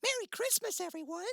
Merry Christmas, everyone!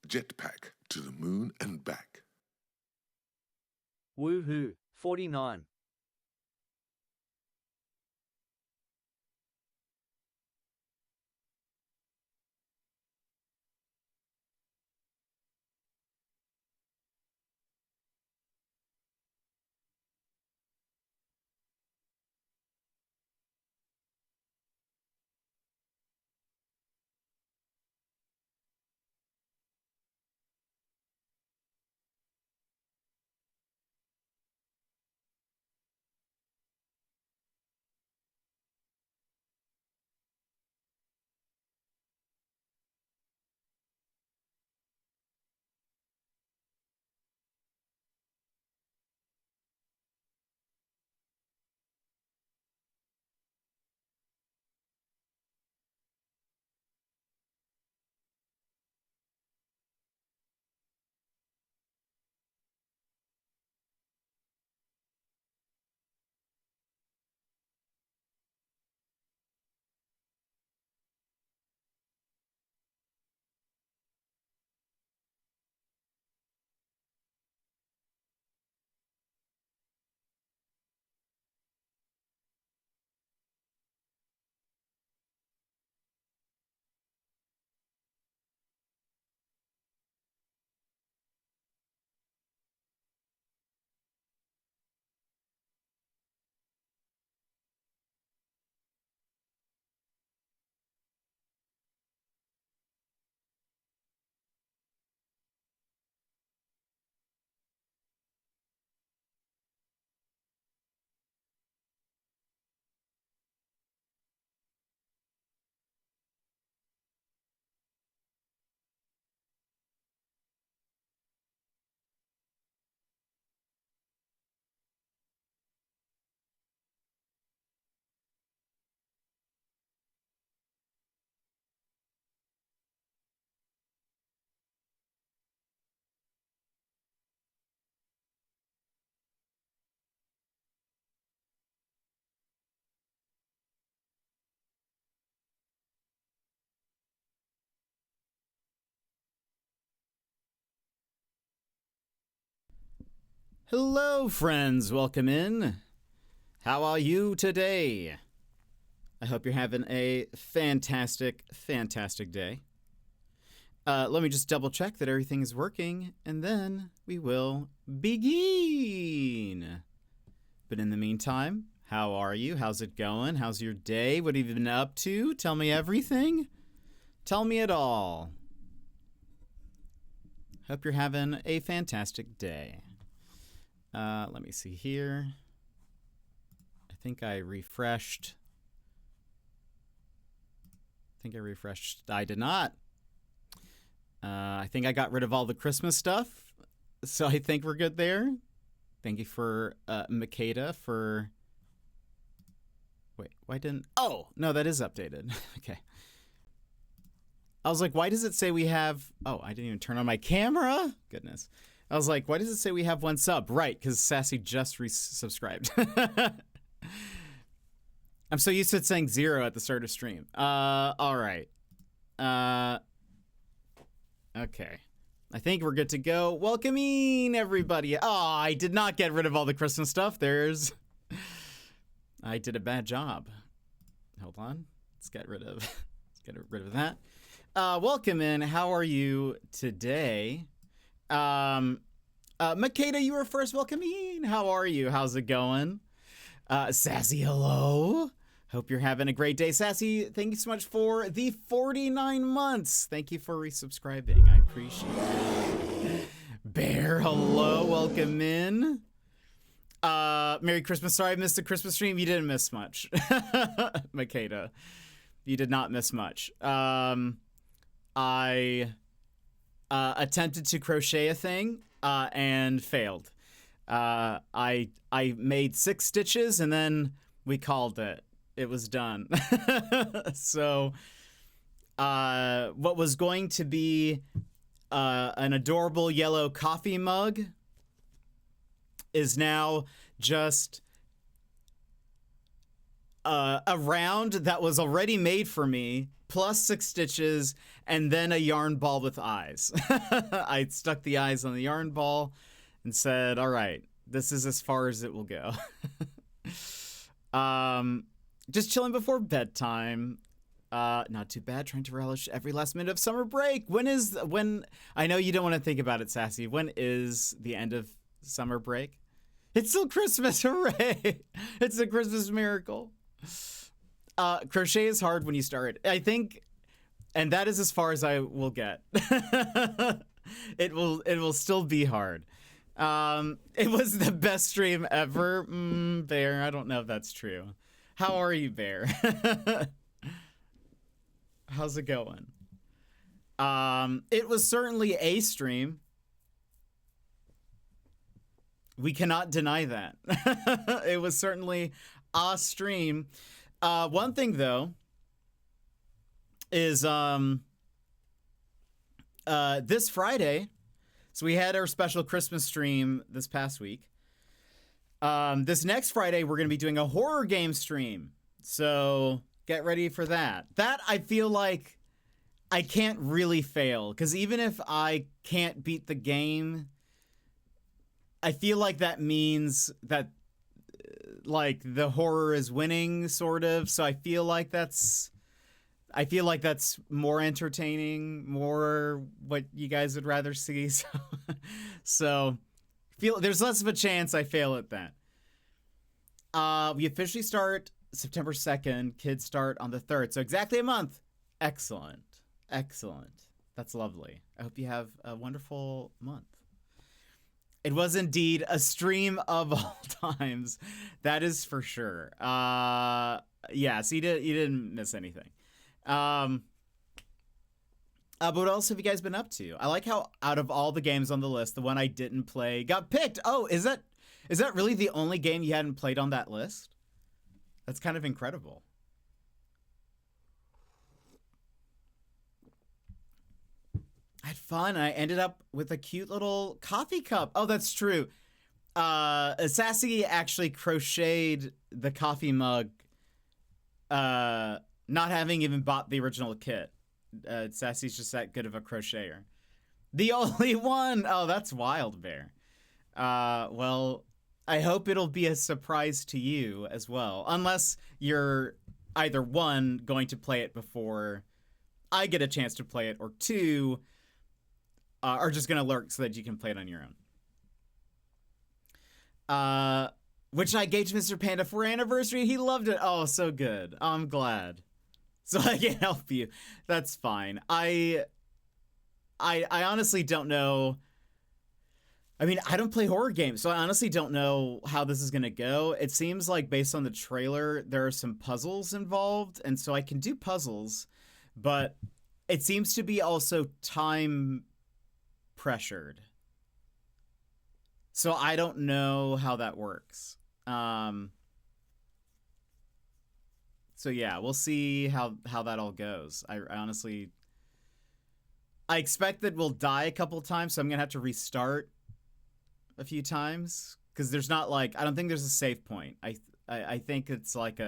Jetpack to the moon and back. Woohoo, 49. Hello, friends. Welcome in. How are you today? I hope you're having a fantastic, fantastic day. Let me just double check that everything is working, and then we will begin. But in the meantime, how are you? How's it going? How's your day? What have you been up to? Tell me everything. Tell me it all. Hope you're having a fantastic day. Let me see here. I think I refreshed. I did not. I think I got rid of all the Christmas stuff. So I think we're good there. Thank you for Makeda for... Wait, why didn't... Oh, no, that is updated. Okay. I was like, why does it say we have... Oh, I didn't even turn on my camera? Goodness. I was like, why does it say we have 1 sub? Right, because Sassy just resubscribed. I'm so used to it saying 0 at the start of stream. All right. Okay. I think we're good to go. Welcoming everybody. Oh, I did not get rid of all the Christmas stuff. I did a bad job. Hold on. Let's get rid of that. Welcome in. How are you today? Makeda, you were first. Welcome in. How are you? How's it going? Sassy, hello. Hope you're having a great day. Sassy, thank you so much for the 49 months. Thank you for resubscribing. I appreciate it. Bear, hello. Welcome in. Merry Christmas. Sorry I missed the Christmas stream. You didn't miss much. Makeda. You did not miss much. I attempted to crochet a thing and failed. I made 6 stitches and then we called it. It was done. So what was going to be an adorable yellow coffee mug is now just a round that was already made for me, plus 6 stitches, and then a yarn ball with eyes. I stuck the eyes on the yarn ball and said, all right, this is as far as it will go. Just chilling before bedtime. Not too bad, trying to relish every last minute of summer break. When I know you don't want to think about it, Sassy. When is the end of summer break? It's still Christmas, hooray! It's a Christmas miracle. Crochet is hard when you start, I think, and that is as far as I will get. It will still be hard. It was the best stream ever. Bear, I don't know if that's true. How are you, Bear? How's it going? It was certainly a stream. We cannot deny that. It was certainly a stream. One thing, though, is this Friday, so we had our special Christmas stream this past week. This next Friday, we're going to be doing a horror game stream. So get ready for that. That, I feel like I can't really fail, because even if I can't beat the game, I feel like that means that like the horror is winning, sort of. So I feel like that's more entertaining, more what you guys would rather see. So feel there's less of a chance I fail at that. We officially start September 2nd. Kids start on the 3rd. So exactly a month. Excellent. That's lovely. I hope you have a wonderful month. It was indeed a stream of all times. That is for sure. Yes, you didn't miss anything. But what else have you guys been up to? I like how out of all the games on the list, the one I didn't play got picked. Oh, is that really the only game you hadn't played on that list? That's kind of incredible. I had fun. I ended up with a cute little coffee cup. Oh, that's true. Sassy actually crocheted the coffee mug, not having even bought the original kit. Sassy's just that good of a crocheter. The only one. Oh, that's wild, Bear. Well, I hope it'll be a surprise to you as well. Unless you're either 1, going to play it before I get a chance to play it, or 2, are just going to lurk so that you can play it on your own. Which I gave to Mr. Panda for anniversary. He loved it. Oh, so good. I'm glad. So I can help you. That's fine. I honestly don't know. I mean, I don't play horror games, so I honestly don't know how this is going to go. It seems like based on the trailer, there are some puzzles involved, and so I can do puzzles, but it seems to be also time pressured. So I don't know how that works. So yeah, we'll see how that all goes. I honestly, I expect that we'll die a couple times, so I'm going to have to restart a few times because there's not like, I don't think there's a save point. I think it's like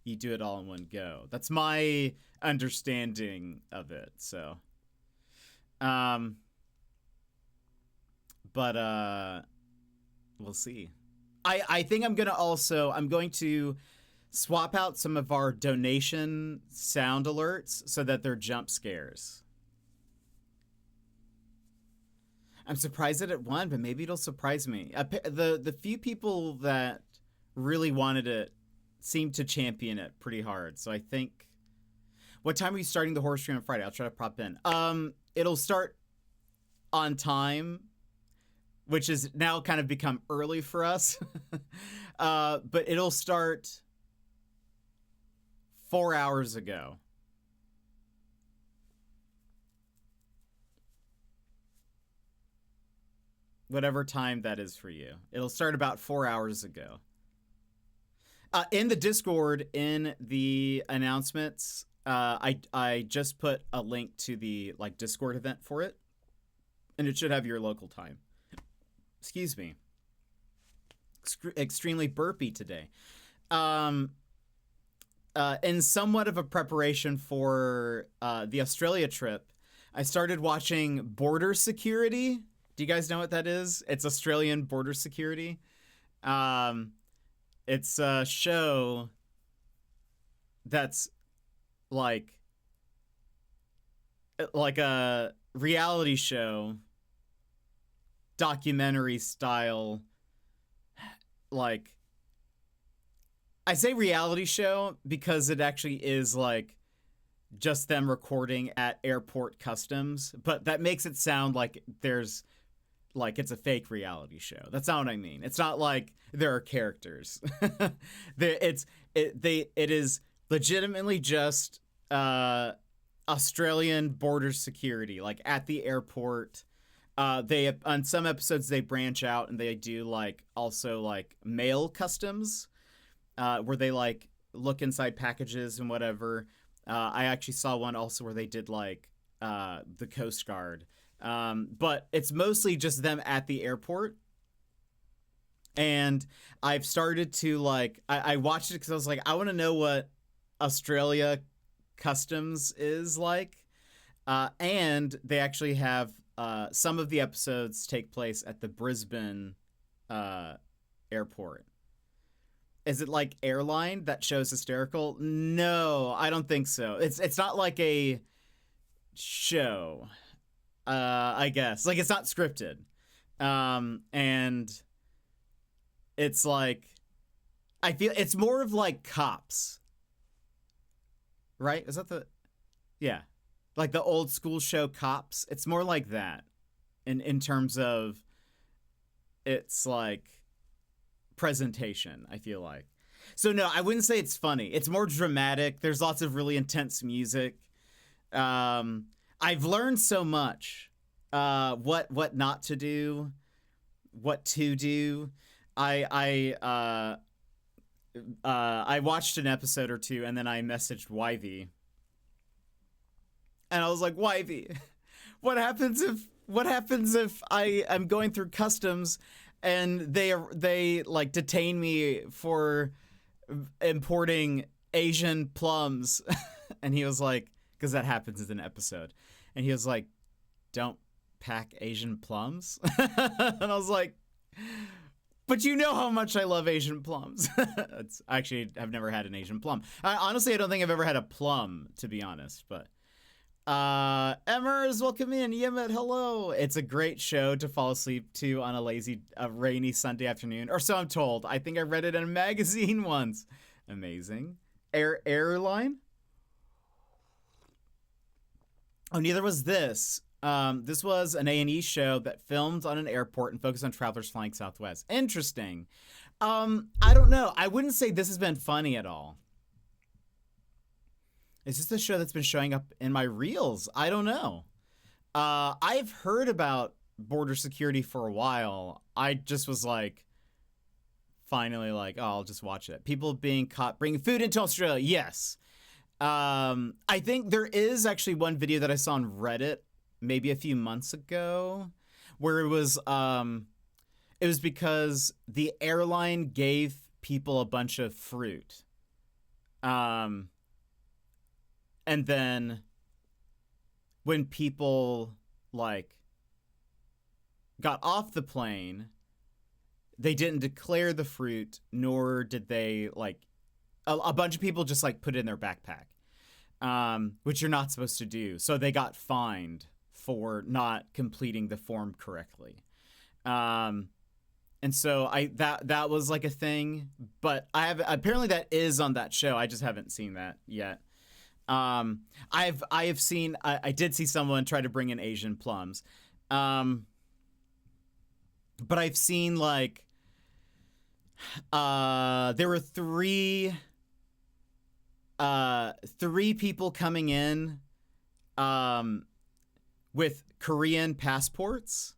you do it all in one go. That's my understanding of it. So but we'll see. I think I'm going to swap out some of our donation sound alerts so that they're jump scares. I'm surprised that it won, but maybe it'll surprise me. The few people that really wanted it seemed to champion it pretty hard. So I think, what time are you starting the horror stream on Friday? I'll try to prop in. It'll start on time, which is now kind of become early for us. But it'll start 4 hours ago. Whatever time that is for you. It'll start about 4 hours ago. In the Discord, in the announcements, I just put a link to the Discord event for it, and it should have your local time. Excuse me. Extremely burpy today. In somewhat of a preparation for the Australia trip, I started watching Border Security. Do you guys know what that is? It's Australian border security. It's a show that's like a reality show, documentary style. Like, I say reality show because it actually is just them recording at airport customs, but that makes it sound like there's it's a fake reality show. That's not what I mean. It's not like there are characters. It is legitimately just Australian border security, at the airport. They, on some episodes, they branch out and they do also mail customs, where they look inside packages and whatever. I actually saw one also where they did the Coast Guard. But it's mostly just them at the airport. And I've started to I watched it because I was I want to know what Australia customs is like. And they actually have some of the episodes take place at the Brisbane airport. Is it airline that show's hysterical? No, I don't think so. It's not like a show. I guess it's not scripted, and it's I feel it's more of Cops, right? Is that yeah, the old school show Cops? It's more like that, in terms of its presentation. I feel so. No, I wouldn't say it's funny. It's more dramatic. There's lots of really intense music. I've learned so much, what not to do, what to do. I watched an episode or two and then I messaged Yvy, and I was like, Yvy, what happens if I'm going through customs and they detain me for importing Asian plums? And he was like, because that happens in an episode. And he was like, don't pack Asian plums? And I was like, but you know how much I love Asian plums. Actually, I've never had an Asian plum. Honestly, I don't think I've ever had a plum, to be honest. But Emmers, welcome in. Yemet, hello. It's a great show to fall asleep to on a rainy Sunday afternoon. Or so I'm told. I think I read it in a magazine once. Amazing. Airline? Oh, neither was this. This was an A&E show that filmed on an airport and focused on travelers flying Southwest. Interesting. I don't know. I wouldn't say this has been funny at all. Is this a show that's been showing up in my reels? I don't know. I've heard about border security for a while. I just was like, finally like, oh, I'll just watch it. People being caught bringing food into Australia. Yes. I think there is actually one video that I saw on Reddit maybe a few months ago where it was because the airline gave people a bunch of fruit. And then when people like got off the plane, they didn't declare the fruit, nor did they like a bunch of people just like put it in their backpack, which you're not supposed to do. So they got fined for not completing the form correctly. And so that was like a thing, but apparently that is on that show. I just haven't seen that yet. I did see someone try to bring in Asian plums. But I've seen like, there were three people coming in, with Korean passports,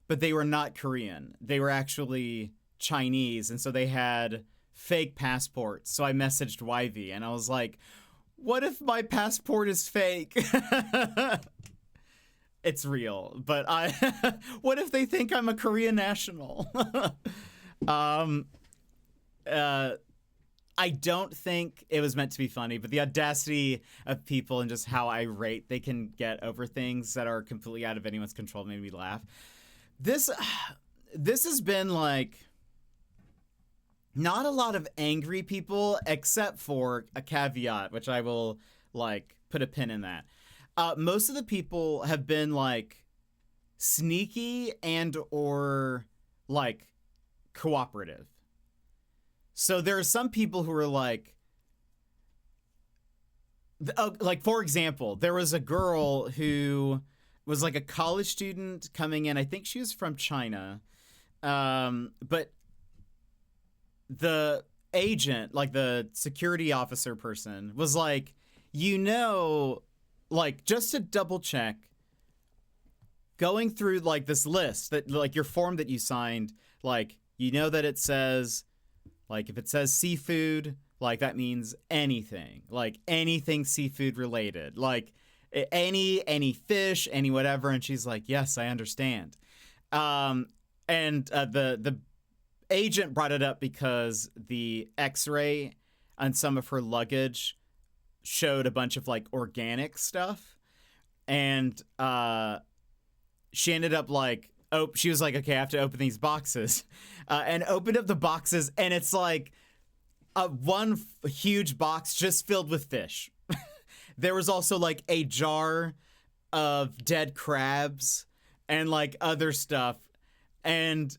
but they were not Korean. They were actually Chinese. And so they had fake passports. So I messaged YV and I was like, what if my passport is fake? It's real, but what if they think I'm a Korean national? I don't think it was meant to be funny, but the audacity of people and just how irate they can get over things that are completely out of anyone's control made me laugh. This has been like not a lot of angry people, except for a caveat, which I will like put a pin in that. Most of the people have been like sneaky and or like cooperative. So there are some people who are like for example, there was a girl who was like a college student coming in. I think she was from China. But the agent, like the security officer person, was like, like just to double check, going through like this list that like your form that you signed, like, that it says, like if it says seafood, like that means anything, like anything seafood related, like any fish, any whatever. And she's like, yes, I understand. And the agent brought it up because the x-ray on some of her luggage showed a bunch of like organic stuff. And she ended up like, she was like, okay, I have to open these boxes, and opened up the boxes, and it's like one huge box just filled with fish. There was also like a jar of dead crabs and like other stuff, and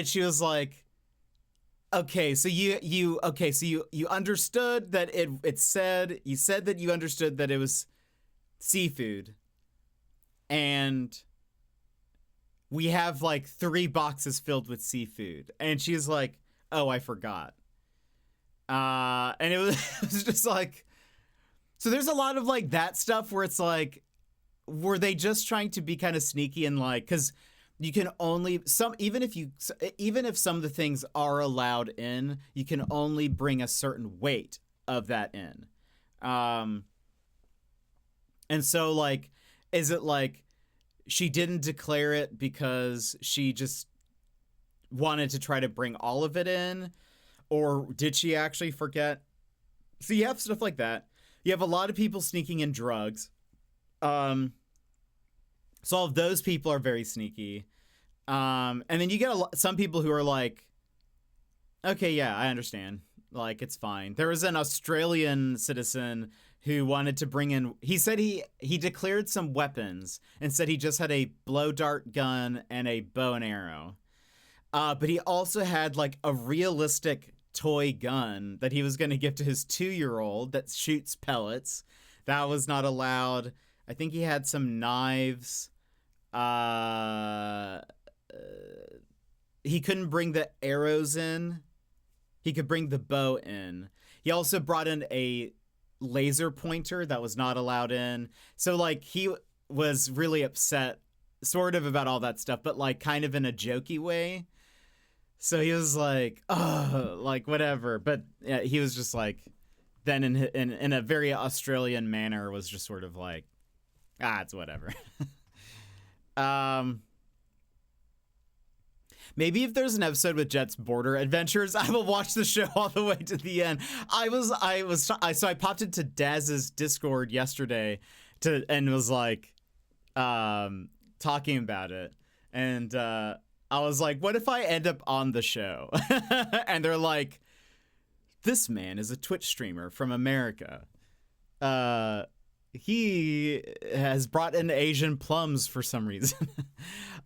she was like, okay, so you understood that you said that you understood that it was seafood, and we have like 3 boxes filled with seafood. And she's like, oh, I forgot. And it was just like, so there's a lot of like that stuff where it's like, were they just trying to be kind of sneaky and like, because you can only even if some of the things are allowed in, you can only bring a certain weight of that in. And so like, is it like she didn't declare it because she just wanted to try to bring all of it in, or did she actually forget? So you have stuff like that. You have a lot of people sneaking in drugs. So all of those people are very sneaky. And then you get some people who are like, okay, yeah, I understand. Like, it's fine. There was an Australian citizen who wanted to bring in, he said he declared some weapons and said he just had a blow dart gun and a bow and arrow. But he also had like a realistic toy gun that he was going to give to his 2-year-old that shoots pellets. That was not allowed. I think he had some knives. He couldn't bring the arrows in. He could bring the bow in. He also brought in a laser pointer that was not allowed in. So like he was really upset sort of about all that stuff, but like kind of in a jokey way. So he was like, oh, like whatever. But yeah, he was just like, then in a very Australian manner was just sort of like, it's whatever. Maybe if there's an episode with Jet's border adventures, I will watch the show all the way to the end. So I popped into Daz's Discord yesterday and was like, talking about it. And, I was like, what if I end up on the show? And they're like, this man is a Twitch streamer from America. He has brought in Asian plums for some reason.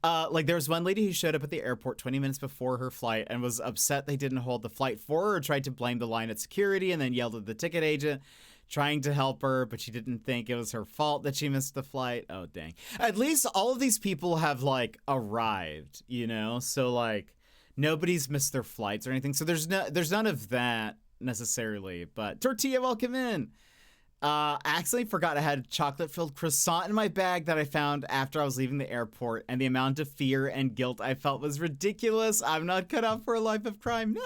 Like there was one lady who showed up at the airport 20 minutes before her flight and was upset they didn't hold the flight for her, tried to blame the line at security, and then yelled at the ticket agent trying to help her, but she didn't think it was her fault that she missed the flight. Oh, dang. At least all of these people have like arrived, you know? So like nobody's missed their flights or anything. So there's none of that necessarily, but Tortilla, welcome in. I accidentally forgot I had a chocolate-filled croissant in my bag that I found after I was leaving the airport, and the amount of fear and guilt I felt was ridiculous. I'm not cut out for a life of crime. No.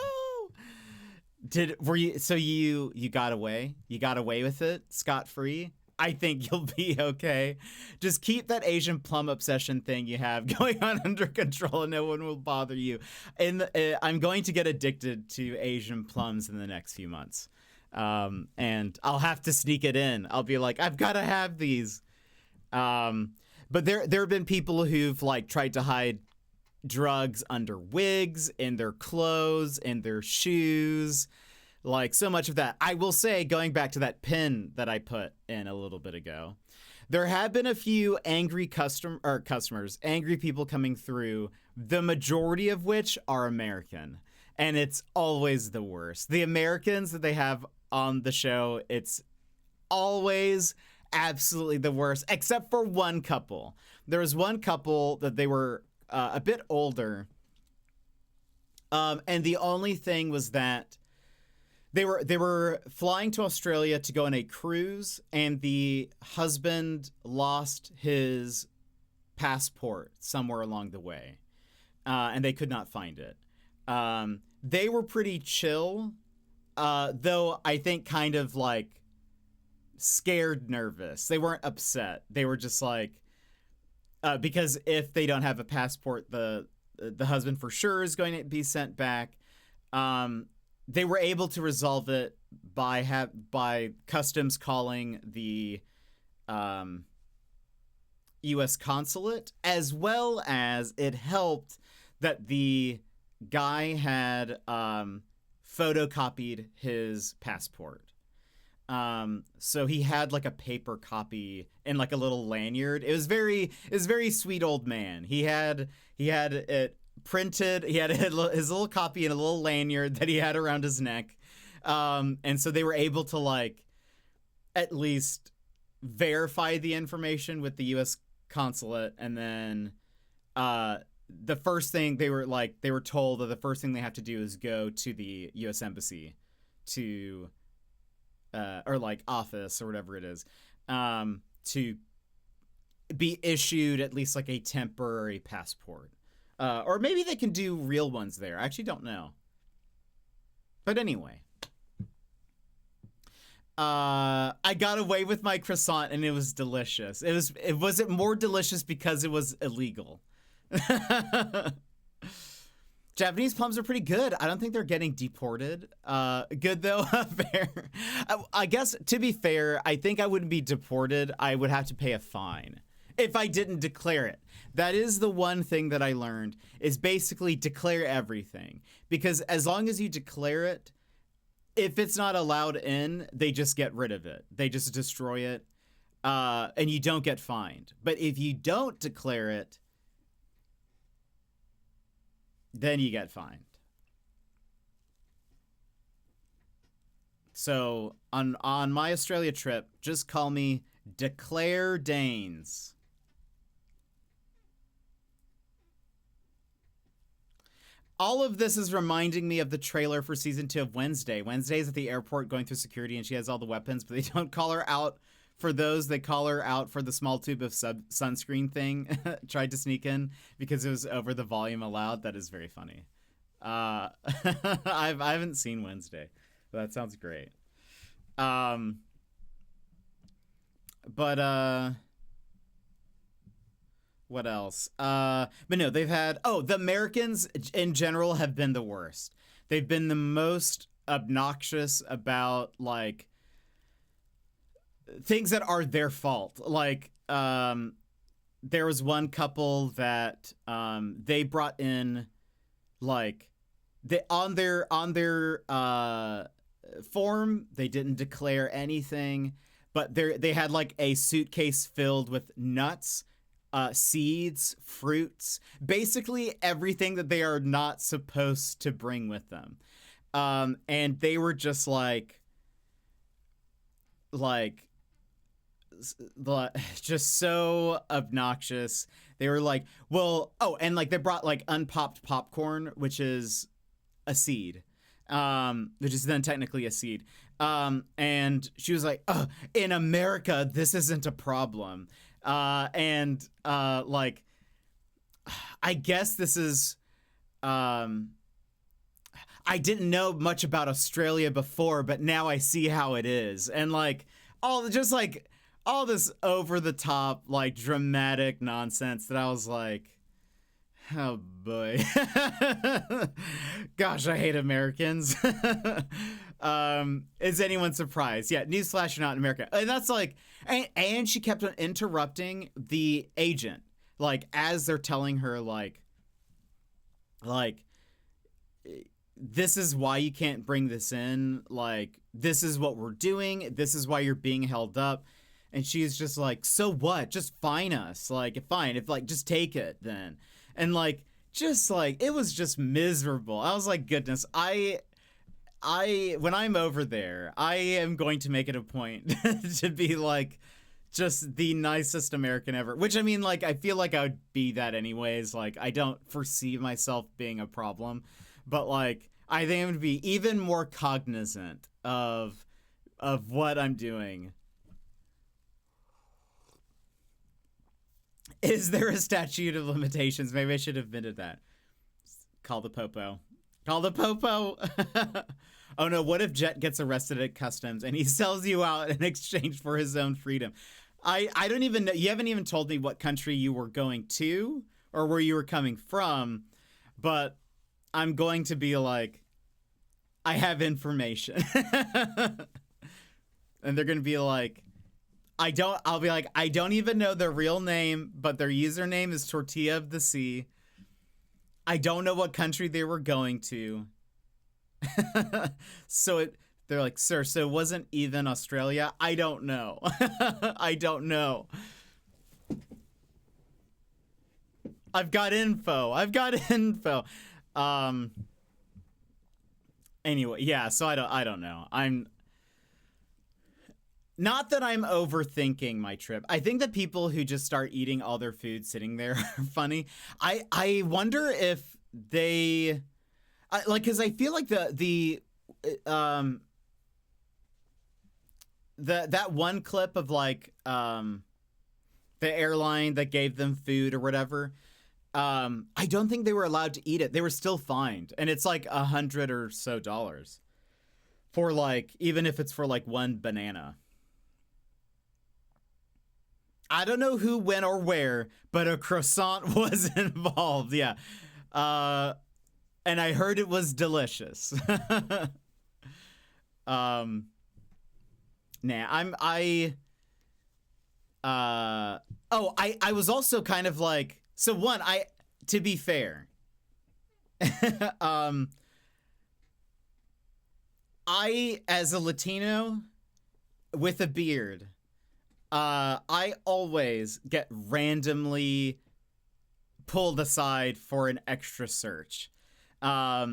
You got away? You got away with it scot-free? I think you'll be okay. Just keep that Asian plum obsession thing you have going on under control and no one will bother you. And I'm going to get addicted to Asian plums in the next few months. And I'll have to sneak it in. I'll be like, I've got to have these. But there have been people who've like tried to hide drugs under wigs, in their clothes, in their shoes, like so much of that. I will say, going back to that pin that I put in a little bit ago, there have been a few angry customers, angry people coming through, the majority of which are American. And it's always the worst. The Americans that they have on the show, it's always absolutely the worst, except for one couple. There was one couple that they were a bit older. And the only thing was that they were flying to Australia to go on a cruise, and the husband lost his passport somewhere along the way, and they could not find it. They were pretty chill, though I think kind of like scared, nervous. They weren't upset. They were just like, because if they don't have a passport, the husband for sure is going to be sent back. They were able to resolve it by customs calling the U.S. consulate, as well as it helped that the guy had photocopied his passport. So he had like a paper copy in like a little lanyard. It was very sweet old man. He had it printed. He had his little copy in a little lanyard that he had around his neck. And so they were able to like at least verify the information with the U.S. consulate. And then the first thing they were told that the first thing they have to do is go to the U.S. embassy to or like office or whatever it is, to be issued at least like a temporary passport. Or maybe they can do real ones there. I actually don't know. But anyway. I got away with my croissant and it was delicious. Was it more delicious because it was illegal? Japanese plums are pretty good. I don't think they're getting deported. Good though. Fair. I guess, to be fair, I think I wouldn't be deported. I would have to pay a fine if I didn't declare it. That is the one thing that I learned, is basically declare everything. Because as long as you declare it, if it's not allowed in, they just get rid of it. They just destroy it, and you don't get fined. But if you don't declare it, then you get fined. So on my Australia trip, just call me Declare Danes. All of this is reminding me of the trailer for season 2 of Wednesday. Wednesday's at the airport going through security and she has all the weapons, but they don't call her out for those. They call her out for the small tube of sunscreen thing tried to sneak in because it was over the volume allowed. That is very funny. I haven't seen Wednesday. That sounds great. What else? But no, they've had... Oh, the Americans in general have been the worst. They've been the most obnoxious about, like, things that are their fault. Like, there was one couple that they brought in, like, on their form, they didn't declare anything, but they had, like, a suitcase filled with nuts, seeds, fruits, basically everything that they are not supposed to bring with them. And they were just just so obnoxious. They were like, well, oh, and like they brought like unpopped popcorn, which is a seed, which is then technically a seed. And she was like, oh, in America, this isn't a problem. Like, I guess this is, I didn't know much about Australia before, but now I see how it is. And like, all this over the top, like dramatic nonsense that I was like, oh boy. Gosh, I hate Americans. Is anyone surprised? Yeah, newsflash, you're not in America. And that's like, and she kept on interrupting the agent, like as they're telling her, like, this is why you can't bring this in. Like, this is what we're doing. This is why you're being held up. And she's just like, so what? Just fine us. Like, fine. If like, just take it then. And like, just like, it was just miserable. I was like, goodness, when I'm over there, I am going to make it a point to be like just the nicest American ever, which I mean, like, I feel like I would be that anyways. Like, I don't foresee myself being a problem, but like, I think I'm going to be even more cognizant of what I'm doing. Is there a statute of limitations? Maybe I should have admitted that. Call the popo. Call the popo. Oh no, what if Jet gets arrested at customs and he sells you out in exchange for his own freedom? I don't even know. You haven't even told me what country you were going to or where you were coming from, but I'm going to be like, I have information. And they're going to be like, I'll be like, I don't even know their real name, but their username is Tortilla of the Sea. I don't know what country they were going to. They're like, sir, so it wasn't even Australia? I don't know. I don't know. I've got info. Anyway, yeah, so I don't know. I'm not that I'm overthinking my trip. I think that people who just start eating all their food sitting there are funny. I wonder if they like, because I feel like that one clip of like the airline that gave them food or whatever, I don't think they were allowed to eat it. They were still fined, and it's like $100 or so for like, even if it's for like one banana. I don't know who, when, or where, but a croissant was involved. Yeah. And I heard it was delicious. I was also kind of like, so one, to be fair, I, as a Latino with a beard, I always get randomly pulled aside for an extra search. I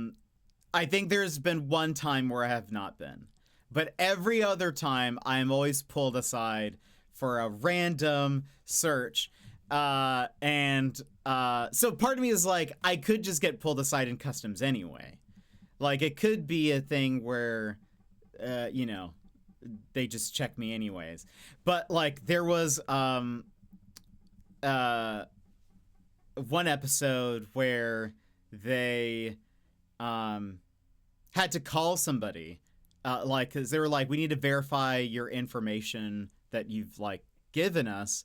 think there's been one time where I have not been, but every other time I am always pulled aside for a random search. So part of me is like, I could just get pulled aside in customs anyway. Like, it could be a thing where, you know, they just check me anyways. But, like, there was one episode where they had to call somebody, like, because they were like, we need to verify your information that you've, like, given us.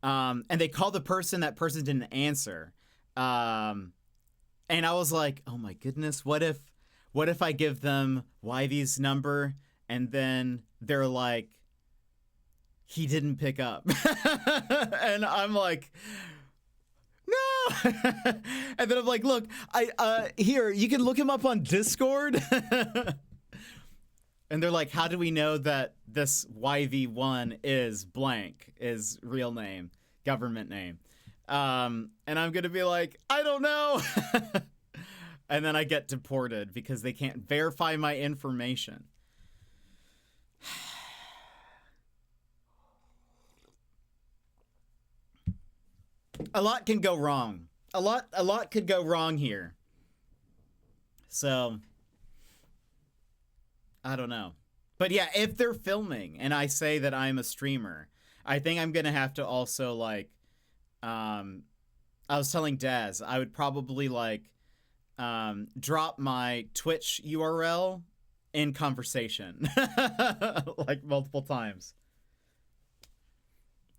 And they called the person, that person didn't answer. And I was like, oh my goodness, what if I give them Yvy's number and then they're like, he didn't pick up. And I'm like, no. And then I'm like, look, here, you can look him up on Discord. And they're like, how do we know that this YV1 is blank, is real name, government name? And I'm going to be like, I don't know. And then I get deported because they can't verify my information. A lot can go wrong. A lot could go wrong here. So I don't know. But yeah, if they're filming and I say that I'm a streamer, I think I'm going to have to also, like, I was telling Daz, I would probably, like, drop my Twitch URL in conversation, like, multiple times.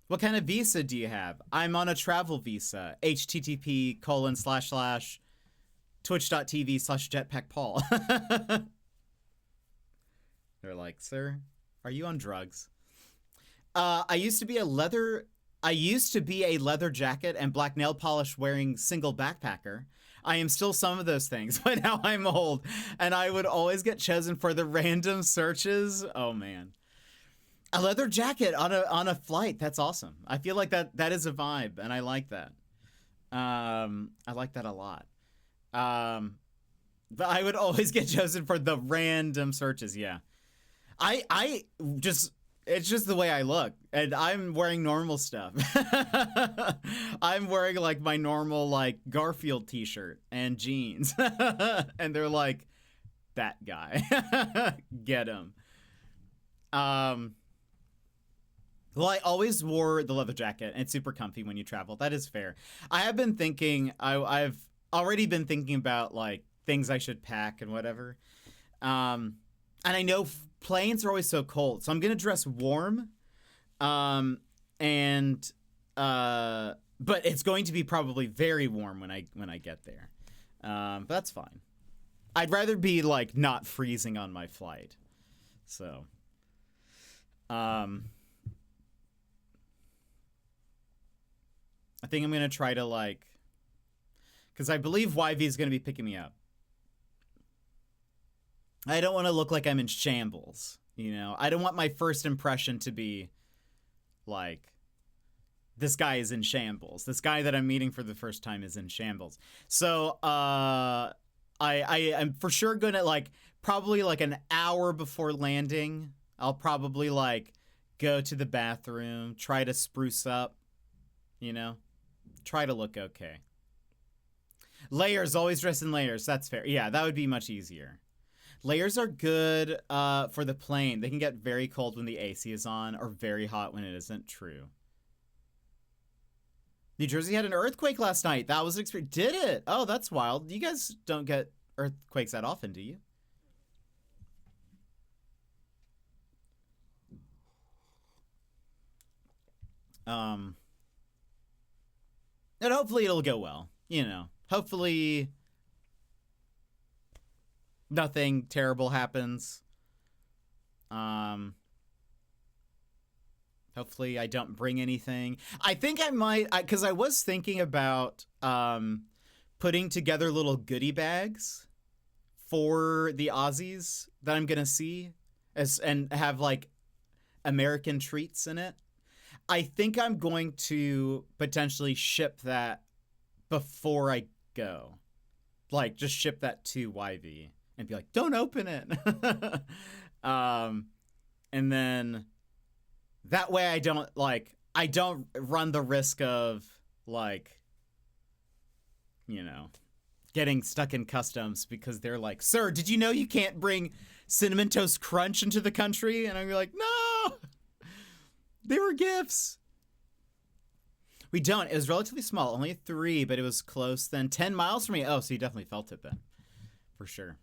What kind of visa do you have? I'm on a travel visa. http://twitch.tv/jetpackpaul. They're like, sir, are you on drugs? I used to be a leather jacket and black nail polish wearing single backpacker. I am still some of those things, but now I'm old, and I would always get chosen for the random searches. Oh man, a leather jacket on a flight. That's awesome. I feel like that is a vibe, and I like that. I like that a lot. But I would always get chosen for the random searches. Yeah. It's just the way I look, and I'm wearing normal stuff. I'm wearing, like, my normal, like, Garfield t-shirt and jeans. And they're like, that guy. Get him. Well, I always wore the leather jacket, and it's super comfy when you travel. That is fair. I have been thinking, I've already been thinking about, like, things I should pack and whatever. And I know planes are always so cold, so I'm gonna dress warm, but it's going to be probably very warm when I get there. But that's fine. I'd rather be, like, not freezing on my flight. So, I think I'm gonna try to, like, because I believe YV is gonna be picking me up. I don't want to look like I'm in shambles, you know? I don't want my first impression to be like, this guy is in shambles. This guy that I'm meeting for the first time is in shambles. So, I'm for sure gonna, like, probably, like, an hour before landing, I'll probably, like, go to the bathroom, try to spruce up, you know? Try to look okay. Layers, always dress in layers. That's fair. Yeah, that would be much easier. Layers are good for the plane. They can get very cold when the AC is on, or very hot when it isn't. True. New Jersey had an earthquake last night. That was an experience. Did it? Oh, that's wild. You guys don't get earthquakes that often, do you? And hopefully it'll go well. You know, hopefully nothing terrible happens. Hopefully I don't bring anything. I think I might, because I was thinking about putting together little goodie bags for the Aussies that I'm gonna see, and have, like, American treats in it. I think I'm going to potentially ship that before I go. Like, just ship that to YV and be like, don't open it. And then That way I don't run the risk of like, you know, getting stuck in customs because they're like, sir, did you know you can't bring Cinnamon Toast Crunch into the country? And I'm like, no, they were gifts. We don't. It was relatively small, only 3, but it was close then. 10 miles from me. Oh, so you definitely felt it then, for sure.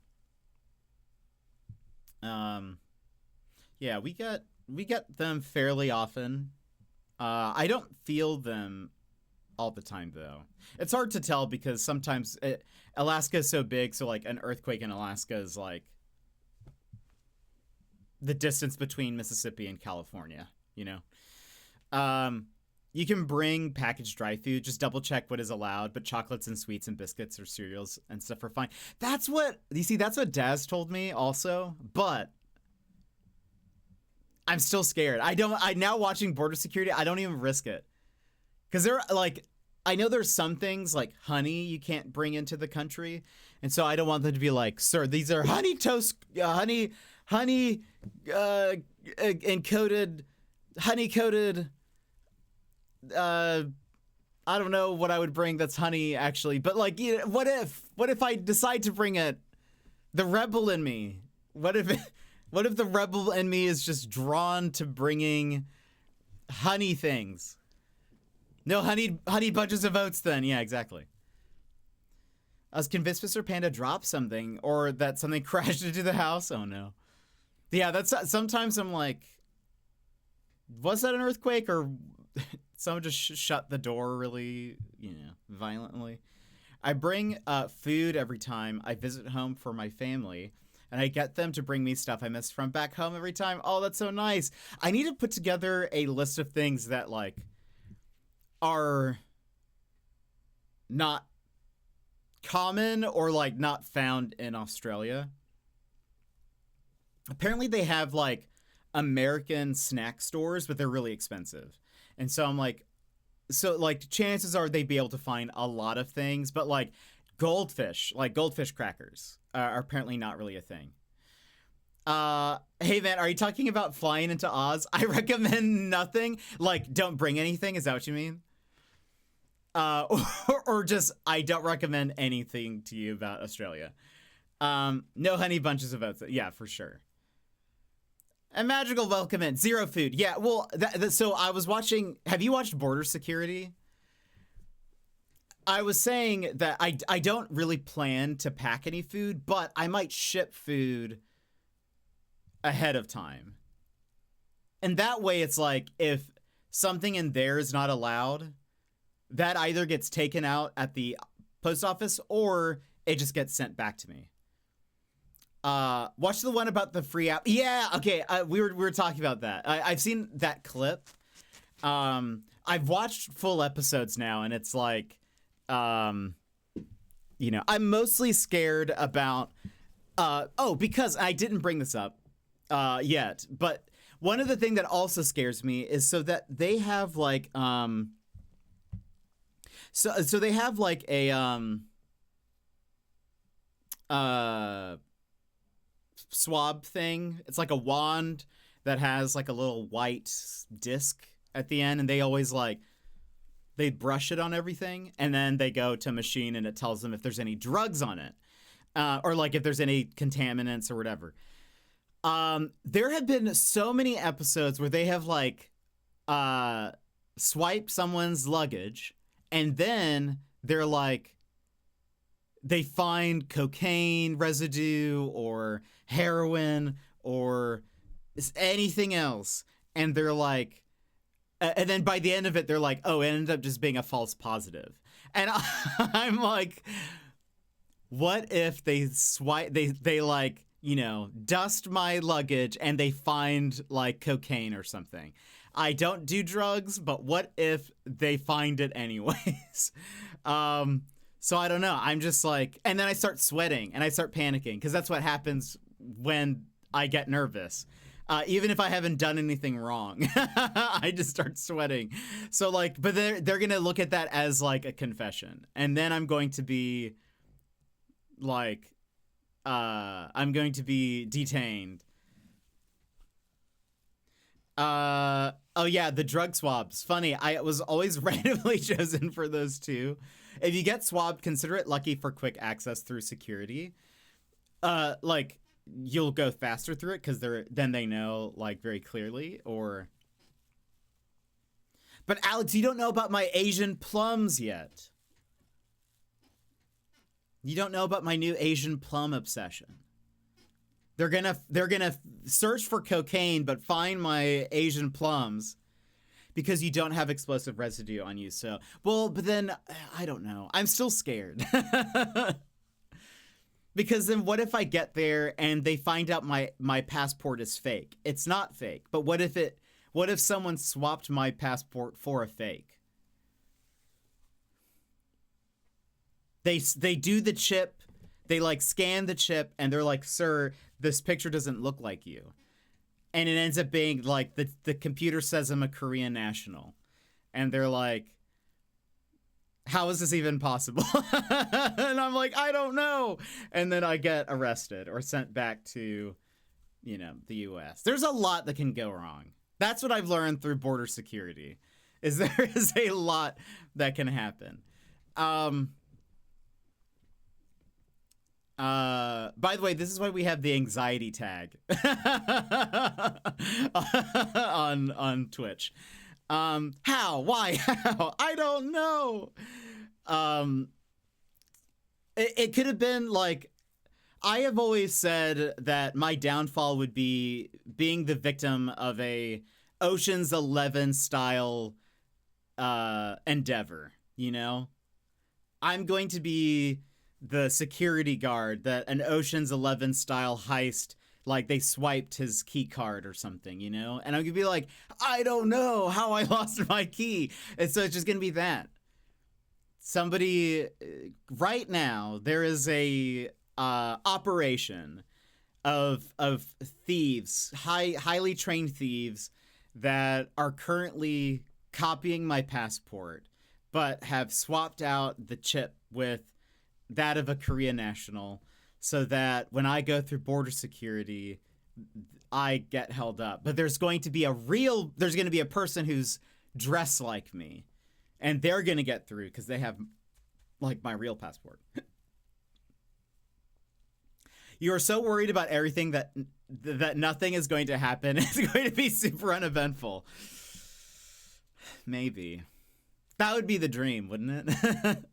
Yeah, we get them fairly often. I don't feel them all the time though. It's hard to tell because sometimes Alaska is so big, so like an earthquake in Alaska is like the distance between Mississippi and California, you know. You can bring packaged dry food, just double check what is allowed, but chocolates and sweets and biscuits or cereals and stuff are fine. That's what Daz told me also, but I'm still scared. I now watching border security, I don't even risk it. Because they're like, I know there's some things like honey you can't bring into the country. And so I don't want them to be like, sir, these are honey toast, honey coated, I don't know what I would bring that's honey actually. But like, you know, what if I decide to bring the rebel in me? What if the rebel in me is just drawn to bringing honey things? No honey bunches of oats then. Yeah, exactly. I was convinced Mr. Panda dropped something or that something crashed into the house. Oh no. Yeah, that's sometimes I'm like, was that an earthquake or someone just shut the door really, violently? I bring food every time I visit home for my family. And I get them to bring me stuff I miss from back home every time. Oh, that's so nice. I need to put together a list of things that like are not common or like not found in Australia. Apparently they have like American snack stores, but they're really expensive. And so I'm like, chances are they'd be able to find a lot of things, but like goldfish crackers are apparently not really a thing. Hey man, are you talking about flying into Oz? I recommend nothing. Like, don't bring anything. Is that what you mean? Or just, I don't recommend anything to you about Australia. No honey bunches of oats. Yeah, for sure. A magical welcome in. 0 food. Yeah, well, so I was watching, have you watched Border Security? I was saying that I don't really plan to pack any food, but I might ship food ahead of time. And that way it's like, if something in there is not allowed, that either gets taken out at the post office or it just gets sent back to me. Watch the one about the free app. Yeah, okay, we were talking about that. I've seen that clip. I've watched full episodes now, and it's like, I'm mostly scared about, because I didn't bring this up yet, but one of the things that also scares me is so that they have like, so they have like a, swab thing. It's like a wand that has like a little white disc at the end, and they always like, they brush it on everything, and then they go to a machine and it tells them if there's any drugs on it, or like if there's any contaminants or whatever. There have been so many episodes where they have like swiped someone's luggage, and then they're like, they find cocaine residue or heroin or anything else, and they're like, and then by the end of it, they're like, oh, it ended up just being a false positive. And I'm like, what if they swipe, they like, dust my luggage and they find like cocaine or something? I don't do drugs, but what if they find it anyways? So I don't know. I'm just like, and then I start sweating and I start panicking because that's what happens when I get nervous. Even if I haven't done anything wrong, I just start sweating. So like, but they're going to look at that as like a confession. And then I'm going to be like, I'm going to be detained. Oh yeah, the drug swabs. Funny, I was always randomly chosen for those two. If you get swabbed, consider it lucky for quick access through security. Like you'll go faster through it because then they know like very clearly. Or, but Alex, you don't know about my Asian plums yet. You don't know about my new Asian plum obsession. They're gonna search for cocaine, but find my Asian plums because you don't have explosive residue on you. So, well, but then I don't know. I'm still scared because then what if I get there and they find out my passport is fake? It's not fake, but what if someone swapped my passport for a fake? They do the chip. They like scan the chip and they're like, sir, this picture doesn't look like you. And it ends up being like the computer says I'm a Korean national. And they're like, how is this even possible? And I'm like, I don't know. And then I get arrested or sent back to, the US. There's a lot that can go wrong. That's what I've learned through border security, is there is a lot that can happen. By the way, this is why we have the anxiety tag on Twitch. How? Why? How? I don't know. It could have been like, I have always said that my downfall would be being the victim of a Ocean's 11 style endeavor, I'm going to be the security guard that an Ocean's 11 style heist, like they swiped his key card or something, and I'm gonna be like, I don't know how I lost my key. And so it's just gonna be that. Somebody right now, there is a operation of thieves, highly trained thieves that are currently copying my passport, but have swapped out the chip with that of a Korean national, so that when I go through border security, I get held up. But there's going to be a person who's dressed like me, and they're going to get through because they have like my real passport. You are so worried about everything that nothing is going to happen. It's going to be super uneventful. Maybe. That would be the dream, wouldn't it?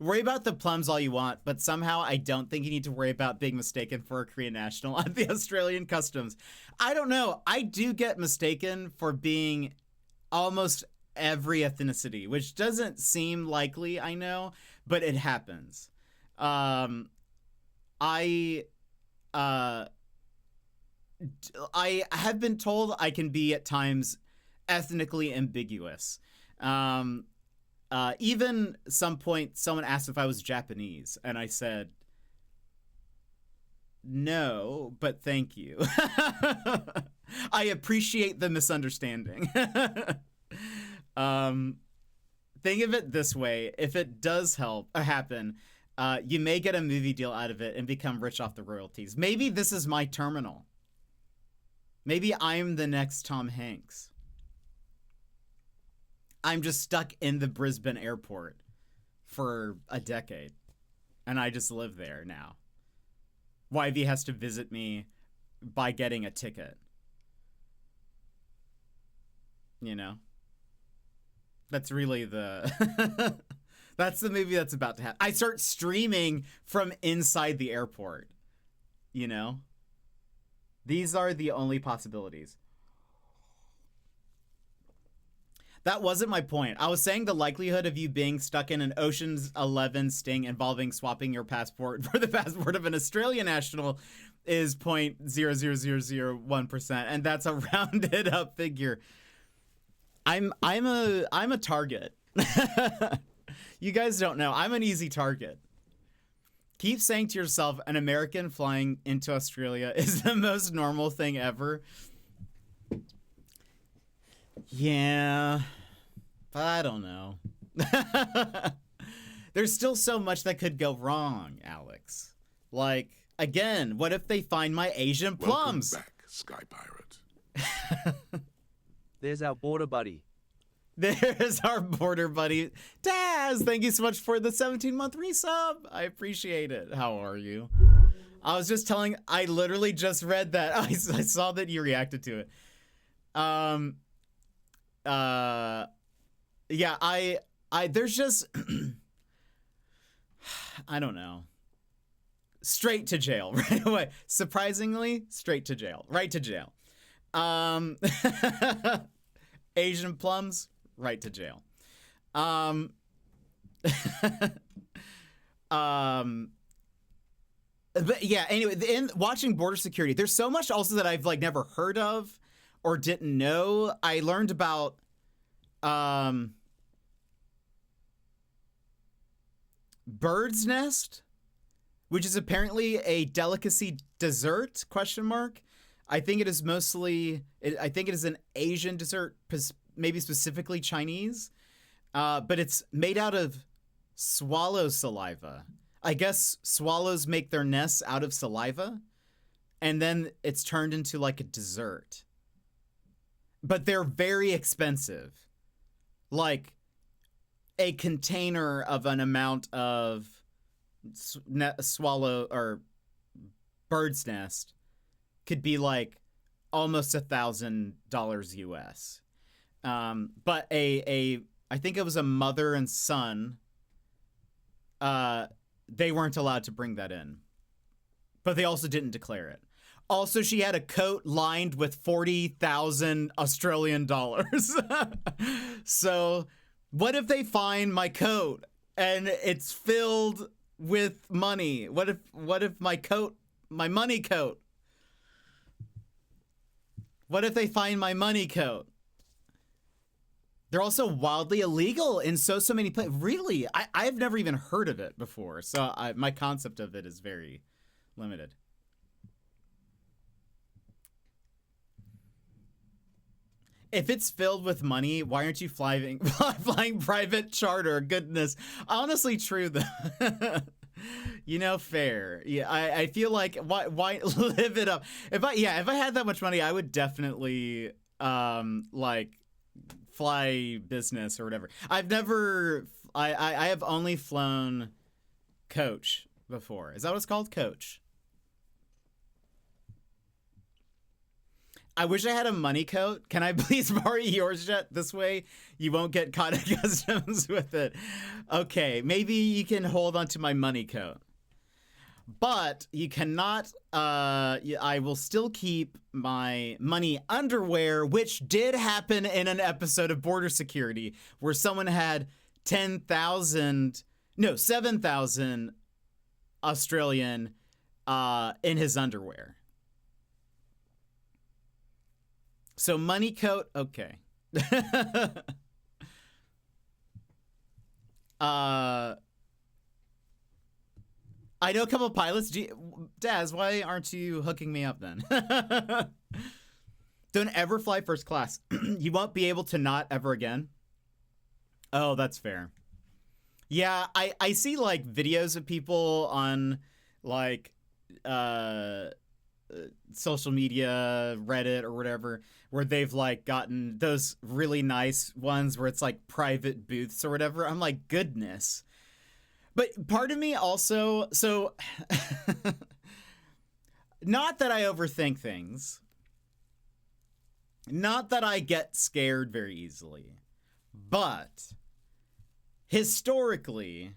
Worry about the plums all you want, but somehow I don't think you need to worry about being mistaken for a Korean national at the Australian customs. I don't know. I do get mistaken for being almost every ethnicity, which doesn't seem likely, I know, but it happens. I have been told I can be at times ethnically ambiguous. Even some point, someone asked if I was Japanese, and I said, no, but thank you. I appreciate the misunderstanding. Think of it this way. If it does happen, you may get a movie deal out of it and become rich off the royalties. Maybe this is my terminal. Maybe I'm the next Tom Hanks. I'm just stuck in the Brisbane airport for a decade, and I just live there now. YV has to visit me by getting a ticket. That's really that's the movie that's about to happen. I start streaming from inside the airport, These are the only possibilities. That wasn't my point. I was saying the likelihood of you being stuck in an Ocean's 11 sting involving swapping your passport for the passport of an Australian national is 0.00001%, and that's a rounded up figure. I'm a target. You guys don't know. I'm an easy target. Keep saying to yourself, an American flying into Australia is the most normal thing ever. Yeah, but I don't know. There's still so much that could go wrong, Alex. Like, again, what if they find my Asian plums? Welcome back, Sky Pirate. There's our border buddy. There's our border buddy. Daz, thank you so much for the 17-month resub. I appreciate it. How are you? I was just telling, I literally just read that. I saw that you reacted to it. Yeah, there's just, I don't know. Straight to jail right away. Surprisingly, straight to jail. Right to jail. Asian plums, right to jail. But yeah, anyway, in watching border security, there's so much also that I've like never heard of or didn't know. I learned about bird's nest, which is apparently a delicacy dessert, question mark. I think it is mostly, I think it is an Asian dessert, maybe specifically Chinese, but it's made out of swallow saliva. I guess swallows make their nests out of saliva, and then it's turned into like a dessert. But they're very expensive. Like a container of an amount of swallow or bird's nest could be like almost $1,000 US. But I think it was a mother and son. They weren't allowed to bring that in, but they also didn't declare it. Also, she had a coat lined with 40,000 Australian dollars. So what if they find my coat and it's filled with money? What if my money coat? What if they find my money coat? They're also wildly illegal in so many places. Really, I've never even heard of it before, so my concept of it is very limited. If it's filled with money, why aren't you flying private charter? Goodness, honestly, true though. You know, fair. Yeah, I feel like why live it up? If I had that much money, I would definitely like fly business or whatever. I have only flown coach before. Is that what it's called? Coach. I wish I had a money coat. Can I please borrow yours jet? This way you won't get caught at customs with it. Okay, maybe you can hold on to my money coat. But you cannot, I will still keep my money underwear, which did happen in an episode of Border Security where someone had 7,000 Australian in his underwear. So money coat, okay. I know a couple of pilots. Daz, why aren't you hooking me up then? Don't ever fly first class. You won't be able to not ever again. Oh, that's fair. Yeah, I see like videos of people on like social media, Reddit or whatever, where they've like gotten those really nice ones where it's like private booths or whatever. I'm like, goodness. But part of me also, so not that I overthink things, not that I get scared very easily, but historically,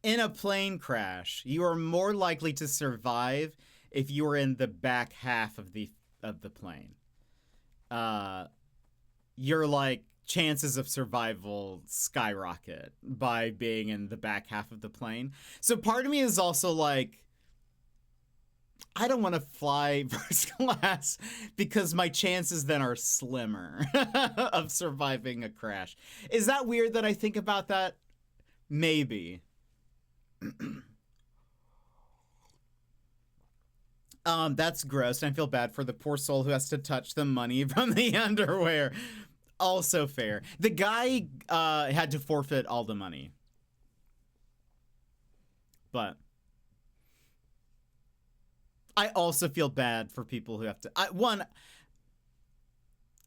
in a plane crash, you are more likely to survive if you are in the back half of the plane. Your like chances of survival skyrocket by being in the back half of the plane. So part of me is also like, I don't want to fly first class because my chances then are slimmer of surviving a crash. Is that weird that I think about that? Maybe. That's gross, and I feel bad for the poor soul who has to touch the money from the underwear. Also fair. The guy had to forfeit all the money. But I also feel bad for people who have to...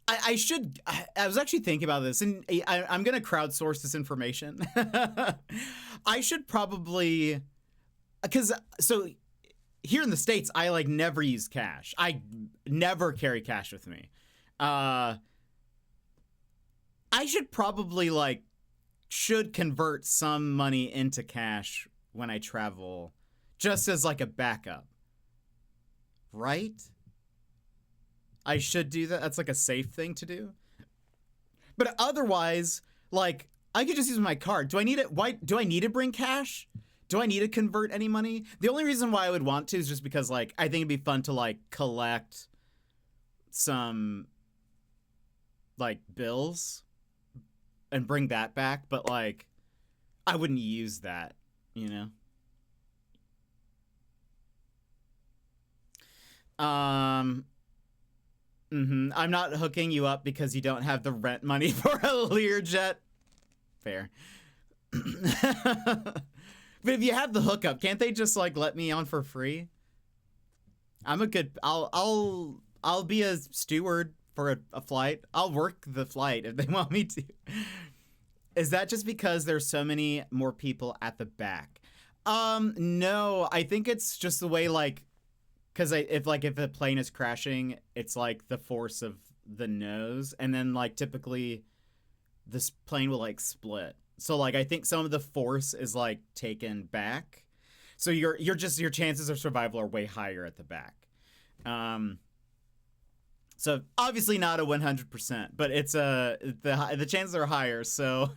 I should. I was actually thinking about this, and I'm going to crowdsource this information. I should probably, because so here in the States, I like never use cash. I never carry cash with me. I should probably should convert some money into cash when I travel, just as like a backup, right? I should do that. That's like a safe thing to do. But otherwise, like, I could just use my card. Do I need it? Why do I need to bring cash? Do I need to convert any money? The only reason why I would want to is just because, like, I think it'd be fun to like collect some like bills and bring that back, but like I wouldn't use that, you know? I'm not hooking you up because you don't have the rent money for a Learjet. Fair. But if you have the hookup, can't they just like let me on for free? I'm a good. I'll be a steward for a flight. I'll work the flight if they want me to. Is that just because there's so many more people at the back? No, I think it's just the way like. Because if a plane is crashing, it's like the force of the nose, and then like typically this plane will like split. So like I think some of the force is like taken back, so your chances of survival are way higher at the back. So obviously not a 100%, but it's the chances are higher. So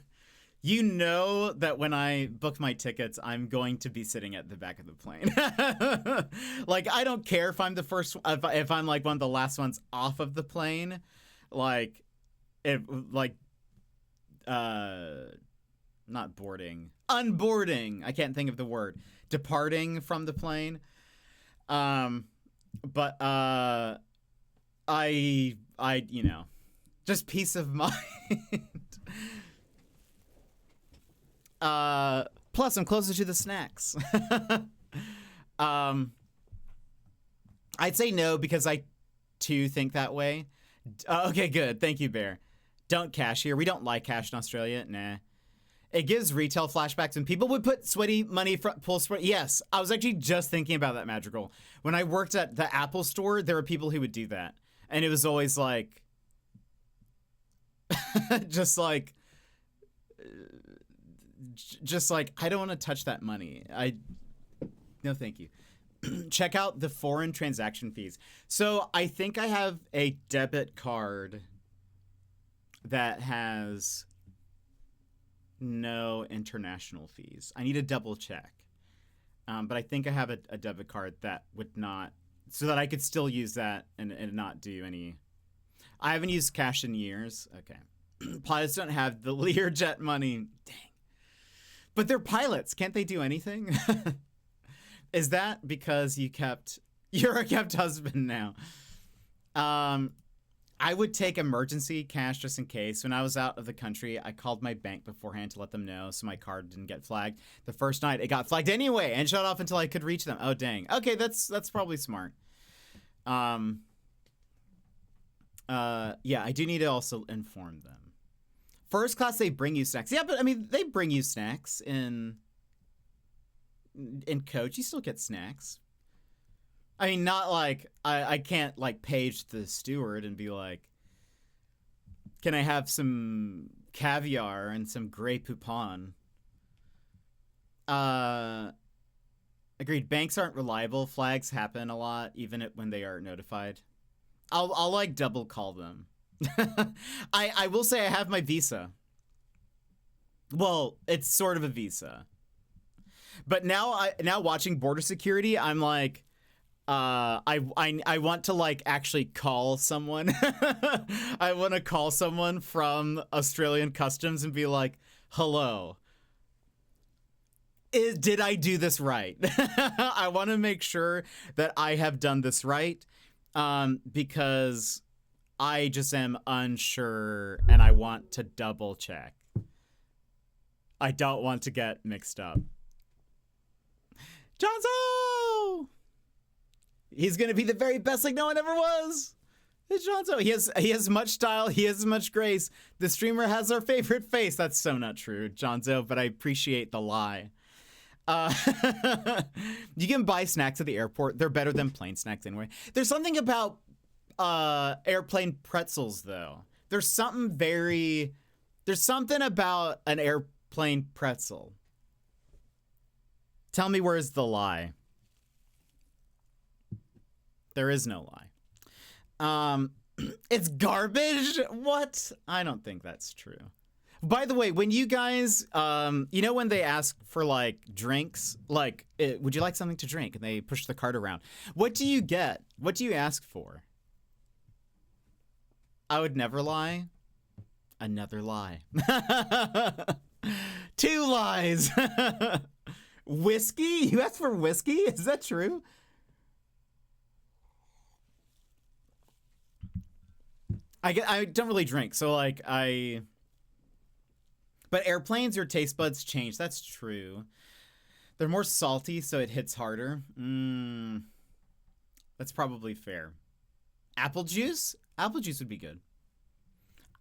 you know that when I book my tickets, I'm going to be sitting at the back of the plane. Like, I don't care if I'm the first, if I'm like one of the last ones off of the plane. Like, not boarding, unboarding. I can't think of the word. Departing from the plane. But I, you know, just peace of mind. Plus I'm closer to the snacks. I'd say no because I too think that way. Okay, good. Thank you, Bear. Don't cash here. We don't like cash in Australia. Nah. It gives retail flashbacks and people would put sweaty money pull sweat. Yes, I was actually just thinking about that, Madrigal. When I worked at the Apple store, there were people who would do that. And it was always like just like I don't want to touch that money. No, thank you. Check out the foreign transaction fees. So I think I have a debit card that has no international fees. I need to double check. But I think I have a debit card that would not, so that I could still use that and not do any. I haven't used cash in years. Okay. Pilots don't have the Learjet money. Dang. But they're pilots. Can't they do anything? Is that because you're a kept husband now? I would take emergency cash just in case. When I was out of the country, I called my bank beforehand to let them know so my card didn't get flagged. The first night, it got flagged anyway and shut off until I could reach them. Oh, dang. Okay, that's probably smart. Yeah, I do need to also inform them. First class, they bring you snacks. Yeah, but I mean, they bring you snacks in coach. You still get snacks. I mean, not like I can't like page the steward and be like, can I have some caviar and some Grey Poupon? Agreed. Banks aren't reliable. Flags happen a lot, even when they are notified. I'll like double call them. I will say I have my visa. Well, it's sort of a visa. But now watching border security, I'm like, I want to like actually call someone. I want to call someone from Australian Customs and be like, hello. Did I do this right? I want to make sure that I have done this right, because I just am unsure and I want to double check. I don't want to get mixed up. Johnzo! He's going to be the very best like no one ever was. It's Jonzo. He has much style. He has much grace. The streamer has our favorite face. That's so not true, Jonzo, but I appreciate the lie. You can buy snacks at the airport. They're better than plane snacks anyway. There's something about airplane pretzels, though. There's something about an airplane pretzel. Tell me where's the lie. There is no lie. It's garbage? What? I don't think that's true. By the way, when you guys, you know when they ask for, like, drinks? Like, would you like something to drink? And they push the cart around. What do you get? What do you ask for? I would never lie. Another lie. 2 lies. Whiskey? You asked for whiskey? Is that true? I don't really drink, so, like, But airplanes, your taste buds change. That's true. They're more salty, so it hits harder. That's probably fair. Apple juice? Apple juice would be good.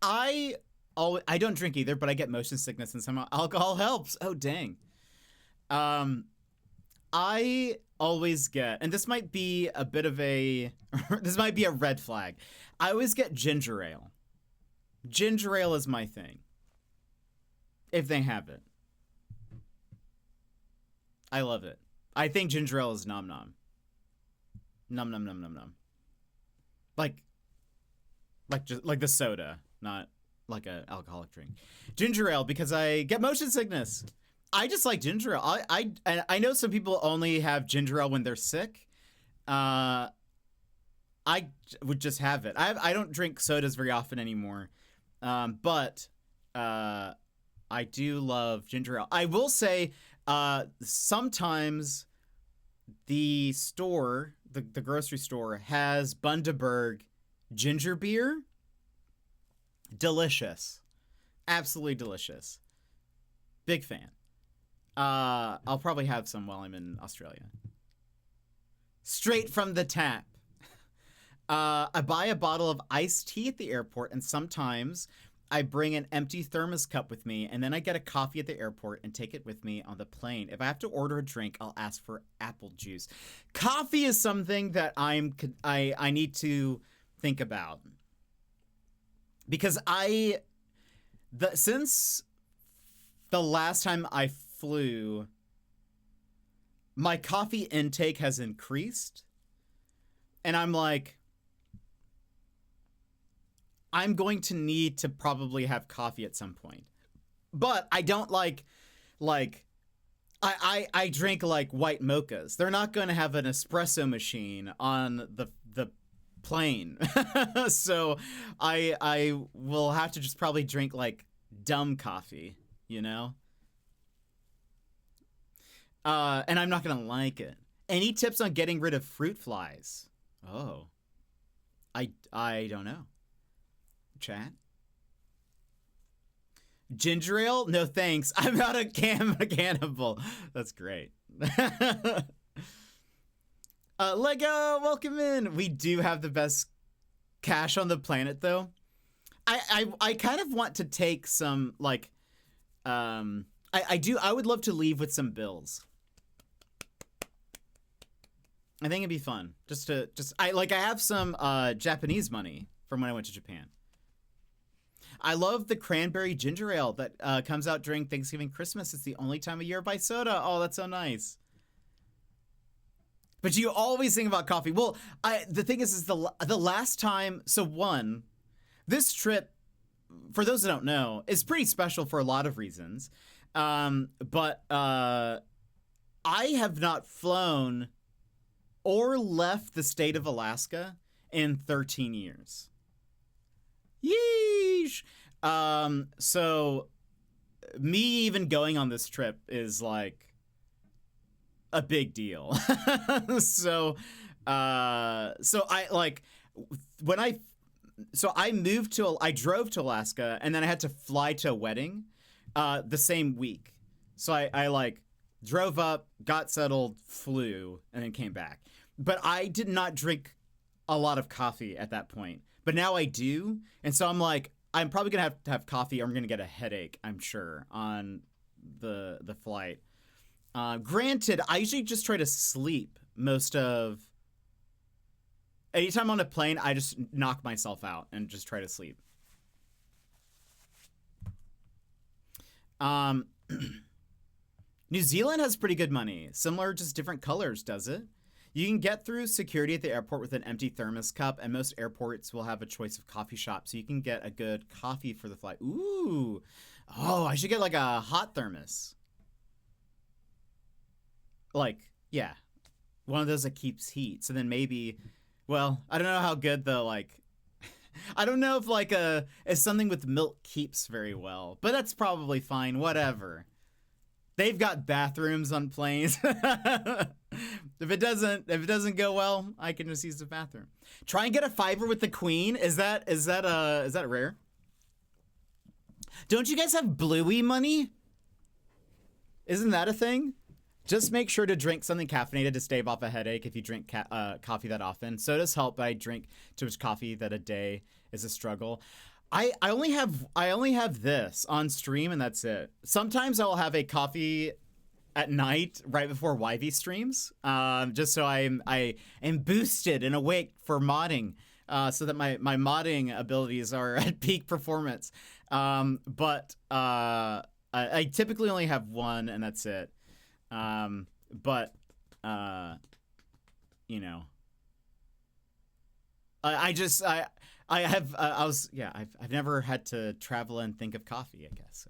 I don't drink either, but I get motion sickness and some alcohol helps. Oh, dang. I always get, and this might be a bit of a, this might be a red flag. I always get ginger ale. Ginger ale is my thing. If they have it. I love it. I think ginger ale is nom nom. Nom nom nom nom nom. Like the soda, not like an alcoholic drink. Ginger ale, because I get motion sickness. I just like ginger ale. I know some people only have ginger ale when they're sick. I would just have it. I don't drink sodas very often anymore. But I do love ginger ale. I will say, sometimes the store, the grocery store, has Bundaberg ginger beer. Delicious. Absolutely delicious. Big fan. I'll probably have some while I'm in Australia. Straight from the tap. I buy a bottle of iced tea at the airport, and sometimes I bring an empty thermos cup with me, and then I get a coffee at the airport and take it with me on the plane. If I have to order a drink, I'll ask for apple juice. Coffee is something that I need to think about. Because since the last time I flew, my coffee intake has increased. And I'm like, I'm going to need to probably have coffee at some point. But I don't I drink like white mochas. They're not going to have an espresso machine on the plane. So I will have to just probably drink like dumb coffee, you know? And I'm not going to like it. Any tips on getting rid of fruit flies? Oh. I don't know. Chat? Ginger ale? No thanks. I'm not a cannibal. That's great. Lego, welcome in. We do have the best cash on the planet, though. I kind of want to take some, like, I would love to leave with some bills. I think it'd be fun. I have some Japanese money from when I went to Japan. I love the cranberry ginger ale that comes out during Thanksgiving, Christmas. It's the only time of year I buy soda. Oh, that's so nice. But you always think about coffee. Well, the thing is the last time. So this trip, for those that don't know, is pretty special for a lot of reasons. But I have not flown or left the state of Alaska in 13 years. Yeesh. So me even going on this trip is like a big deal. So I drove to Alaska, and then I had to fly to a wedding the same week. So I drove up, got settled, flew, and then came back. But I did not drink a lot of coffee at that point. but now I do. And so I'm like, I'm probably going to have coffee or I'm going to get a headache, I'm sure, on the flight. Granted, I usually just try to sleep anytime on a plane, I just knock myself out and just try to sleep. New Zealand has pretty good money. Similar, just different colors, does it? You can get through security at the airport with an empty thermos cup, and most airports will have a choice of coffee shops, so you can get a good coffee for the flight. Ooh. Oh, I should get like a hot thermos. Like, yeah. One of those that keeps heat. So then maybe, well, I don't know how good the, like, I don't know if like if something with milk keeps very well, but that's probably fine. Whatever. They've got bathrooms on planes. If it doesn't go well, I can just use the bathroom. Try and get a fiver with the queen. Is that rare? Don't you guys have Bluey money? Isn't that a thing? Just make sure to drink something caffeinated to stave off a headache if you drink coffee that often. Sodas help, but I drink too much coffee that a day is a struggle. I only have this on stream and that's it. Sometimes I'll have a coffee at night right before YV streams, just so I am boosted and awake for modding, so that my modding abilities are at peak performance. But I typically only have one and that's it. But you know, I've never had to travel and think of coffee, I guess.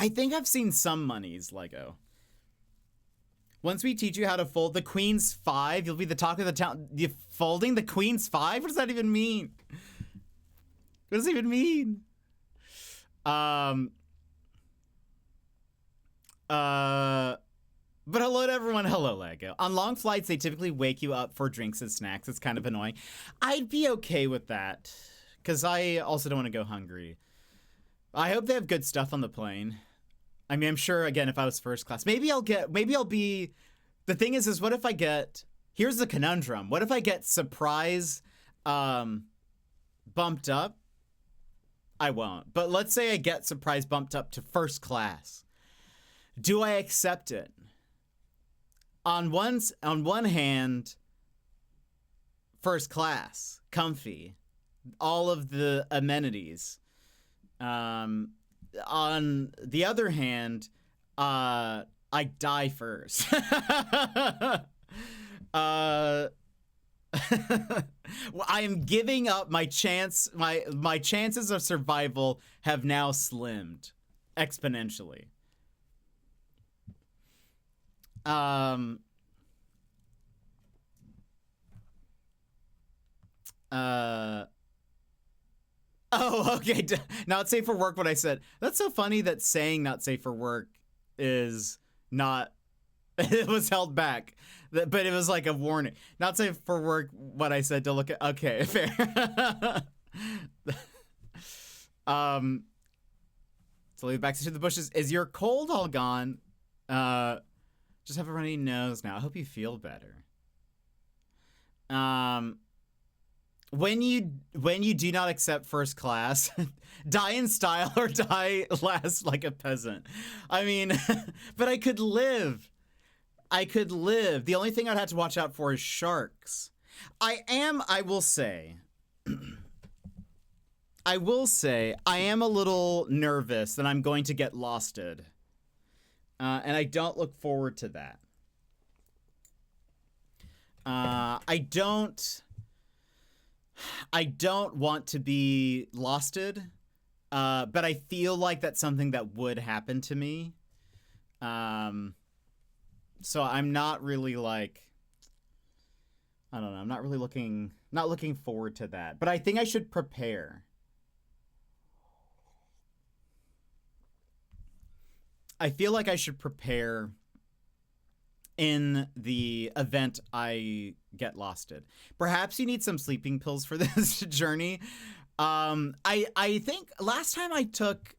I think I've seen some monies, Lego. Once we teach you how to fold the Queen's 5, you'll be the talk of the town. You folding the Queen's 5? What does that even mean? What does it even mean? But hello to everyone. Hello, Lego. On long flights, they typically wake you up for drinks and snacks. It's kind of annoying. I'd be okay with that, because I also don't want to go hungry. I hope they have good stuff on the plane. I mean, I'm sure, again, if I was first class, maybe I'll be, the thing is what if I get, here's the conundrum. What if I get surprise bumped up? I won't. But let's say I get surprise bumped up to first class. Do I accept it? On one hand, first class, comfy, all of the amenities. On the other hand, I die first. I am giving up my chance. My chances of survival have now slimmed exponentially. Oh, okay. Not safe for work, what I said. That's so funny that saying not safe for work is not, it was held back. But it was like a warning. Not safe for work, what I said to look at. Okay, fair. So leave back to the bushes. Is your cold all gone? Just have a runny nose now. I hope you feel better. When you do not accept first class, die in style or die last like a peasant. I mean, but I could live. The only thing I'd have to watch out for is sharks. I will say, I am a little nervous that I'm going to get losted. And I don't look forward to that. I don't want to be losted, but I feel like that's something that would happen to me. So I'm not really like, I don't know. I'm not really not looking forward to that, but I think I should prepare. I feel like I should prepare in the event I get losted. Perhaps you need some sleeping pills for this journey. I think last time I took,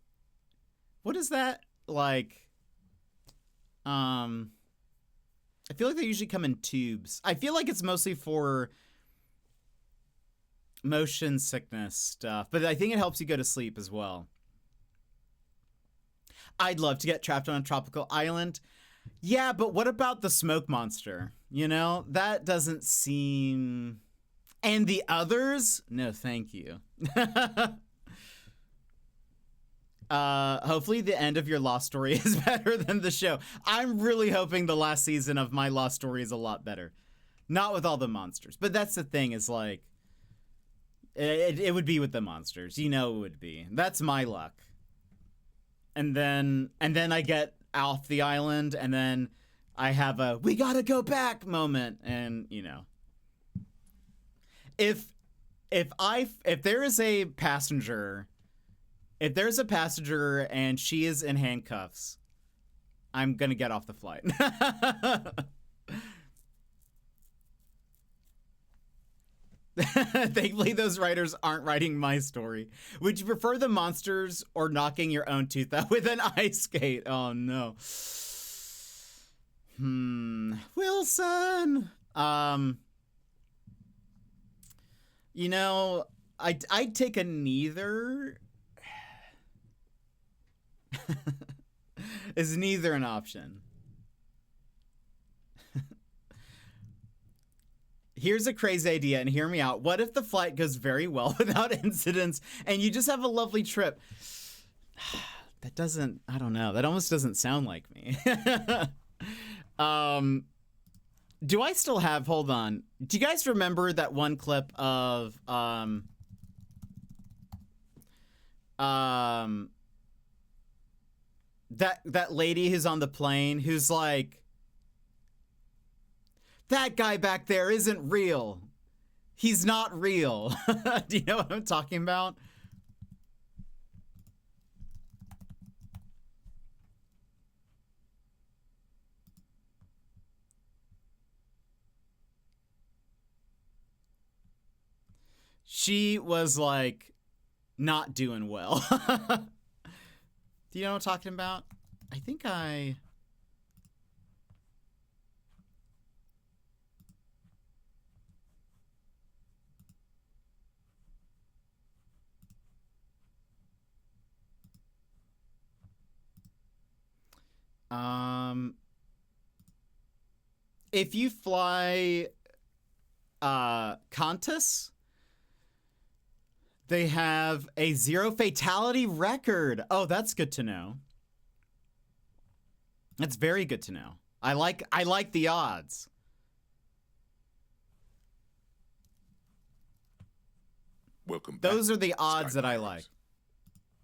what is that? Like, I feel like they usually come in tubes. I feel like it's mostly for motion sickness stuff, but I think it helps you go to sleep as well. I'd love to get trapped on a tropical island. Yeah, but what about the smoke monster? You know, that doesn't seem... And the others? No, thank you. Hopefully the end of your Lost Story is better than the show. I'm really hoping the last season of my Lost Story is a lot better. Not with all the monsters. But that's the thing, is like... It would be with the monsters. You know it would be. That's my luck. And then I get off the island, and then I have a "we gotta go back" moment, and you know, if there is a passenger, if there's a passenger and she is in handcuffs, I'm gonna get off the flight. Thankfully, those writers aren't writing my story. Would you prefer the monsters or knocking your own tooth out with an ice skate? Oh, no. Wilson! You know, I'd take a neither. Is neither an option? Here's a crazy idea, and hear me out. What if the flight goes very well without incidents, and you just have a lovely trip? That doesn't, I don't know. That almost doesn't sound like me. Do I still have, hold on. Do you guys remember that one clip of, that lady who's on the plane who's like, "That guy back there isn't real. He's not real." Do you know what I'm talking about? She was like not doing well. Do you know what I'm talking about? I think I... If you fly Qantas, they have a 0 fatality record. Oh, that's good to know. That's very good to know. I like the odds. Welcome back. Those are the odds that I like.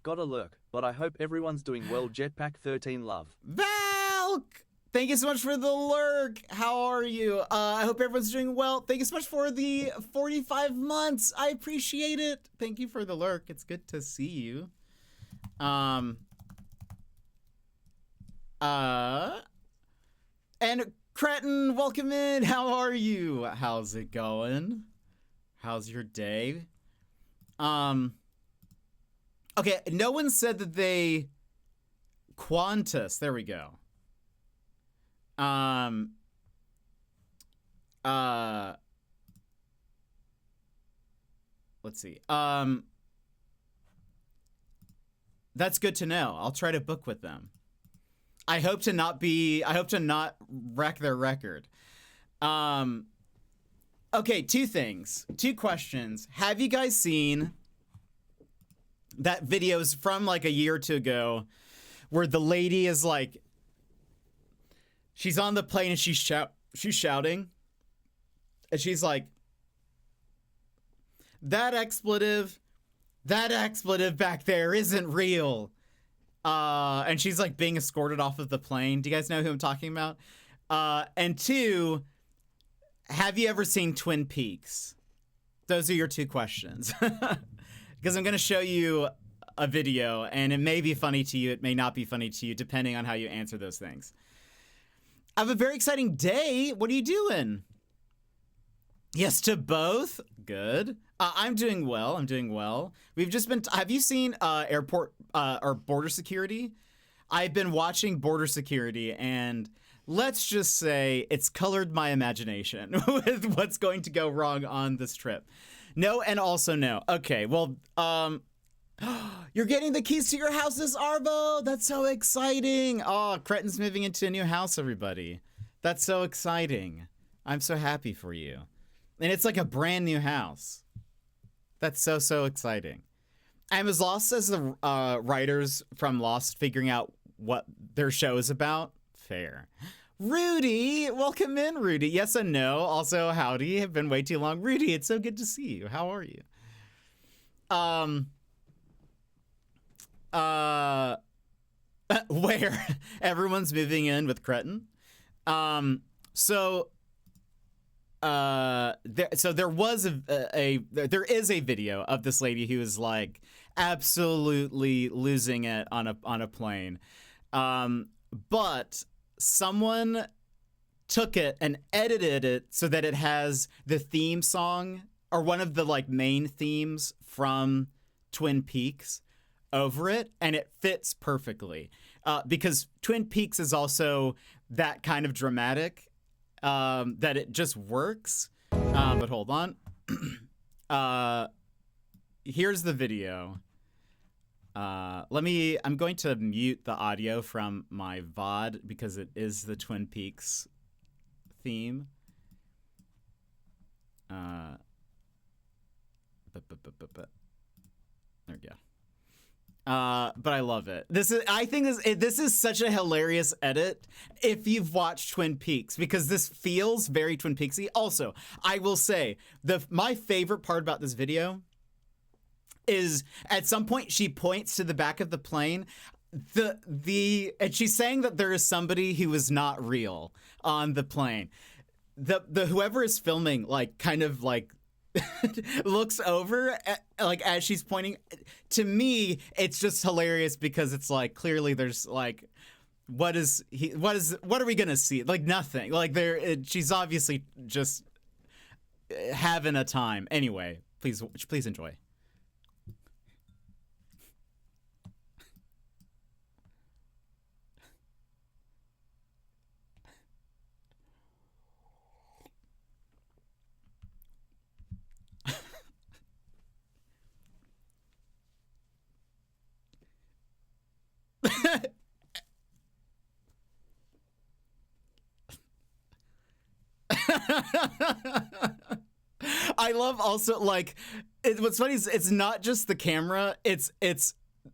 Gotta lurk, but I hope everyone's doing well. Jetpack 13 love. Valk! Thank you so much for the lurk. How are you? I hope everyone's doing well. Thank you so much for the 45 months. I appreciate it. Thank you for the lurk. It's good to see you. And Cretin, welcome in. How are you? How's it going? How's your day? Okay, no one said that they... Qantas, there we go. Let's see. That's good to know. I'll try to book with them. I hope to not wreck their record. Okay, two things. Two questions. Have you guys seen that videos from like a year or two ago where the lady is like, she's on the plane and she's shouting, and she's like, that expletive back there isn't real. And she's like being escorted off of the plane. Do you guys know who I'm talking about? And two, have you ever seen Twin Peaks? Those are your two questions. Because I'm going to show you a video, and it may be funny to you, it may not be funny to you, depending on how you answer those things. I have a very exciting day. What are you doing? Yes to both. Good. I'm doing well. I'm doing well. We've just been... have you seen airport or border security? I've been watching border security, and let's just say it's colored my imagination with what's going to go wrong on this trip. No, and also no. Okay, well, you're getting the keys to your house this Arvo. That's so exciting. Oh, Cretin's moving into a new house, everybody. That's so exciting. I'm so happy for you. And it's like a brand new house. That's so exciting. I'm as lost as the writers from Lost figuring out what their show is about. Fair. Rudy, welcome in, Rudy. Yes and no. Also, howdy. Have been way too long. Rudy, it's so good to see you. How are you? Where everyone's moving in with Cretin. So there is a video of this lady who is like absolutely losing it on a plane. But someone took it and edited it so that it has the theme song or one of the like main themes from Twin Peaks over it, and it fits perfectly because Twin Peaks is also that kind of dramatic that it just works. But hold on. Here's the video. I'm going to mute the audio from my VOD because it is the Twin Peaks theme. There we go. But I love it. I think this is such a hilarious edit if you've watched Twin Peaks, because this feels very Twin Peaksy. Also, I will say my favorite part about this video is at some point she points to the back of the plane. And she's saying that there is somebody who is not real on the plane. The whoever is filming like kind of like looks over like as she's pointing. To me, it's just hilarious because it's like clearly there's like what are we gonna see? Like nothing. Like she's obviously just having a time. Anyway, please enjoy. I love also like what's funny is it's not just the camera, it's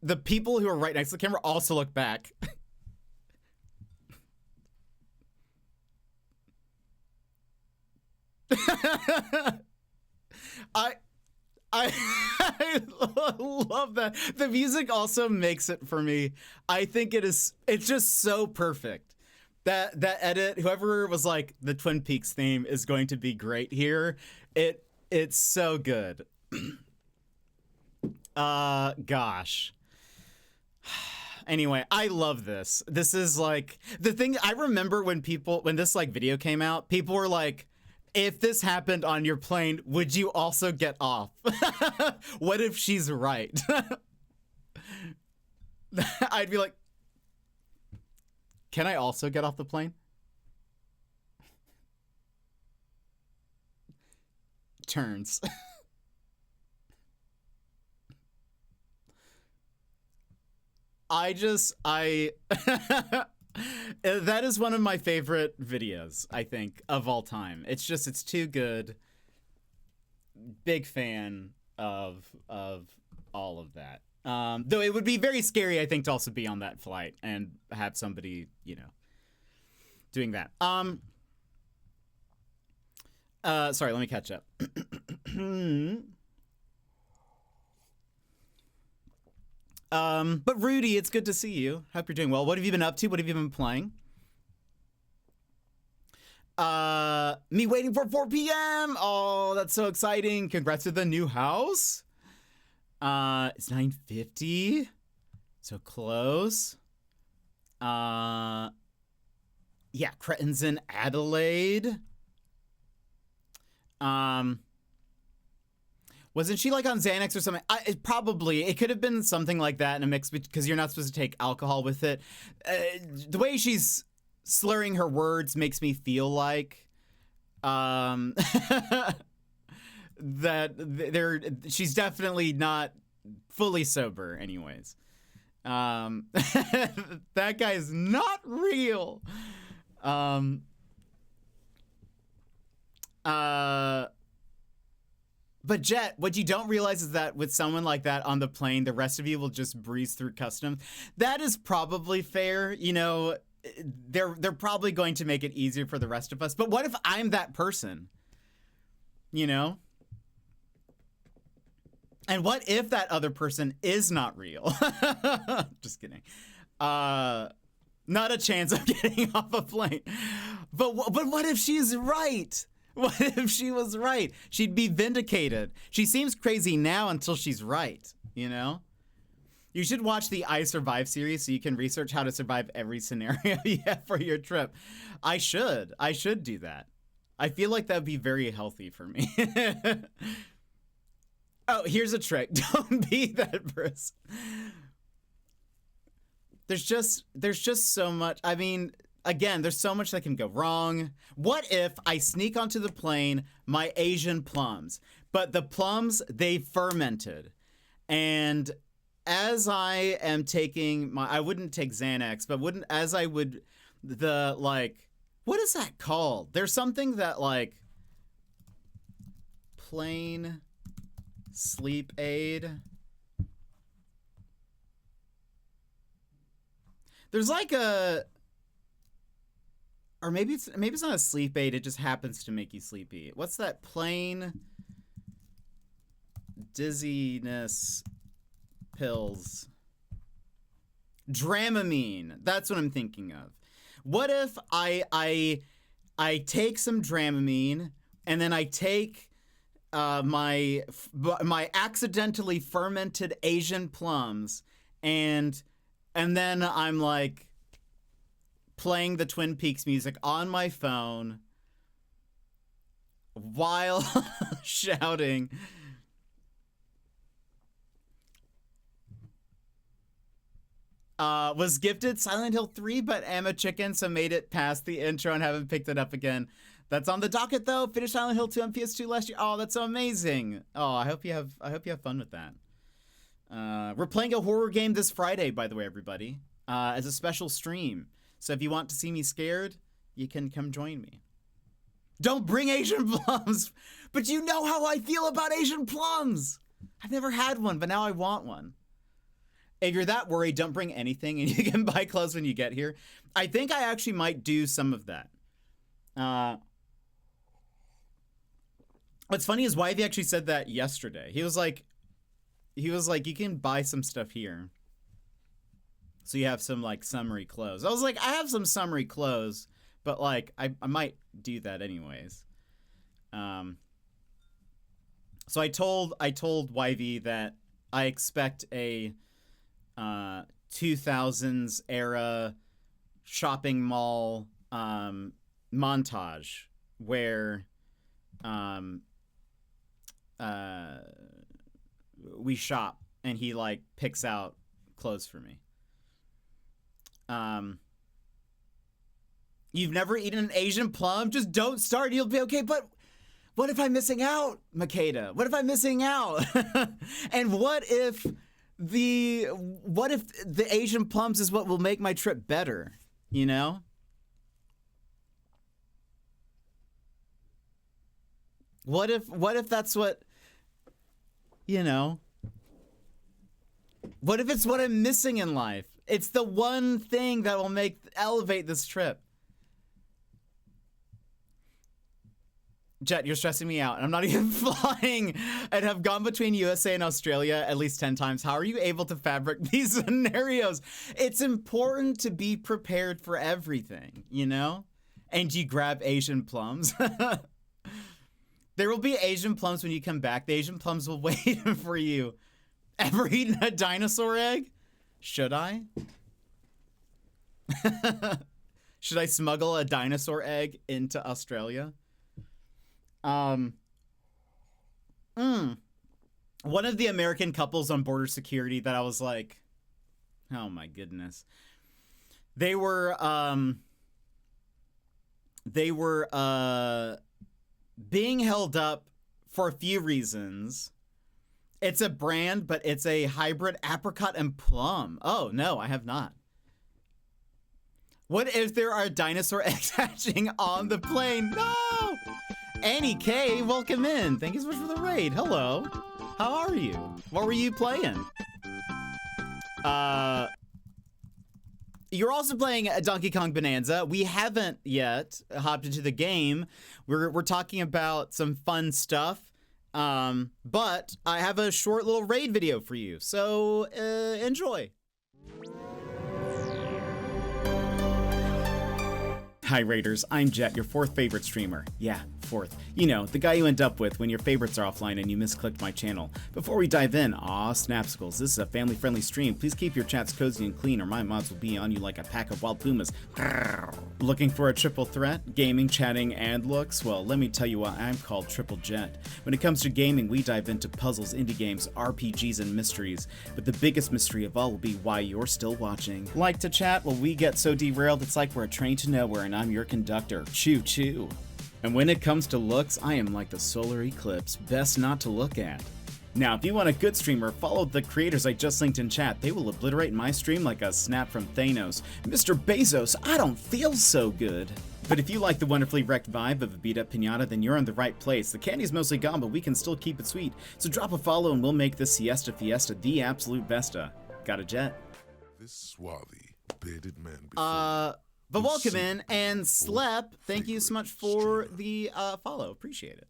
the people who are right next to the camera also look back. I love that. The music also makes it for me. I think it's just so perfect. That edit, whoever was like the Twin Peaks theme is going to be great here. It's so good. Gosh. Anyway, I love this. This is like the thing I remember when this like video came out, people were like, if this happened on your plane, would you also get off? What if she's right? I'd be like, can I also get off the plane? Turns. That is one of my favorite videos, I think, of all time. It's too good. Big fan of all of that. Though it would be very scary, I think, to also be on that flight and have somebody, doing that. Sorry, let me catch up. But Rudy, it's good to see you. Hope you're doing well. What have you been up to? What have you been playing? Me waiting for 4 p.m. Oh, that's so exciting. Congrats to the new house. It's 9:50. So close. Yeah, Cretin's in Adelaide. Wasn't she like on Xanax or something? It could have been something like that in a mix because you're not supposed to take alcohol with it. The way she's slurring her words makes me feel like that she's definitely not fully sober anyways. That guy is not real. But Jet, what you don't realize is that with someone like that on the plane, the rest of you will just breeze through customs. That is probably fair. You know, they're probably going to make it easier for the rest of us. But what if I'm that person? You know? And what if that other person is not real? Just kidding. Not a chance of getting off a plane. But what if she's right? What if she was right? She'd be vindicated. She seems crazy now until she's right, you know? You should watch the I Survive series so you can research how to survive every scenario you have for your trip. I should do that. I feel like that would be very healthy for me. Oh, here's a trick. Don't be that person. There's just so much. I mean, again, there's so much that can go wrong. What if I sneak onto the plane my Asian plums, but the plums, they fermented. And as I am taking I wouldn't take Xanax, but what is that called? There's something that like plain sleep aid. There's like or maybe it's not a sleep aid, it just happens to make you sleepy. What's that plain dizziness pills? Dramamine. That's what I'm thinking of. What if I take some Dramamine and then I take my accidentally fermented Asian plums and then I'm like playing the Twin Peaks music on my phone while shouting. Was gifted Silent Hill 3, but am a chicken, so made it past the intro and haven't picked it up again. That's on the docket though. Finished Silent Hill 2 on PS2 last year. Oh, that's so amazing. Oh, I hope you have fun with that. We're playing a horror game this Friday, by the way, everybody, as a special stream. So if you want to see me scared, you can come join me. Don't bring Asian plums, but you know how I feel about Asian plums. I've never had one, but now I want one. If you're that worried, don't bring anything and you can buy clothes when you get here. I think I actually might do some of that. What's funny is Wivey actually said that yesterday. He was like, you can buy some stuff here. So you have some like summery clothes. I was like, I have some summery clothes, but like I might do that anyways. So I told Wivey that I expect a 2000s era shopping mall montage where we shop and he like picks out clothes for me. You've never eaten an Asian plum? Just don't start. You'll be okay. But what if I'm missing out, Makeda? What if I'm missing out? And what if the Asian plums is what will make my trip better? You know? What if that's what, you know? What if it's what I'm missing in life? It's the one thing that will elevate this trip. Jet, you're stressing me out. I'm not even flying and have gone between USA and Australia at least 10 times. How are you able to fabricate these scenarios? It's important to be prepared for everything, you know? And you grab Asian plums. There will be Asian plums when you come back. The Asian plums will wait for you. Ever eaten a dinosaur egg? Should I? Should I smuggle a dinosaur egg into Australia? One of the American couples on border security that I was like, oh my goodness. They were they were being held up for a few reasons. It's a brand, but it's a hybrid apricot and plum. Oh, no, I have not. What if there are dinosaur eggs hatching on the plane? No! Annie K, welcome in. Thank you so much for the raid. Hello. How are you? What were you playing? You're also playing Donkey Kong Bananza. We haven't yet hopped into the game. We're talking about some fun stuff. But I have a short little raid video for you. So, enjoy. Hi Raiders, I'm Jet, your fourth favorite streamer. Yeah, fourth. You know, the guy you end up with when your favorites are offline and you misclicked my channel. Before we dive in, Snapsicles, this is a family-friendly stream. Please keep your chats cozy and clean or my mods will be on you like a pack of wild pumas. Looking for a triple threat? Gaming, chatting, and looks? Well, let me tell you why I'm called Triple Jet. When it comes to gaming, we dive into puzzles, indie games, RPGs, and mysteries. But the biggest mystery of all will be why you're still watching. Like to chat? Well, we get so derailed it's like we're a train to nowhere and I'm your conductor. Choo choo. And when it comes to looks, I am like the solar eclipse, best not to look at. Now, if you want a good streamer, follow the creators I just linked in chat. They will obliterate my stream like a snap from Thanos. Mr. Bezos, I don't feel so good. But if you like the wonderfully wrecked vibe of a beat-up pinata, then you're in the right place. The candy's mostly gone, but we can still keep it sweet. So drop a follow and we'll make this siesta fiesta the absolute besta. Got a Jet? This swarthy, bearded man before But welcome in, and Slep, thank you so much for the follow. Appreciate it.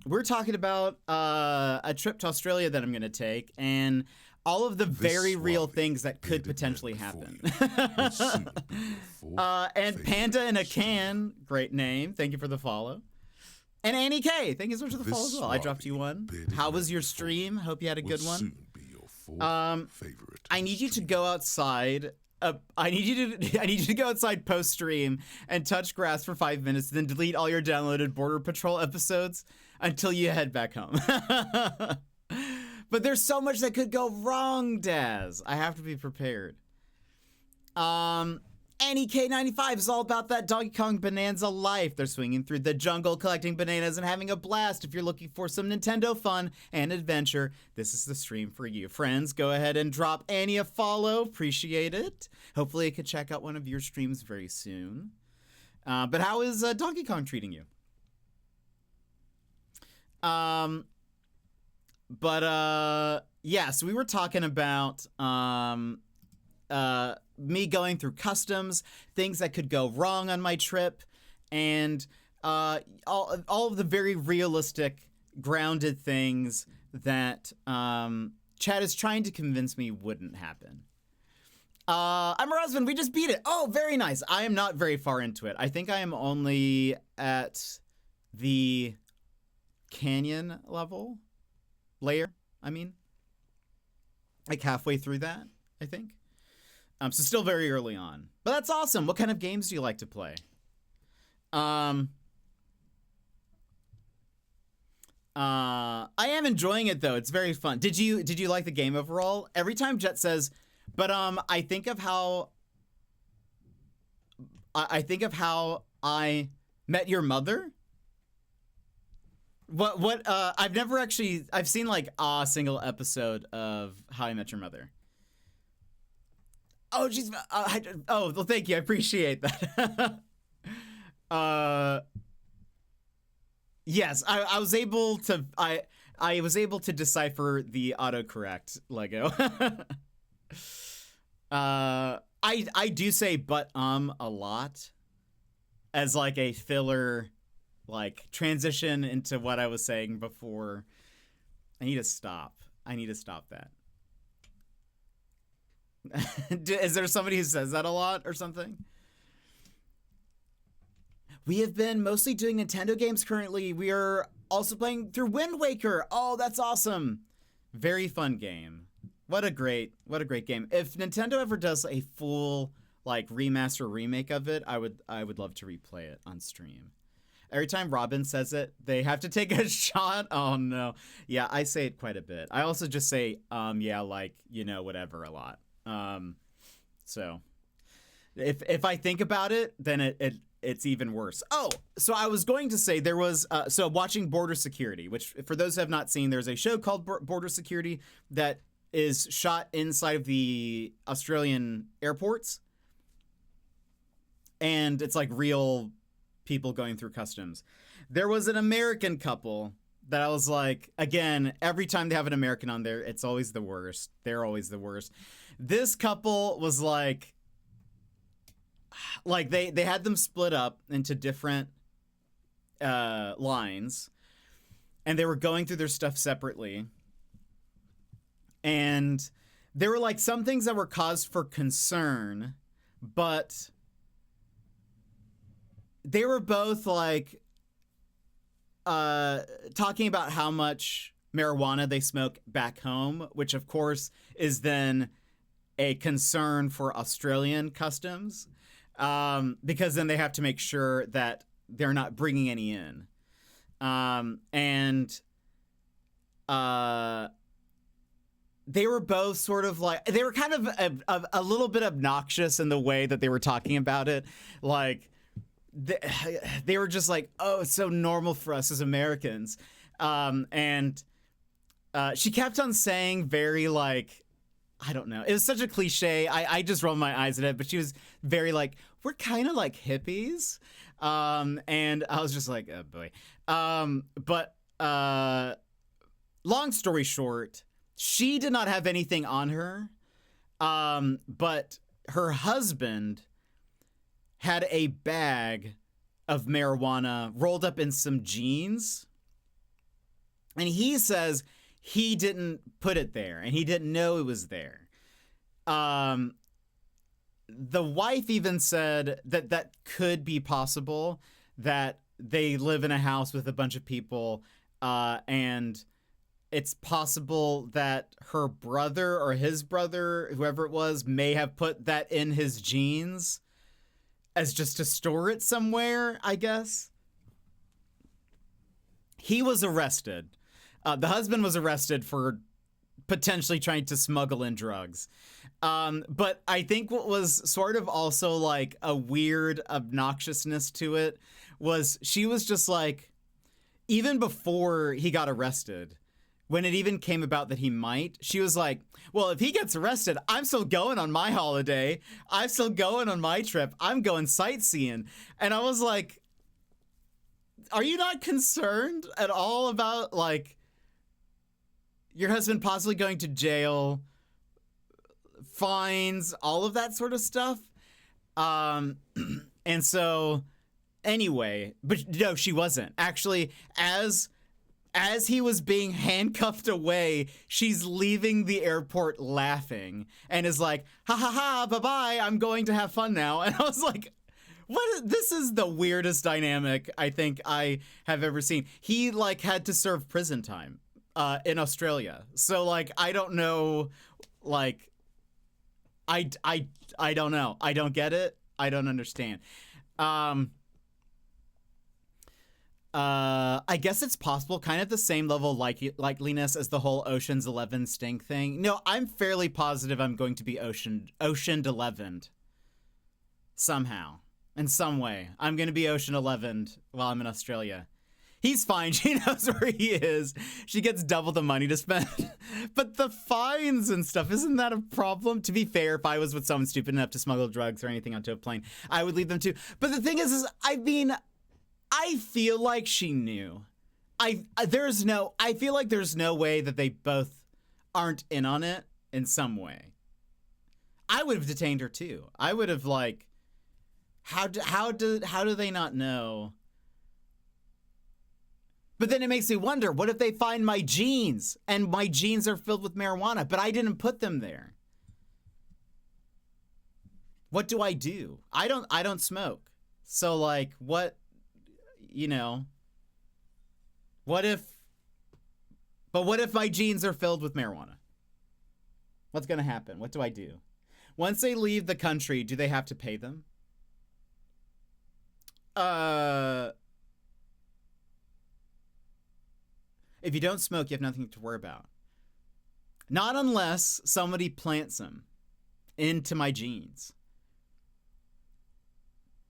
We're talking about a trip to Australia that I'm going to take, and all of the very real things that could potentially happen. And Panda in a Can, great name. Thank you for the follow. And Annie K, thank you so much for the follow as well. I dropped you one. How was your stream? Hope you had a good one. I need you to go outside. I need you to go outside post stream and touch grass for 5 minutes, then delete all your downloaded Border Patrol episodes until you head back home. But there's so much that could go wrong, Daz. I have to be prepared. Annie K95 is all about that Donkey Kong Bananza life. They're swinging through the jungle, collecting bananas, and having a blast. If you're looking for some Nintendo fun and adventure, this is the stream for you. Friends, go ahead and drop Annie a follow. Appreciate it. Hopefully I could check out one of your streams very soon. But how is Donkey Kong treating you? Yeah, so we were talking about me going through customs, things that could go wrong on my trip, and all of the very realistic, grounded things that Chad is trying to convince me wouldn't happen. I'm her husband. We just beat it. Oh, very nice. I am not very far into it. I think I am only at the canyon layer, I mean. Like halfway through that, I think. So still very early on. But that's awesome. What kind of games do you like to play? I am enjoying it though. It's very fun. Did you like the game overall? Every time Jet says, but I think of how I met your mother. I've seen like a single episode of How I Met Your Mother. Oh, she's. Well, thank you. I appreciate that. Yes, I was able to. I was able to decipher the autocorrect Lego. I do say but a lot as like a filler, like transition into what I was saying before. I need to stop that. Is there somebody who says that a lot or something? We have been mostly doing Nintendo games currently. We are also playing through Wind Waker. Oh, that's awesome. Very fun game. What a great game. If Nintendo ever does a full like remaster remake of it, I would love to replay it on stream. Every time Robin says it, they have to take a shot. Oh no. Yeah, I say it quite a bit. I also just say yeah, like, you know, whatever a lot. So If I think about it, then it's even worse. Oh, so I was going to say there was so watching Border Security, which for those who have not seen, there's a show called Border Security that is shot inside of the Australian airports, and it's like real people going through customs. There was an American couple that I was like, again, every time they have an American on there, it's always the worst. They're always the worst. This couple was like they had them split up into different lines, and they were going through their stuff separately. And there were like some things that were cause for concern, but they were both like talking about how much marijuana they smoke back home, which of course is then a concern for Australian customs, because then they have to make sure that they're not bringing any in. They were both sort of like, they were kind of a little bit obnoxious in the way that they were talking about it. Like, they were just like, oh, it's so normal for us as Americans. She kept on saying very like, I don't know. It was such a cliche. I just rolled my eyes at it, but she was very like, we're kind of like hippies. And I was just like, oh boy. Long story short, she did not have anything on her. But her husband had a bag of marijuana rolled up in some jeans. And he says he didn't put it there and he didn't know it was there. The wife even said that that could be possible, that they live in a house with a bunch of people, and it's possible that her brother or his brother, whoever it was, may have put that in his jeans as just to store it somewhere, I guess. He was arrested. The husband was arrested for potentially trying to smuggle in drugs. But I think what was sort of also like a weird obnoxiousness to it was she was just like, even before he got arrested, when it even came about that he might, she was like, well, if he gets arrested, I'm still going on my holiday. I'm still going on my trip. I'm going sightseeing. And I was like, are you not concerned at all about like your husband possibly going to jail, fines, all of that sort of stuff? And so anyway, but no, she wasn't. Actually, as he was being handcuffed away, she's leaving the airport laughing and is like, ha ha ha, bye-bye, I'm going to have fun now. And I was like, what? This is the weirdest dynamic I think I have ever seen. He like had to serve prison time in Australia. So like, I don't know, like, I don't know. I don't get it. I don't understand. I guess it's possible, kind of the same level of likeliness as the whole Ocean's 11 Sting thing. No, I'm fairly positive I'm going to be Ocean 11'd somehow, in some way. I'm going to be Ocean 11'd while I'm in Australia. He's fine. She knows where he is. She gets double the money to spend. But the fines and stuff, isn't that a problem? To be fair, if I was with someone stupid enough to smuggle drugs or anything onto a plane, I would leave them too. But the thing is I mean, I feel like she knew. I feel like there's no way that they both aren't in on it in some way. I would have detained her too. I would have like, how do they not know? But then it makes me wonder, what if they find my jeans and my jeans are filled with marijuana, but I didn't put them there? What do I do? I don't smoke. So like, what, you know, what if my jeans are filled with marijuana? What's going to happen? What do I do? Once they leave the country, do they have to pay them? If you don't smoke, you have nothing to worry about. Not unless somebody plants them into my jeans.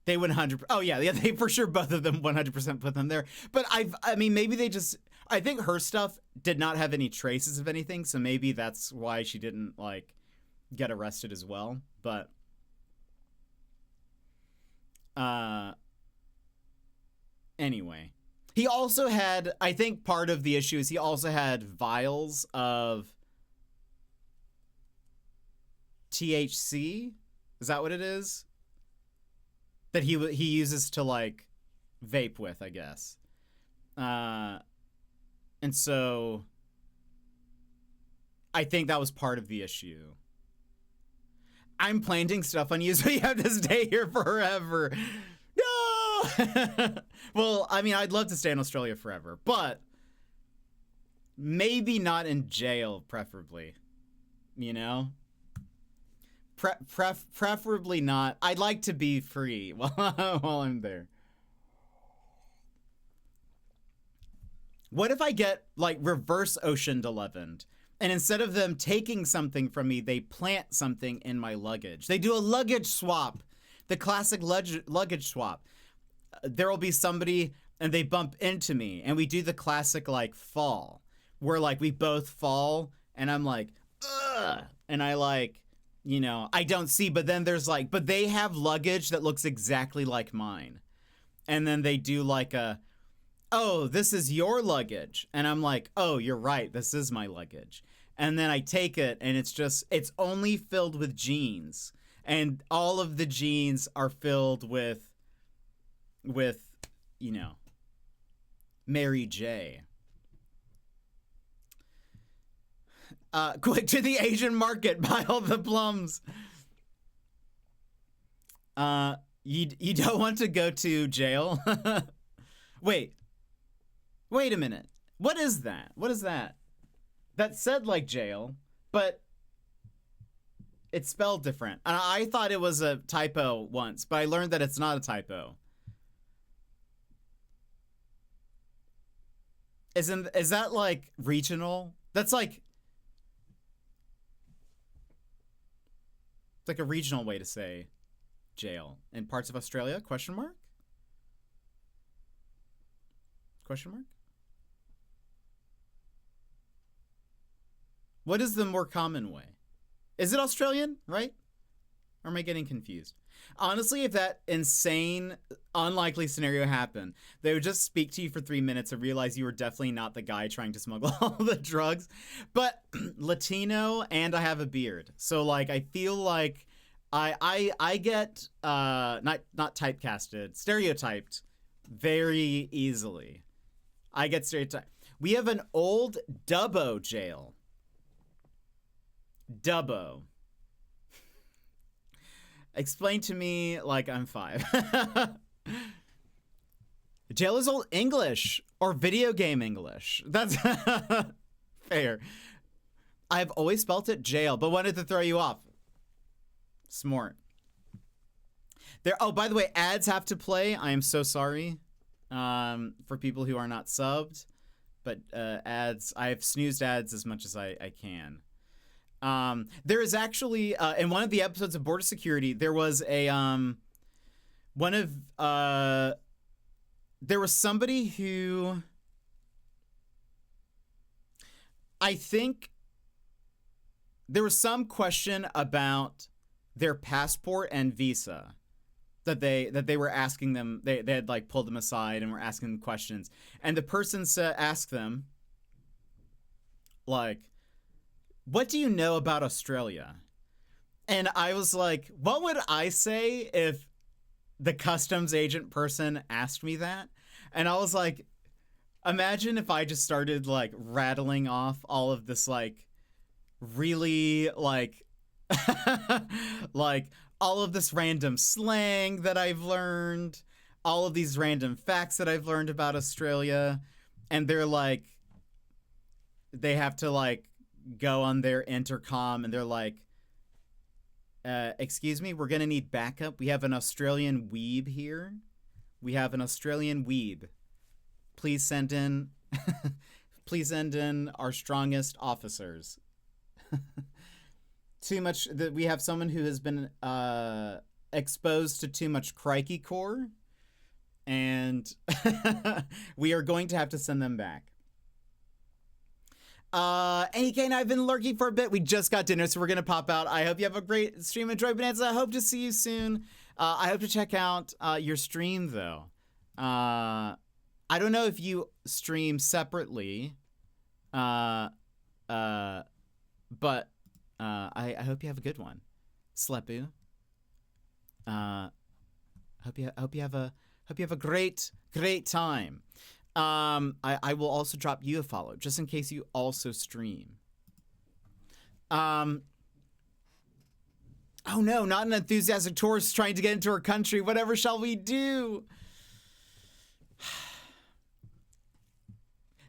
They 100. Oh yeah, they for sure both of them 100% put them there. But I mean, maybe they just. I think her stuff did not have any traces of anything, so maybe that's why she didn't like get arrested as well. But anyway, he also had. I think part of the issue is he also had vials of THC. Is that what it is? That he uses to like vape with, I guess. And so I think that was part of the issue. I'm planting stuff on you, so you have to stay here forever. No! Well, I mean, I'd love to stay in Australia forever, but maybe not in jail, preferably. You know? Preferably not. I'd like to be free while I'm there. What if I get, like, reverse Oceaned 11'd, and instead of them taking something from me, they plant something in my luggage? They do a luggage swap. The classic luggage swap. There will be somebody, and they bump into me, and we do the classic, like, fall, where, like, we both fall, and I'm like, ugh, and I, like, you know, I don't see, but then there's, like, but they have luggage that looks exactly like mine. And then they do, like, oh, this is your luggage. And I'm like, oh, you're right. This is my luggage. And then I take it, and it's only filled with jeans. And all of the jeans are filled with, you know, Mary J. Quick to the Asian market, buy all the plums. You don't want to go to jail? Wait a minute. What is that? What is that? That said like jail, but it's spelled different. And I thought it was a typo once, but I learned that it's not a typo. Is that like regional? That's like it's like a regional way to say jail in parts of Australia? Question mark? Question mark? What is the more common way? Is it Australian, right? Or am I getting confused? Honestly, if that insane, unlikely scenario happened, they would just speak to you for 3 minutes and realize you were definitely not the guy trying to smuggle all the drugs. But Latino, and I have a beard. So, like, I feel like I get not typecasted, stereotyped very easily. I get stereotyped. We have an old Dubbo jail. Dubbo. Explain to me like I'm 5. Jail is old English or video game English. That's fair. I've always spelt it jail, but wanted to throw you off. Smart. There. Oh, by the way, ads have to play. I am so sorry for people who are not subbed, but ads. I've snoozed ads as much as I can. There is actually in one of the episodes of Border Security, there was a there was somebody who I think there was some question about their passport and visa that they were asking them. They had like pulled them aside and were asking them questions, and the person asked them like, what do you know about Australia? And I was like, what would I say if the customs agent person asked me that? And I was like, imagine if I just started like rattling off all of this like really like like all of this random slang that I've learned, all of these random facts that I've learned about Australia, and they're like, they have to like go on their intercom and they're like, excuse me, we're gonna need backup. We have an Australian weeb here. We have an Australian weeb. Please send in please send in our strongest officers. Too much that we have someone who has been exposed to too much crikey core, and we are going to have to send them back. AK and I have been lurking for a bit. We just got dinner, so we're gonna pop out. I hope you have a great stream. Enjoy Bonanza. I hope to see you soon. I hope to check out your stream though. I don't know if you stream separately, but I hope you have a good one, Slepu. Hope you have a great time. I will also drop you a follow just in case you also stream. Oh no, not an enthusiastic tourist trying to get into our country. Whatever shall we do?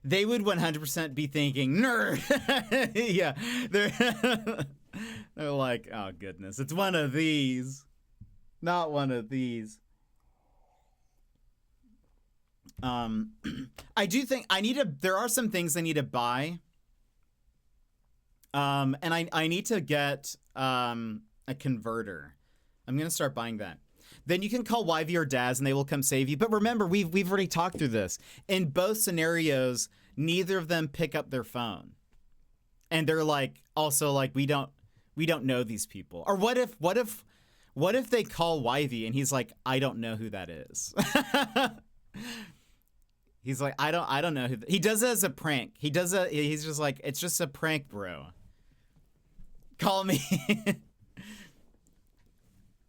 They would 100% be thinking, nerd. Yeah, they're like, oh goodness, it's one of these, not one of these. I do think there are some things I need to buy. And I need to get, a converter. I'm going to start buying that. Then you can call YV or Daz and they will come save you. But remember, we've already talked through this. In both scenarios, neither of them pick up their phone. And they're like, also like, we don't know these people. Or what if they call YV and he's like, I don't know who that is. He's like, I don't know who. He does it as a prank. He's just like, it's just a prank, bro. Call me.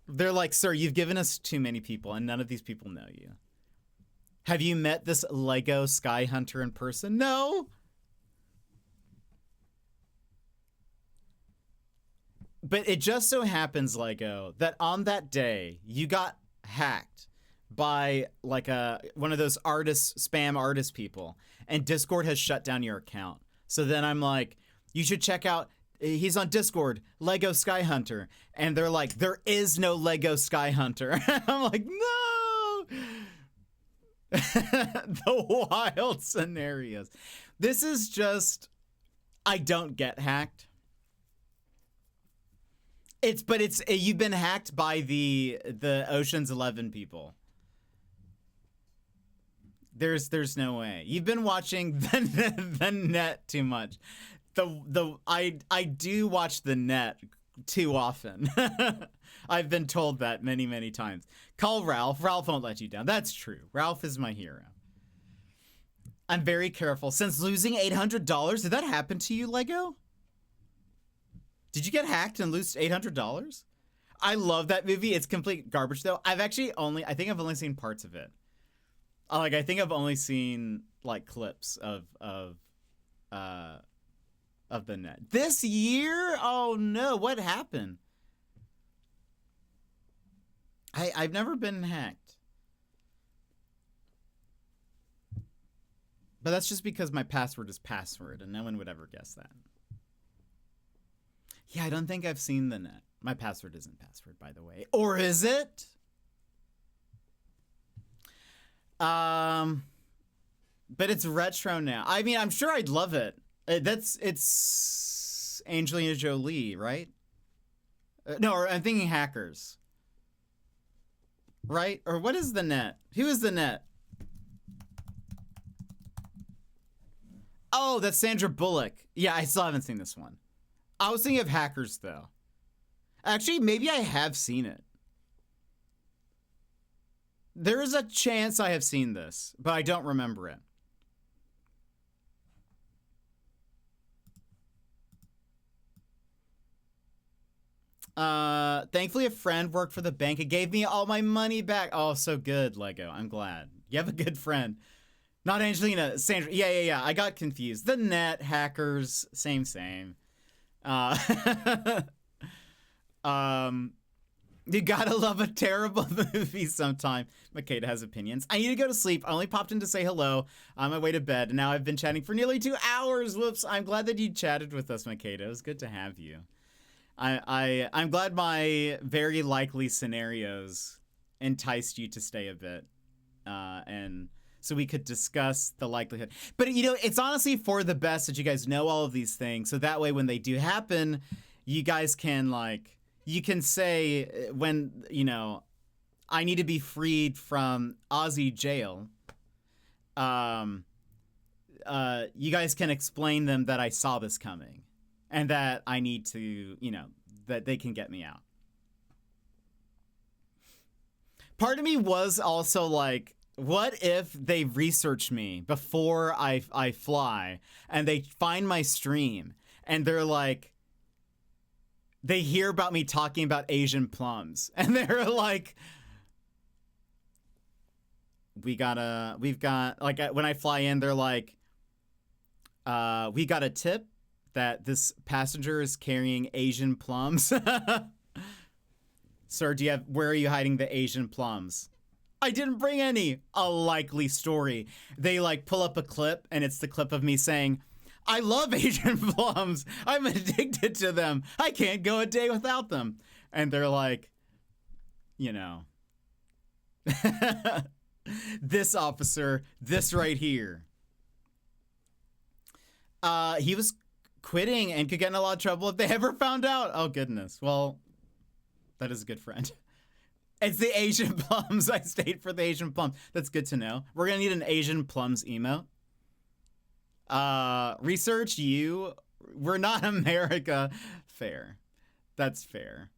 They're like, sir, you've given us too many people, and none of these people know you. Have you met this Lego Sky Hunter in person? No. But it just so happens, Lego, that on that day, you got hacked by like one of those spam artist people, and Discord has shut down your account. So then I'm like, you should check out, he's on Discord, Lego Sky Hunter. And they're like, there is no Lego Sky Hunter. I'm like, no. The wild scenarios. This is just, I don't get hacked. You've been hacked by the Ocean's 11 people. There's no way. You've been watching the net too much. I do watch the net too often. I've been told that many, many times. Call Ralph. Ralph won't let you down. That's true. Ralph is my hero. I'm very careful. Since losing $800, did that happen to you, Lego? Did you get hacked and lose $800? I love that movie. It's complete garbage, though. I think I've only seen parts of it. I think I've only seen like clips of the net. This year? Oh no, what happened? I've never been hacked. But that's just because my password is password, and no one would ever guess that. Yeah, I don't think I've seen the net. My password isn't password, by the way. Or is it? But it's retro now. I mean, I'm sure I'd love it. It's Angelina Jolie, right? No, I'm thinking hackers. Right? Or what is the net? Who is the net? Oh, that's Sandra Bullock. Yeah, I still haven't seen this one. I was thinking of hackers, though. Actually, maybe I have seen it. There is a chance I have seen this, but I don't remember it. Thankfully, a friend worked for the bank and gave me all my money back. Oh, so good, Lego. I'm glad. You have a good friend. Not Angelina, Sandra. Yeah. I got confused. The net, hackers, same. You gotta love a terrible movie sometime. Makeda has opinions. I need to go to sleep. I only popped in to say hello on my way to bed, and now I've been chatting for nearly 2 hours. Whoops. I'm glad that you chatted with us, Makeda. It was good to have you. I'm glad my very likely scenarios enticed you to stay a bit, and so we could discuss the likelihood. But, you know, it's honestly for the best that you guys know all of these things, so that way when they do happen, you guys can, like, you can say when, I need to be freed from Aussie jail. You guys can explain them that I saw this coming and that I need to, that they can get me out. Part of me was also like, what if they research me before I fly and they find my stream and they're like, they hear about me talking about Asian plums and they're like, we've got, like, when I fly in, they're like, we got a tip that this passenger is carrying Asian plums. Sir, where are you hiding the Asian plums? I didn't bring any. A likely story. They like pull up a clip and it's the clip of me saying, I love Asian plums. I'm addicted to them. I can't go a day without them. And they're like, this officer, this right here. He was quitting and could get in a lot of trouble if they ever found out. Oh, goodness. Well, that is a good friend. It's the Asian plums. I stayed for the Asian plums. That's good to know. We're going to need an Asian plums emote. Research you. We're not America. Fair. That's fair.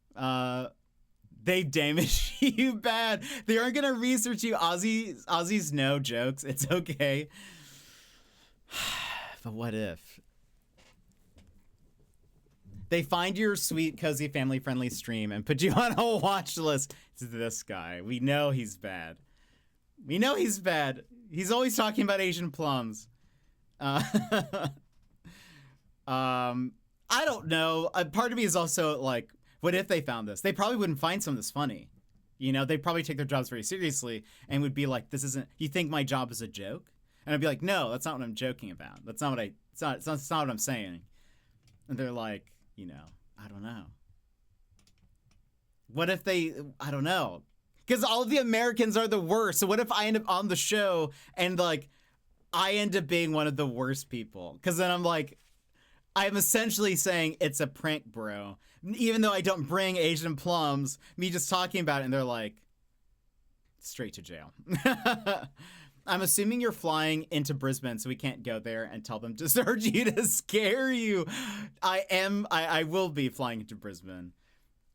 They damage you bad. They aren't going to research you. Aussies no jokes. It's okay. But what if? They find your sweet, cozy, family-friendly stream and put you on a watch list. It's this guy. We know he's bad. We know he's bad. He's always talking about Asian plums. I don't know. Part of me is also like, what if they found this? They probably wouldn't find some of this funny. They'd probably take their jobs very seriously and would be like, this isn't, you think my job is a joke? And I'd be like, no, that's not what I'm joking about. That's not what it's not what I'm saying. And they're like, I don't know. What if I don't know. Because all of the Americans are the worst. So what if I end up on the show and like, I end up being one of the worst people? Because then I'm like, I'm essentially saying it's a prank, bro. Even though I don't bring Asian plums, me just talking about it and they're like, straight to jail. I'm assuming you're flying into Brisbane, so we can't go there and tell them to search you to scare you. I will be flying into Brisbane.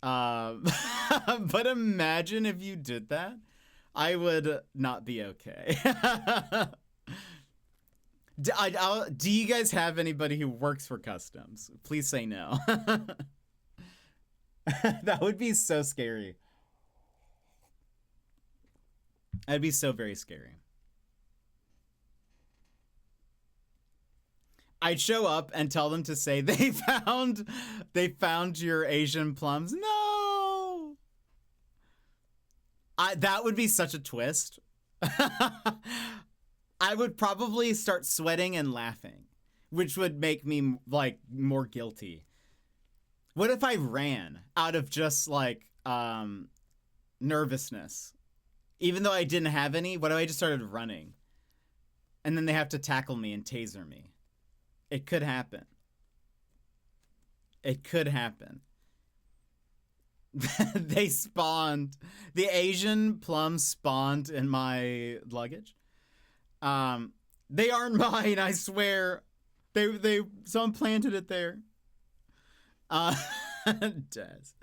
But imagine if you did that. I would not be okay. Do you guys have anybody who works for customs? Please say no. That would be so scary. That'd be so very scary. I'd show up and tell them to say they found your Asian plums. No. That would be such a twist. I would probably start sweating and laughing, which would make me like more guilty. What if I ran out of just like nervousness? Even though I didn't have any, what if I just started running? And then they have to tackle me and taser me. It could happen. It could happen. They spawned. The Asian plums spawned in my luggage. They aren't mine, I swear. Someone planted it there. Des.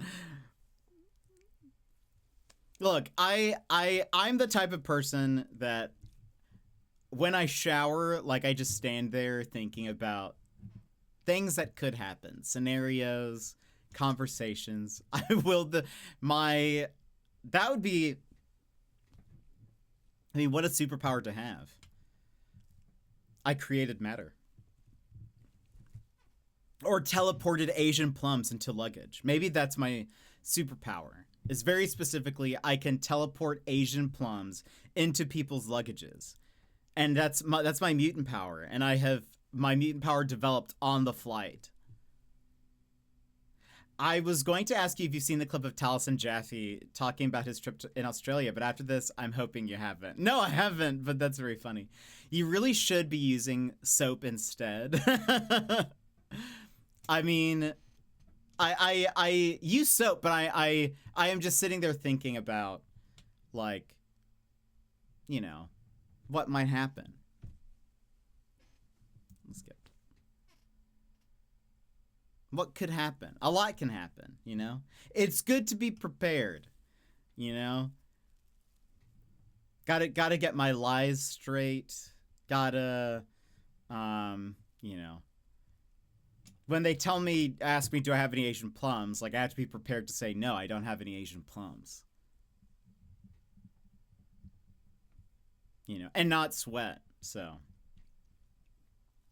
Look, I'm the type of person that when I shower, like I just stand there thinking about things that could happen, scenarios, conversations. That would be, I mean, what a superpower to have. I created matter. Or teleported Asian plums into luggage. Maybe that's my superpower. Is very specifically, I can teleport Asian plums into people's luggages. And that's my mutant power. And I have my mutant power developed on the flight. I was going to ask you if you've seen the clip of Taliesin Jaffe talking about his trip in Australia, but after this, I'm hoping you haven't. No, I haven't, but that's very funny. You really should be using soap instead. I mean, I use soap, but I am just sitting there thinking about, like, you know, what might happen. Let's get. What could happen? A lot can happen, you know? It's good to be prepared, you know? Gotta get my lies straight. Gotta, you know. When they ask me, do I have any Asian plums? Like, I have to be prepared to say, no, I don't have any Asian plums. You know, and not sweat, so.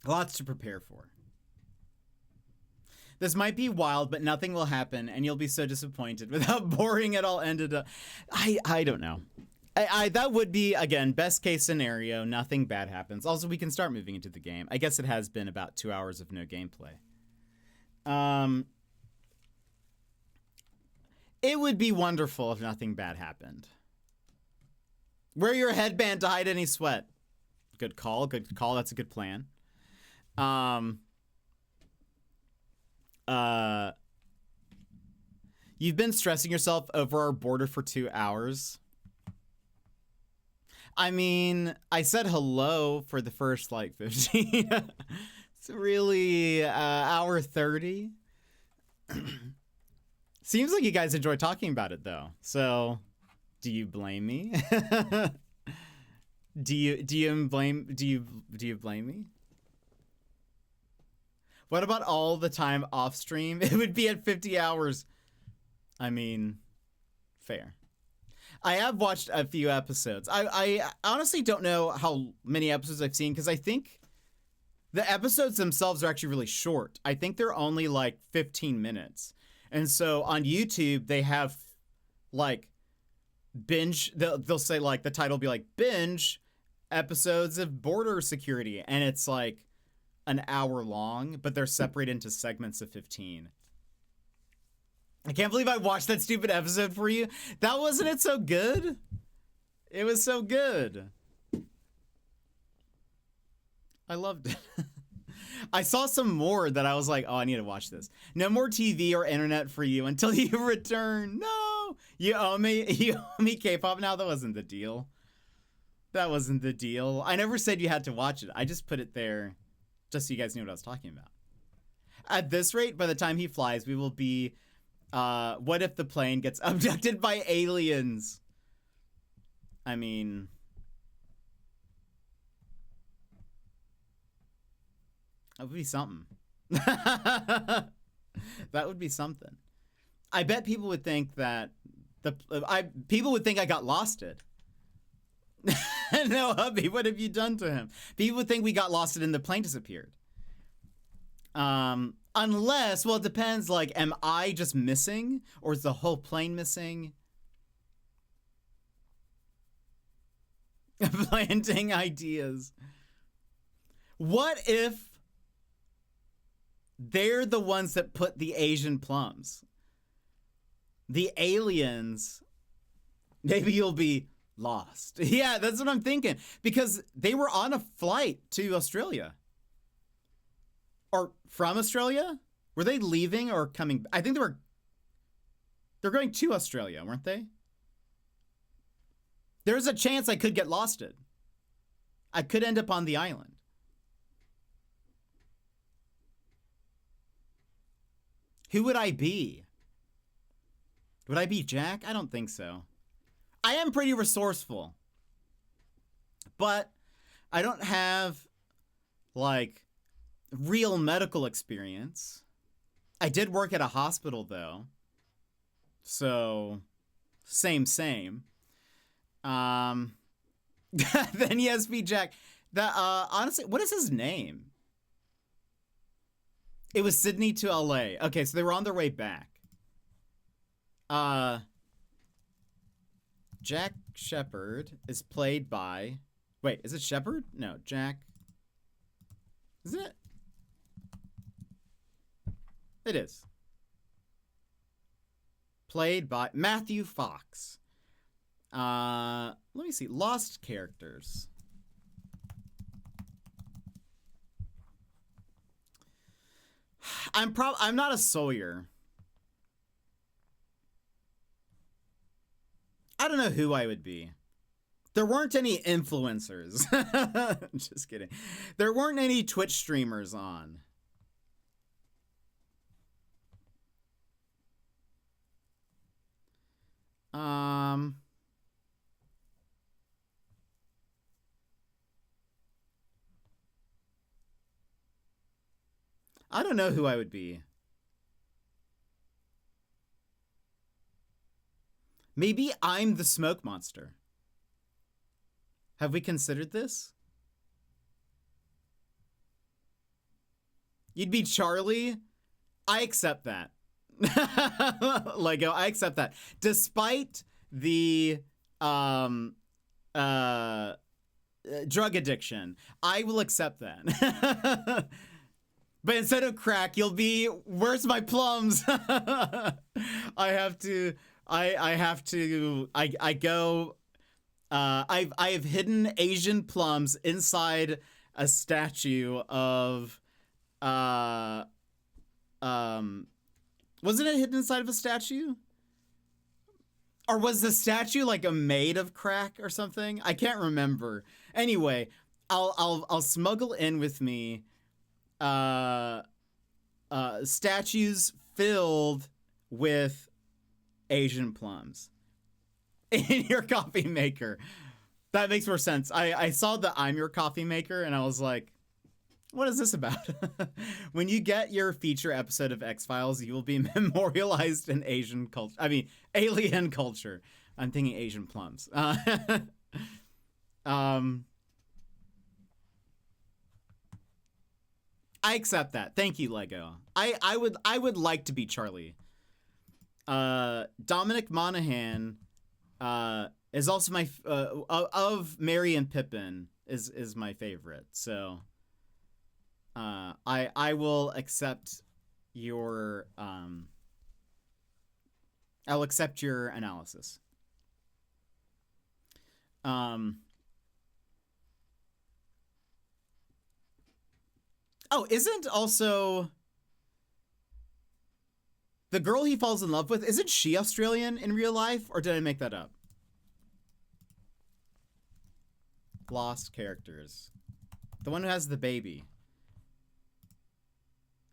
Lots to prepare for. This might be wild, but nothing will happen, and you'll be so disappointed with how boring it all ended up. I don't know. That would be, again, best case scenario. Nothing bad happens. Also, we can start moving into the game. I guess it has been about 2 hours of no gameplay. It would be wonderful if nothing bad happened. Wear your headband to hide any sweat. Good call. Good call. That's a good plan. You've been stressing yourself over our border for 2 hours. I mean, I said hello for the first, like, 15. It's really hour 30. Seems like you guys enjoy talking about it, though. So, do you blame me? Do you blame me? What about all the time off stream? It would be at 50 hours. I mean, fair. I have watched a few episodes. I honestly don't know how many episodes I've seen, because I think the episodes themselves are actually really short. I think they're only like 15 minutes. And so on YouTube, they have like binge, they'll say, like, the title will be like binge episodes of border security. And it's like an hour long, but they're separated into segments of 15. I can't believe I watched that stupid episode for you. That wasn't it so good? It was so good. I loved it. I saw some more that I was like, oh, I need to watch this. No more TV or internet for you until you return. No, you owe me K-pop now. That wasn't the deal. That wasn't the deal. I never said you had to watch it. I just put it there just so you guys knew what I was talking about. At this rate, by the time he flies, we will be, what if the plane gets abducted by aliens? I mean, that would be something. That would be something. I bet people would think that people would think I got losted. No, hubby, what have you done to him? People would think we got losted and the plane disappeared. Unless, well, it depends, like, am I just missing? Or is the whole plane missing? Planting ideas. What if they're the ones that put the Asian plums? The aliens, maybe you'll be lost. Yeah, that's what I'm thinking. Because they were on a flight to Australia. Or from Australia? Were they leaving or coming? I think they're going to Australia, weren't they? There's a chance I could get losted. I could end up on the island. Who would I be? Would I be Jack? I don't think so. I am pretty resourceful. But I don't have, like, real medical experience. I did work at a hospital, though. So, same. Then yes, be Jack. Honestly, what is his name? It was Sydney to LA. Okay, so they were on their way back. Jack Shepard is played by... Wait, is it Shepard? No, Jack... Isn't it? It is. Played by Matthew Fox. Let me see. Lost characters. I'm not a Sawyer. I don't know who I would be. There weren't any influencers. Just kidding. There weren't any Twitch streamers on. I don't know who I would be. Maybe I'm the smoke monster. Have we considered this? You'd be Charlie? I accept that. Lego, I accept that. Despite the drug addiction, I will accept that. But instead of crack, you'll be, where's my plums? I have hidden Asian plums inside a statue of wasn't it hidden inside of a statue? Or was the statue like a made of crack or something? I can't remember. Anyway, I'll smuggle in with me statues filled with Asian plums in your coffee maker. That makes more sense. I saw the I'm your coffee maker and I was like, what is this about? When you get your feature episode of X-Files, you will be memorialized in Asian culture. I mean, alien culture. I'm thinking Asian plums. I accept that. Thank you, Lego. I would like to be Charlie. Dominic Monaghan is also my of Merry and Pippin is my favorite. So I will accept your I'll accept your analysis. Oh, isn't also the girl he falls in love with, isn't she Australian in real life, or did I make that up? Lost characters. The one who has the baby.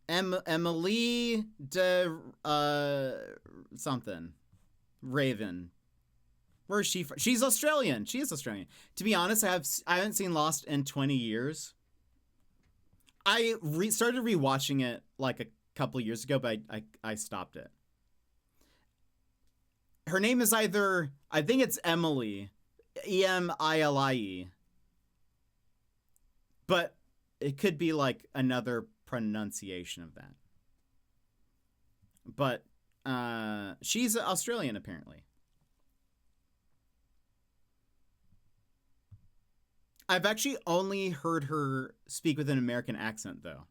Emily de something. Raven. Where is she from? She's Australian. She is Australian. To be honest, I haven't seen Lost in 20 years. I started rewatching it like a couple years ago, but I stopped it. Her name is either, I think it's Emily, Emile, but it could be like another pronunciation of that. But she's Australian apparently. I've actually only heard her speak with an American accent, though.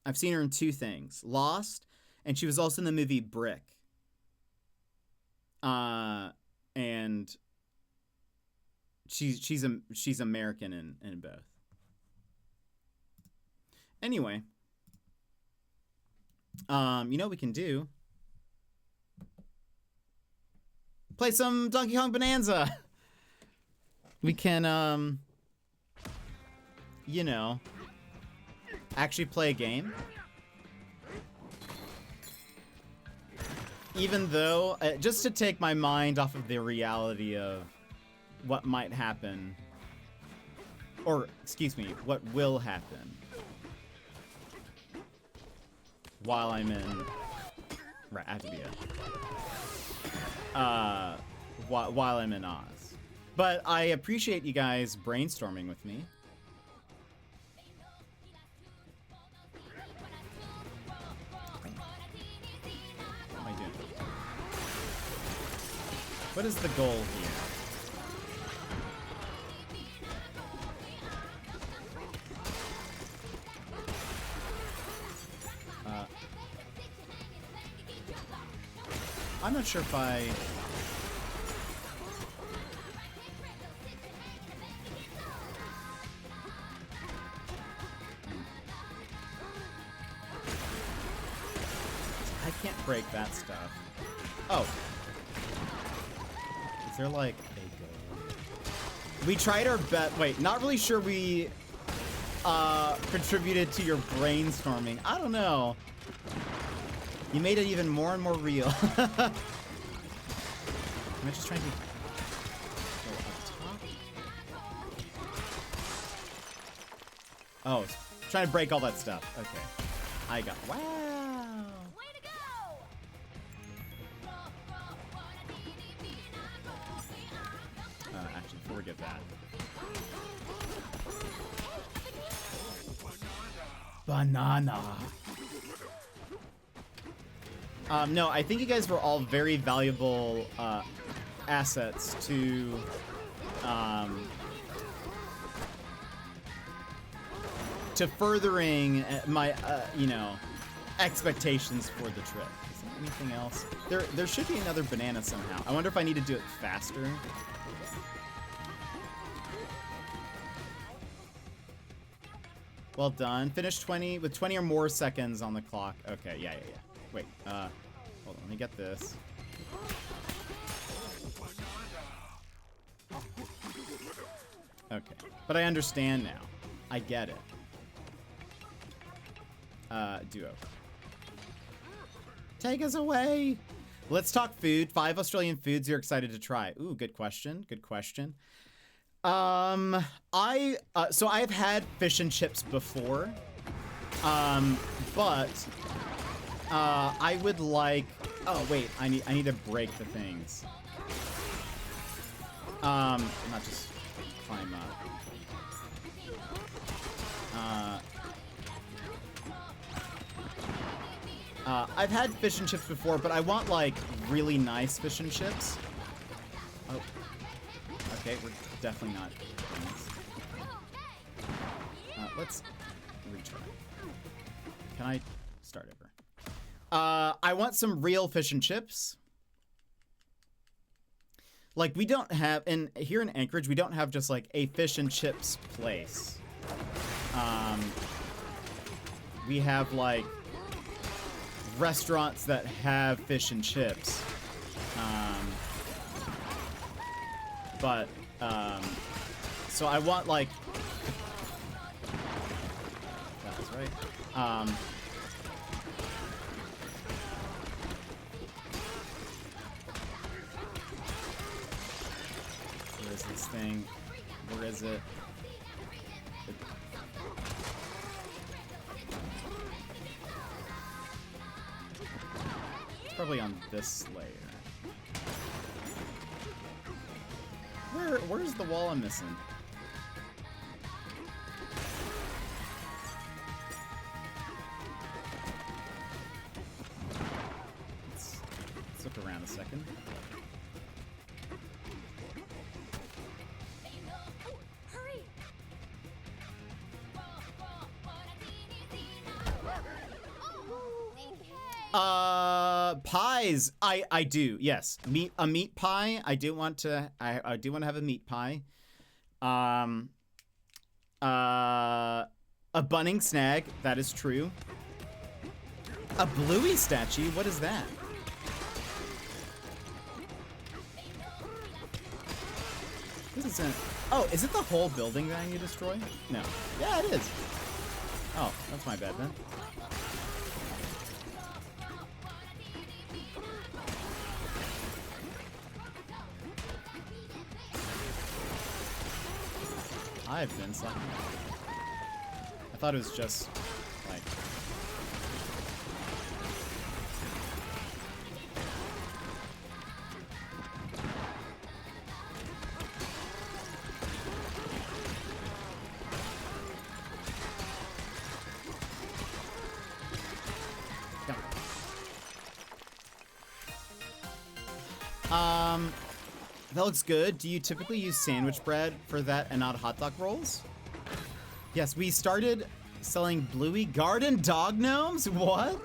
I've seen her in two things. Lost, and she was also in the movie Brick. And she's American in both. Anyway. You know what we can do? Play some Donkey Kong Bananza! We can, you know, actually play a game. Even though, just to take my mind off of the reality of what might happen, or, excuse me, what will happen while I'm in, right, I have to be while I'm in Oz. But I appreciate you guys brainstorming with me. What is the goal here? I'm not sure if I can't break that stuff. Oh. Is there like a goal? We tried our best. Wait, not really sure we contributed to your brainstorming. I don't know. You made it even more and more real. Am I just trying to go up top? Oh, trying to break all that stuff. Okay. I got. Wow. Way to go! Actually, forget that. Banana. No, I think you guys were all very valuable assets to furthering my, you know, expectations for the trip. Is there anything else? There should be another banana somehow. I wonder if I need to do it faster. Well done. Finish 20 with 20 or more seconds on the clock. Okay, yeah. Wait, hold on, let me get this. Okay, but I understand now. I get it. Duo. Take us away. Let's talk food. 5 Australian foods you're excited to try. Ooh, good question. Good question. So I've had fish and chips before. But I would like. Oh wait, I need to break the things. Not just climb up. I've had fish and chips before, but I want like really nice fish and chips. Oh, okay, we're definitely not doing this. Let's retry. Can I start over? I want some real fish and chips. Like we don't have here in Anchorage, we don't have just like a fish and chips place. We have like restaurants that have fish and chips. So I want like that was right. Where is this thing? Where is it? It's probably on this layer. Where's the wall I'm missing? Let's look around a second. Hurry! Pies. I do. Yes. A meat pie. I do want to have a meat pie. A bunning snag. That is true. A Bluey statue. What is that? This isn't. Oh, is it the whole building that I need to destroy? No. Yeah, it is. Oh, that's my bad then. I've been slacking. I thought it was just like. That looks good. Do you typically use sandwich bread for that and not hot dog rolls? Yes, we started selling Bluey garden dog gnomes? What?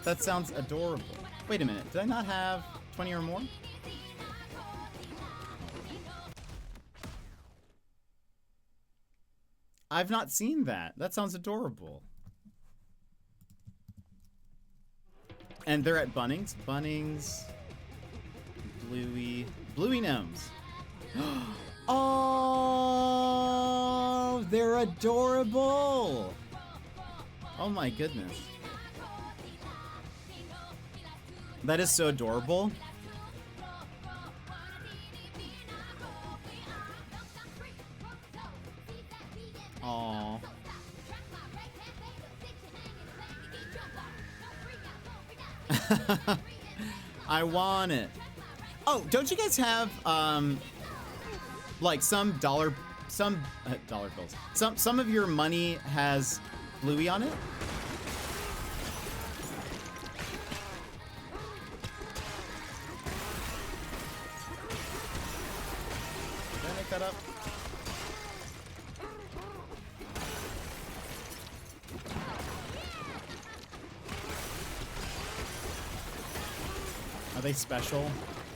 That sounds adorable. Wait a minute, did I not have 20 or more? I've not seen that. That sounds adorable. And they're at Bunnings. Bunnings. Bluey gnomes. Oh, they're adorable. Oh my goodness. That is so adorable. Aww. I want it. Oh, don't you guys have like some dollar bills? Some of your money has Bluey on it? Did I make that up? Are they special?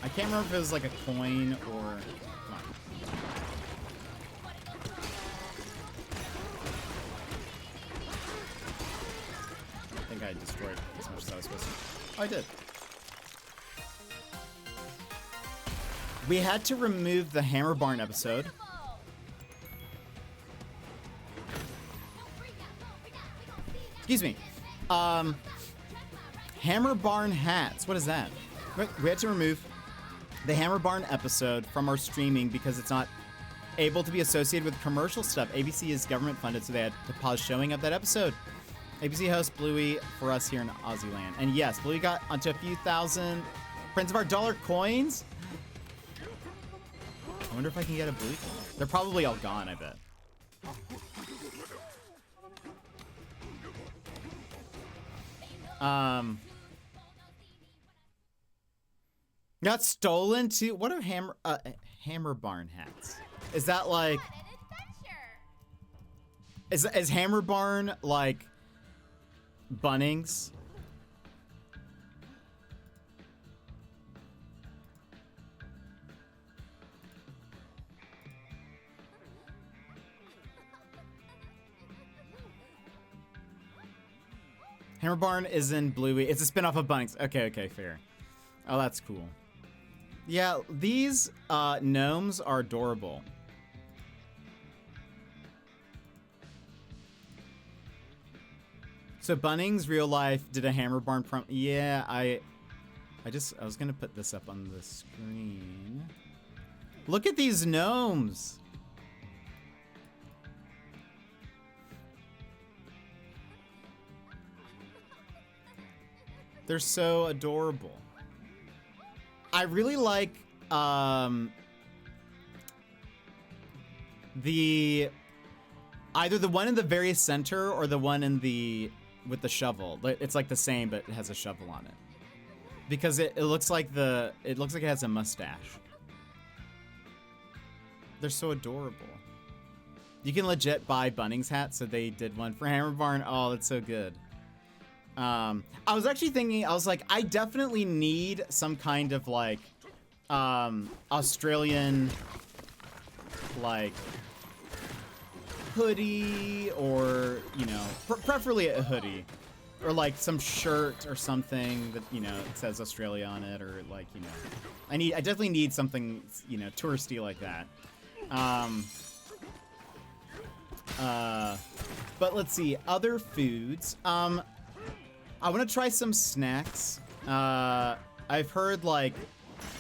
I can't remember if it was like a coin or... Come on. I think I destroyed as much as I was supposed to. Oh, I did. We had to remove the Hammer Barn episode. Excuse me. Hammer Barn hats. What is that? We had to remove the Hammer Barn episode from our streaming because it's not able to be associated with commercial stuff. ABC is government funded, so they had to pause showing of that episode. ABC hosts Bluey for us here in Aussie land. And yes, Bluey got onto a few thousand prints of our dollar coins. I wonder if I can get a Bluey coin. They're probably all gone, I bet. Got stolen too? What are Hammer Barn hats? Is that like... Is Hammer Barn like Bunnings? Hammer Barn is in Bluey. It's a spin-off of Bunnings. Okay, fair. Oh, that's cool. Yeah, these gnomes are adorable. So Bunnings real life did a Hammer Barn yeah, I was gonna put this up on the screen. Look at these gnomes. They're so adorable. I really like either the one in the very center or the one in the with the shovel. It's like the same, but it has a shovel on it because it looks like it has a mustache. They're so adorable. You can legit buy Bunnings hats, so they did one for Hammer Barn. Oh, that's so good. I was actually thinking, I was like, I definitely need some kind of like, Australian, like, hoodie or, you know, preferably a hoodie or like some shirt or something that, you know, it says Australia on it or like, you know, I definitely need something, you know, touristy like that. But let's see, other foods. I want to try some snacks. I've heard like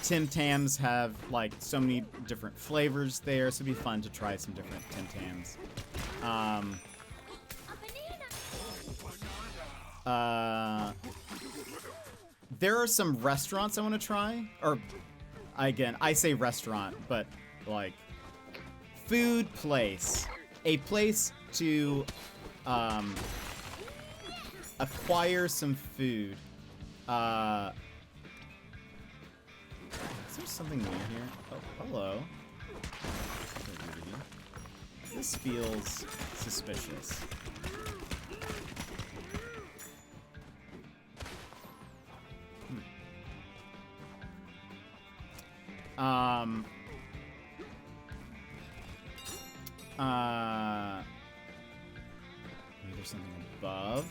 Tim Tams have like so many different flavors there, so it'd be fun to try some different Tim Tams. There are some restaurants I want to try, or again, I say restaurant, but like food place, a place to acquire some food. Is there something new here? Oh, hello. This feels suspicious. Maybe there's something above.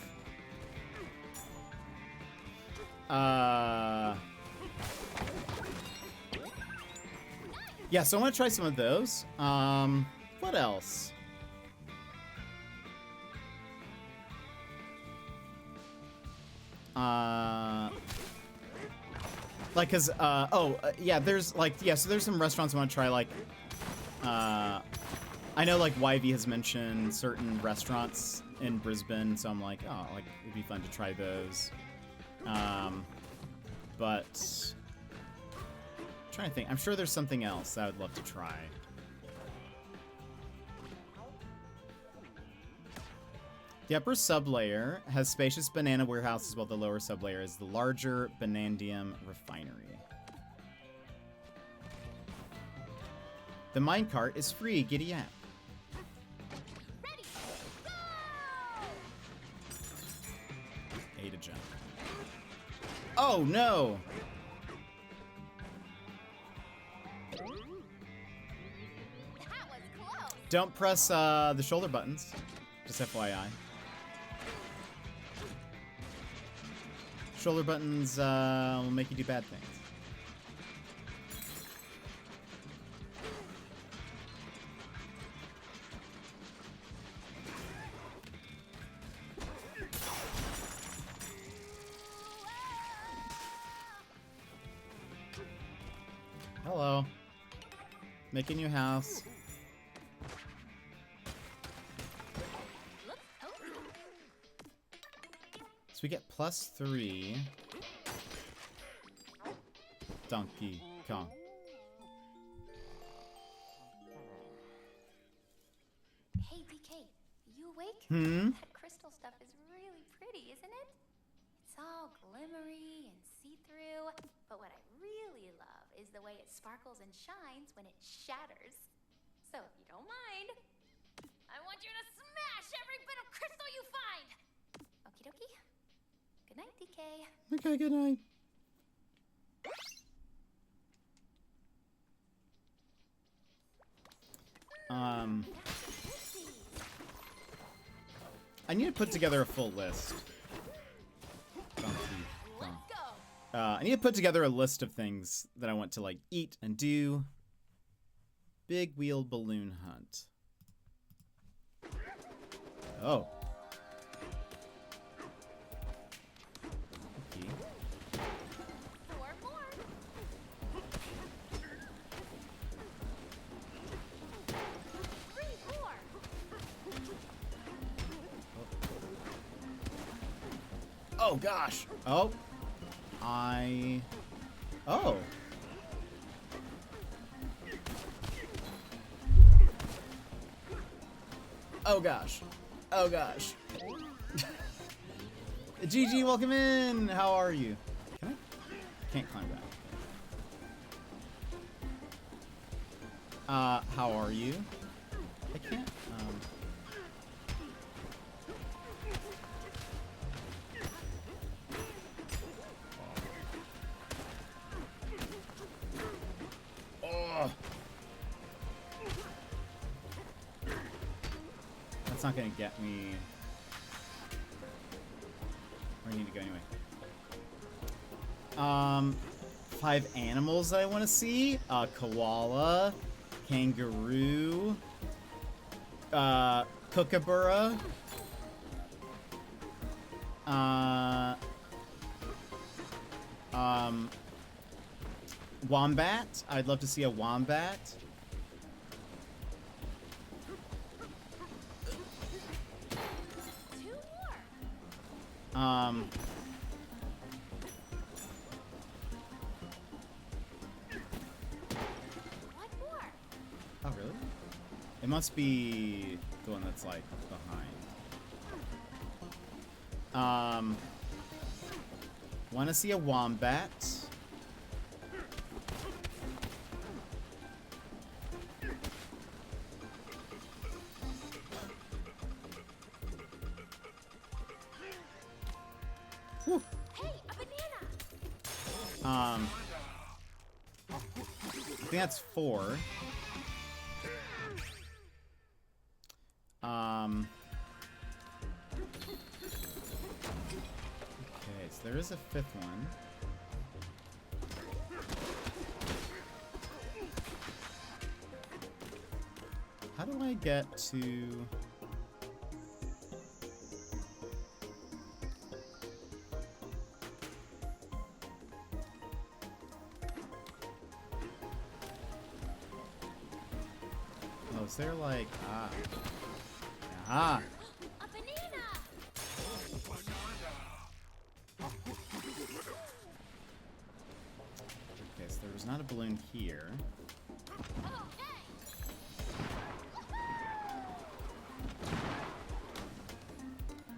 Yeah, so I want to try some of those. What else? Like, cause, yeah, there's, like, yeah, so there's some restaurants I want to try, like, I know, like, YV has mentioned certain restaurants in Brisbane, so I'm like, oh, like, it'd be fun to try those. But, I'm trying to think. I'm sure there's something else that I would love to try. The upper sublayer has spacious banana warehouses, while the lower sublayer is the larger Banandium refinery. The minecart is free, giddy up. Ready, go! A to jump. Oh no! That was close. Don't press the shoulder buttons. Just FYI. Shoulder buttons will make you do bad things. Hello. Making your house. So we get +3. Donkey Kong. Hey, DK, you awake? That crystal stuff is really pretty, isn't it? It's all glimmery and see-through, but what I really love is the way it sparkles and shines when it shatters. So if you don't mind, I want you to smash every bit of crystal you find! Okie dokie. Good night, DK. Okay, good night. I need to put together a full list. Let's go! I need to put together a list of things that I want to, like, eat and do. Big wheel balloon hunt. Oh. Okay. 4 more. 3 more. Oh, gosh. Oh. Oh. Oh, gosh. Oh, gosh. GG, welcome in. How are you? Can I? Can't climb that. How are you? I can't. Oh. That's not gonna get me. Where I need to go anyway. 5 animals that I want to see. Koala, kangaroo, kookaburra, wombat. I'd love to see a wombat. One more. Oh, really? It must be the one that's, like, behind. Want to see a wombat. Whew. Hey, a banana. I think that's 4. Okay, so there is a 5th one. I get to... Oh, is there like... Ah. A banana! Okay, so there was not a balloon here.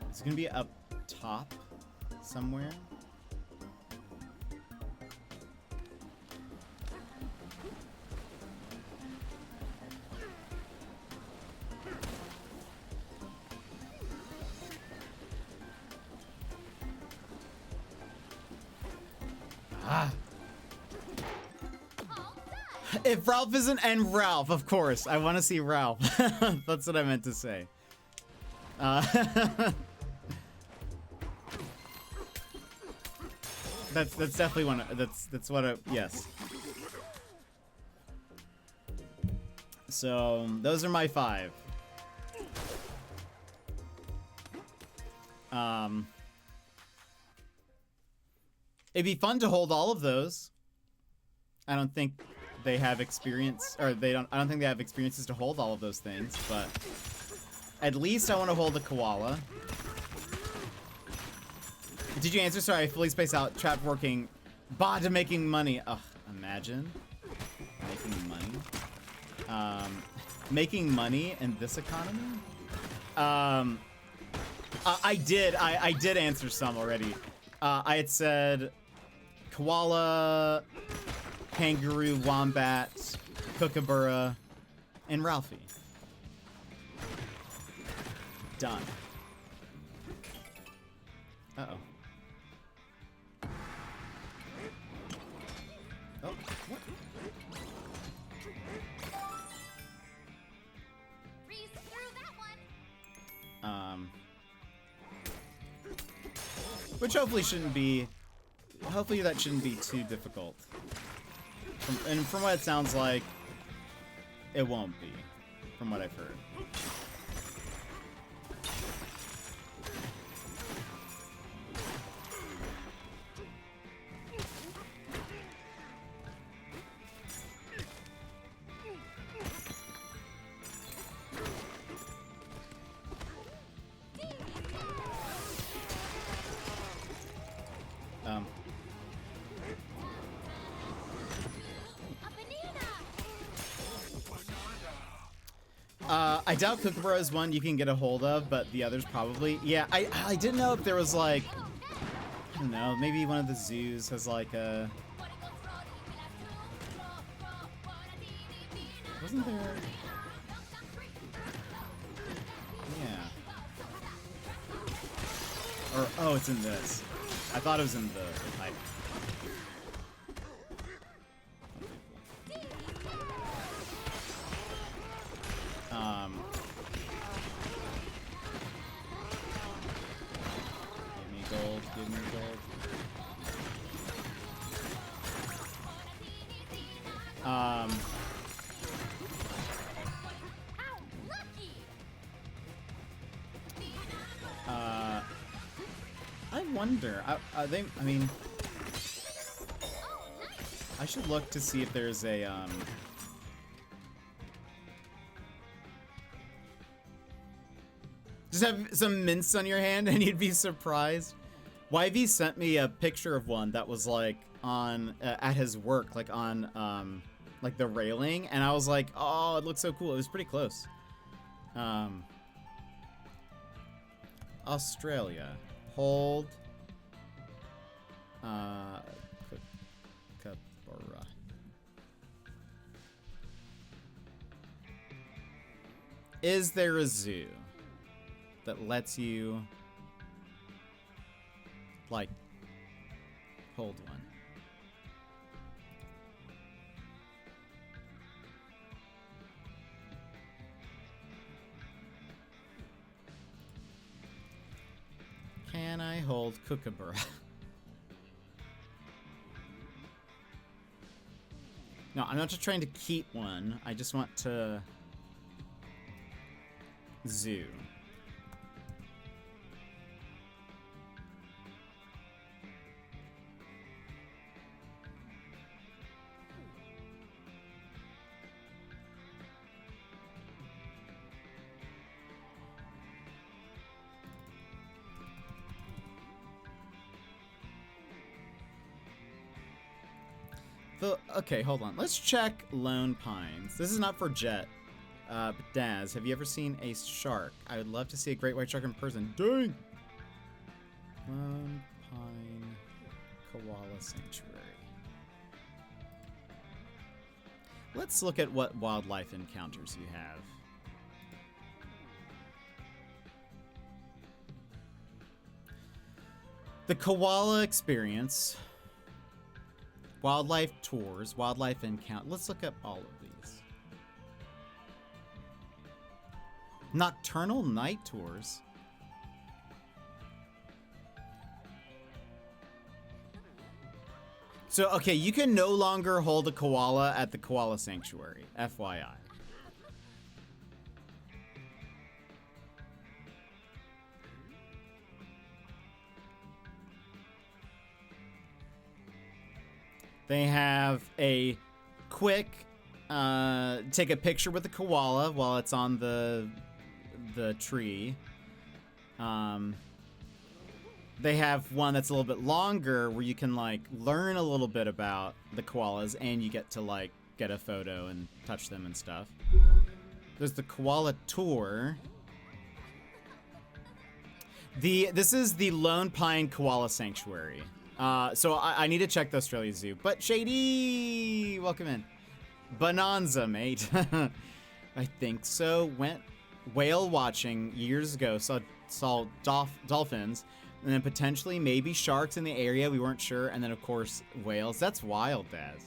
It's gonna be up top somewhere. If Ralph isn't, and Ralph, of course. I want to see Ralph. That's what I meant to say. That's definitely one. That's what I, yes. So those are my 5. It'd be fun to hold all of those. I don't think they have experience, or they don't. I don't think they have experiences to hold all of those things, but at least I want to hold a koala. Did you answer? Sorry, I fully spaced out. Trap working. Bot to making money. Ugh, imagine making money. Making money in this economy. I did answer some already. I had said koala, kangaroo, wombat, kookaburra, and Ralphie. Done. Uh-oh. Oh, what? Breeze through that one. Which hopefully shouldn't be. Hopefully that shouldn't be too difficult. And from what it sounds like, it won't be. From what I've heard. I doubt Kookaburra is one you can get a hold of, but the others probably. Yeah, I didn't know if there was like, I don't know, maybe one of the zoos has like a. Wasn't there? Yeah. Or oh, it's in this. I thought it was in the pipe. Give me gold. How lucky! I wonder. I mean, I should look to see if there's a Just have some mints on your hand and you'd be surprised. YV sent me a picture of one that was like on at his work, like on like the railing, and I was like, oh, it looks so cool. It was pretty close. Australia, hold. Kookaburra. Is there a zoo that lets you like hold one? Can I hold Kookaburra? No, I'm not just trying to keep one. I just want to Zoo. Okay, hold on. Let's check Lone Pines. This is not for Jet. But Daz, have you ever seen a shark? I would love to see a great white shark in person. Dang! Lone Pine Koala Sanctuary. Let's look at what wildlife encounters you have. The koala experience. Wildlife tours, wildlife encounter. Let's look up all of these. Nocturnal night tours. So, okay, you can no longer hold a koala at the koala sanctuary, FYI. They have a quick take a picture with the koala while it's on the tree. They have one that's a little bit longer where you can like learn a little bit about the koalas and you get to like get a photo and touch them and stuff. There's the koala tour. This is the Lone Pine Koala Sanctuary. So I need to check the Australia Zoo. But Shady, welcome in. Bananza, mate. I think so. Went whale watching years ago. Saw dolphins, and then potentially maybe sharks in the area. We weren't sure. And then of course whales. That's wild, Daz.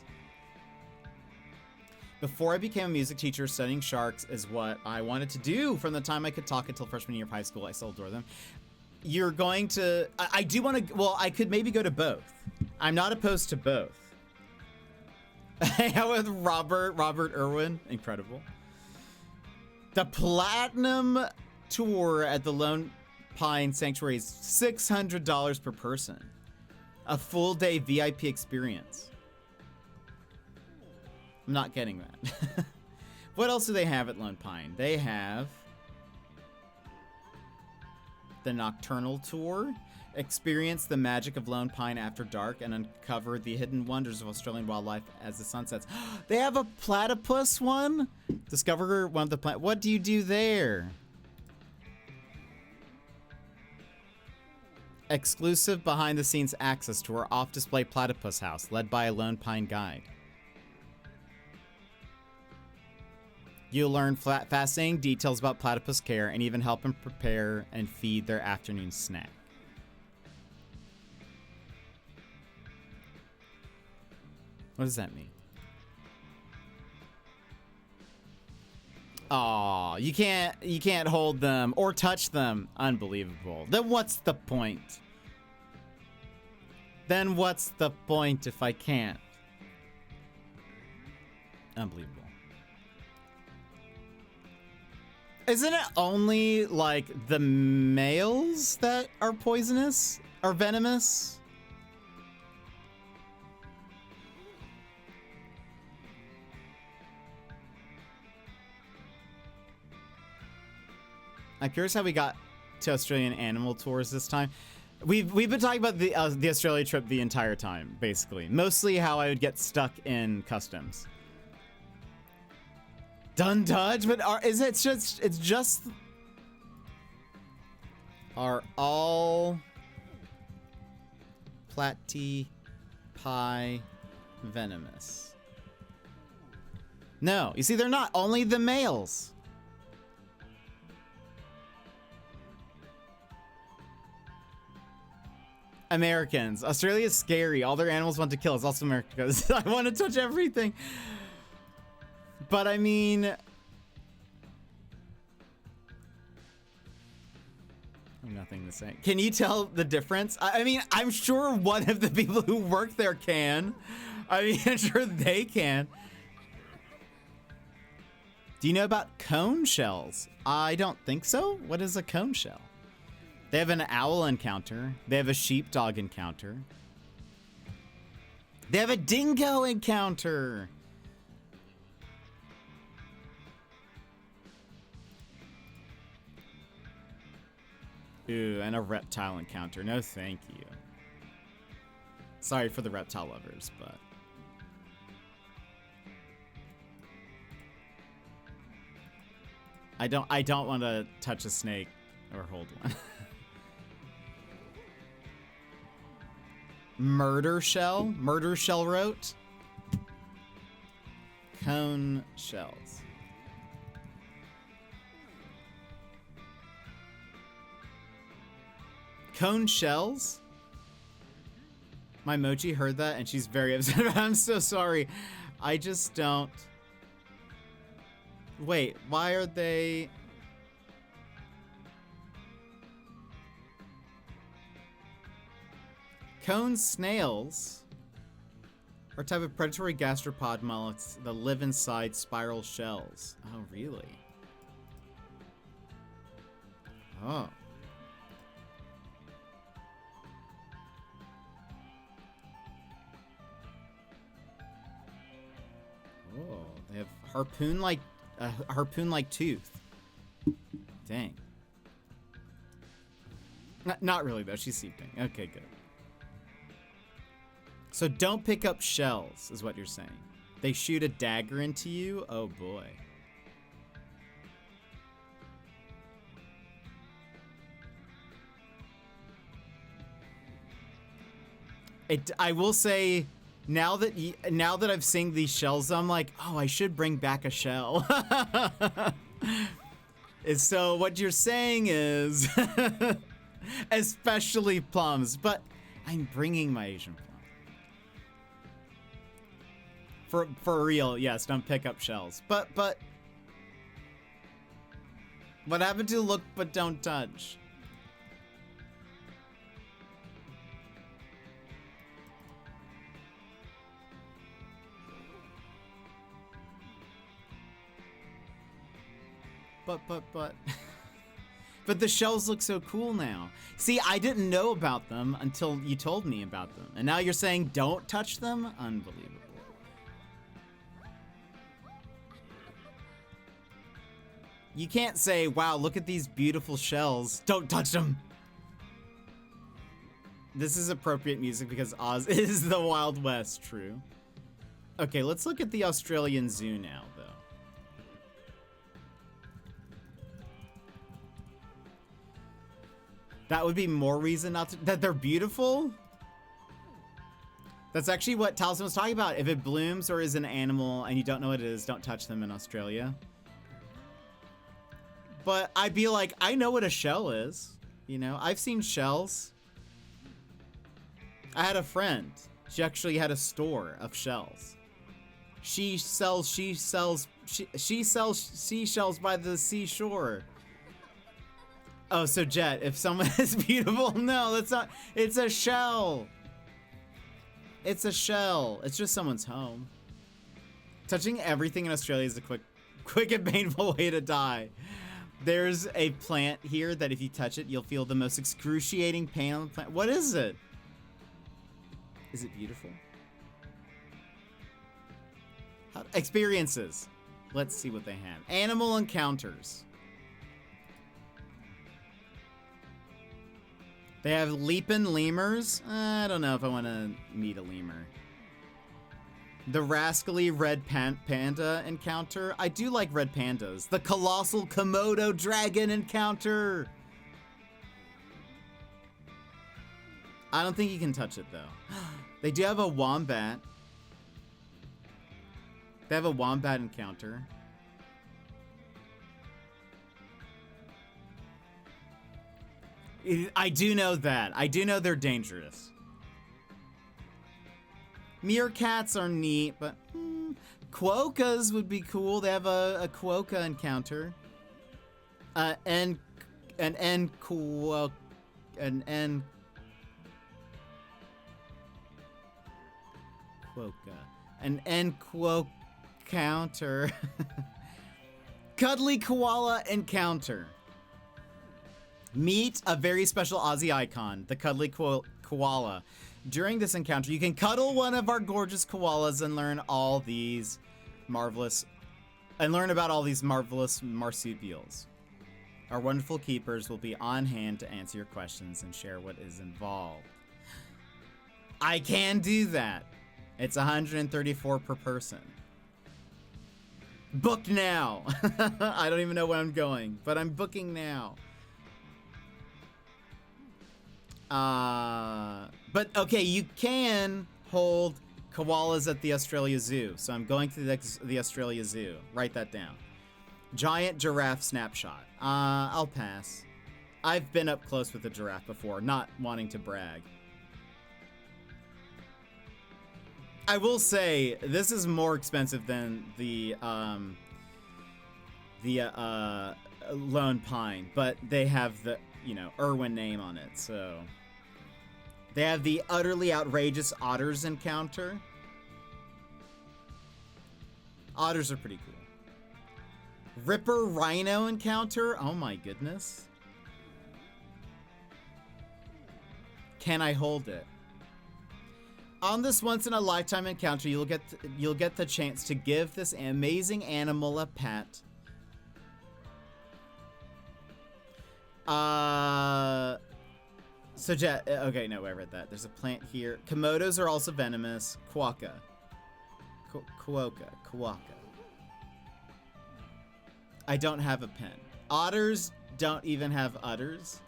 Before I became a music teacher, studying sharks is what I wanted to do from the time I could talk until freshman year of high school. I still adore them. You're going to... I do want to... Well, I could maybe go to both. I'm not opposed to both. Hang out with Robert Irwin. Incredible. The Platinum Tour at the Lone Pine Sanctuary is $600 per person. A full day VIP experience. I'm not getting that. What else do they have at Lone Pine? They have... the Nocturnal Tour. Experience the magic of Lone Pine after dark and uncover the hidden wonders of Australian wildlife as the sun sets. They have a platypus one? Discover one of the what do you do there? Exclusive behind the scenes access to our off display platypus house led by a Lone Pine guide. You'll learn fascinating details about platypus care and even help them prepare and feed their afternoon snack. What does that mean? Aw, you can't hold them or touch them. Unbelievable. Then what's the point? Then what's the point if I can't? Unbelievable. Isn't it only, like, the males that are poisonous or venomous? I'm curious how we got to Australian animal tours this time. We've been talking about the Australia trip the entire time, basically. Mostly how I would get stuck in customs. Done dodge, but it's just are all platypi venomous? No, you see, they're not. Only the males. Americans. Australia's scary. All their animals want to kill us. Also America goes, I want to touch everything. But I mean... I have nothing to say. Can you tell the difference? I mean, I'm sure one of the people who work there can. I mean, I'm sure they can. Do you know about cone shells? I don't think so. What is a cone shell? They have an owl encounter. They have a sheepdog encounter. They have a dingo encounter. Ooh, and a reptile encounter. No, thank you. Sorry for the reptile lovers, but... I don't want to touch a snake or hold one. Murder shell? Murder shell rote? Cone shells. Cone shells? My Mochi heard that and she's very upset. I'm so sorry. I just don't... Wait, why are they... Cone snails are a type of predatory gastropod mollusks that live inside spiral shells. Oh, really? Oh. Oh, they have harpoon-like tooth. Dang. Not really, though. She's sleeping. Okay, good. So don't pick up shells, is what you're saying. They shoot a dagger into you? Oh, boy. I will say... Now that I've seen these shells, I'm like, oh, I should bring back a shell. And so what you're saying is, especially plums, but I'm bringing my Asian plum. For real, yes, don't pick up shells. But what happened to look but don't touch? But the shells look so cool now. See, I didn't know about them until you told me about them. And now you're saying don't touch them? Unbelievable. You can't say, wow, look at these beautiful shells. Don't touch them. This is appropriate music because Oz is the Wild West, true. Okay, let's look at the Australian Zoo now, though. That would be more reason not to... That they're beautiful? That's actually what Talisman was talking about. If it blooms or is an animal and you don't know what it is, don't touch them in Australia. But I'd be like, I know what a shell is. You know, I've seen shells. I had a friend. She actually had a store of shells. She sells seashells by the seashore. Oh, so Jet, if someone is beautiful, no, that's not, it's a shell. It's a shell. It's just someone's home. Touching everything in Australia is a quick and painful way to die. There's a plant here that if you touch it, you'll feel the most excruciating pain on the plant. What is it? Is it beautiful? Experiences. Let's see what they have. Animal encounters. They have leapin' lemurs. I don't know if I want to meet a lemur. The rascally red panda encounter. I do like red pandas. The colossal Komodo dragon encounter. I don't think you can touch it though. They do have a wombat. They have a wombat encounter. I do know that. I do know they're dangerous. Meerkats are neat, but quokkas would be cool. They have a quokka encounter. An quokka. An quokka counter. Cuddly koala encounter. Meet a very special Aussie icon, the cuddly koala. During this encounter, you can cuddle one of our gorgeous koalas and learn about all these marvelous marsupials. Our wonderful keepers will be on hand to answer your questions and share what is involved. I can do that. It's 134 per person. Book now. I don't even know where I'm going, but I'm booking now. But okay, you can hold koalas at the Australia Zoo. So I'm going to the Australia Zoo. Write that down. Giant giraffe snapshot. I'll pass. I've been up close with a giraffe before, not wanting to brag. I will say this is more expensive than the Lone Pine, but they have the, Irwin name on it, so. They have the utterly outrageous otters encounter. Otters are pretty cool. Ripper rhino encounter. Oh my goodness. Can I hold it? On this once in a lifetime encounter, you'll get the chance to give this amazing animal a pet. So Jet, okay, no, I read that. There's a plant here. Komodos are also venomous. Quokka. Quokka. I don't have a pen. Otters don't even have udders.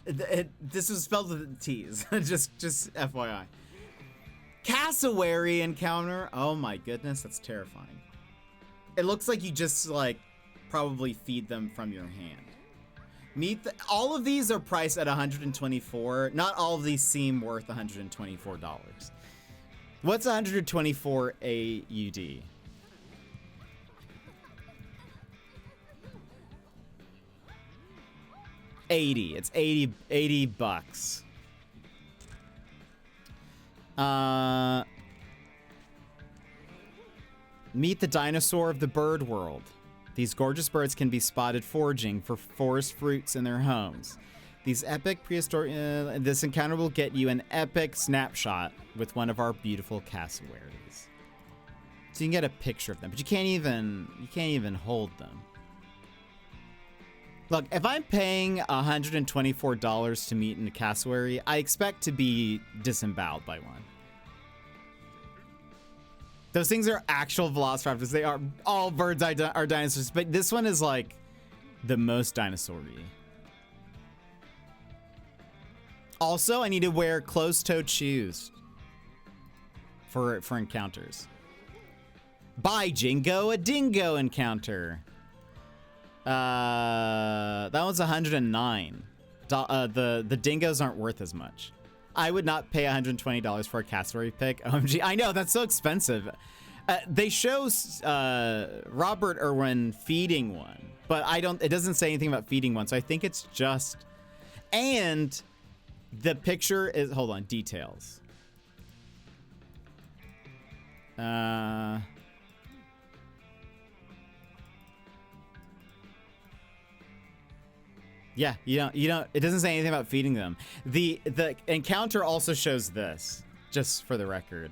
This was spelled with T's. just FYI. Cassowary encounter. Oh my goodness, that's terrifying. It looks like you just probably feed them from your hand. All of these are priced at $124. Not all of these seem worth $124. What's 124 AUD? It's 80 bucks. Meet the dinosaur of the bird world. These gorgeous birds can be spotted foraging for forest fruits in their homes. These epic prehistoric... this encounter will get you an epic snapshot with one of our beautiful cassowaries. So you can get a picture of them, but you can't even hold them. Look, if I'm paying $124 to meet in a cassowary, I expect to be disemboweled by one. Those things are actual velociraptors. They are all birds are dinosaurs, but this one is the most dinosaur-y. Also, I need to wear closed-toed shoes for encounters. Buy Jingo a dingo encounter. That one's 109. The dingoes aren't worth as much. I would not pay $120 for a cassowary pick. OMG, I know, that's so expensive. They show Robert Irwin feeding one, but it doesn't say anything about feeding one, so I think it's just, and the picture is, hold on, details. Yeah, you don't, it doesn't say anything about feeding them. The encounter also shows this, just for the record.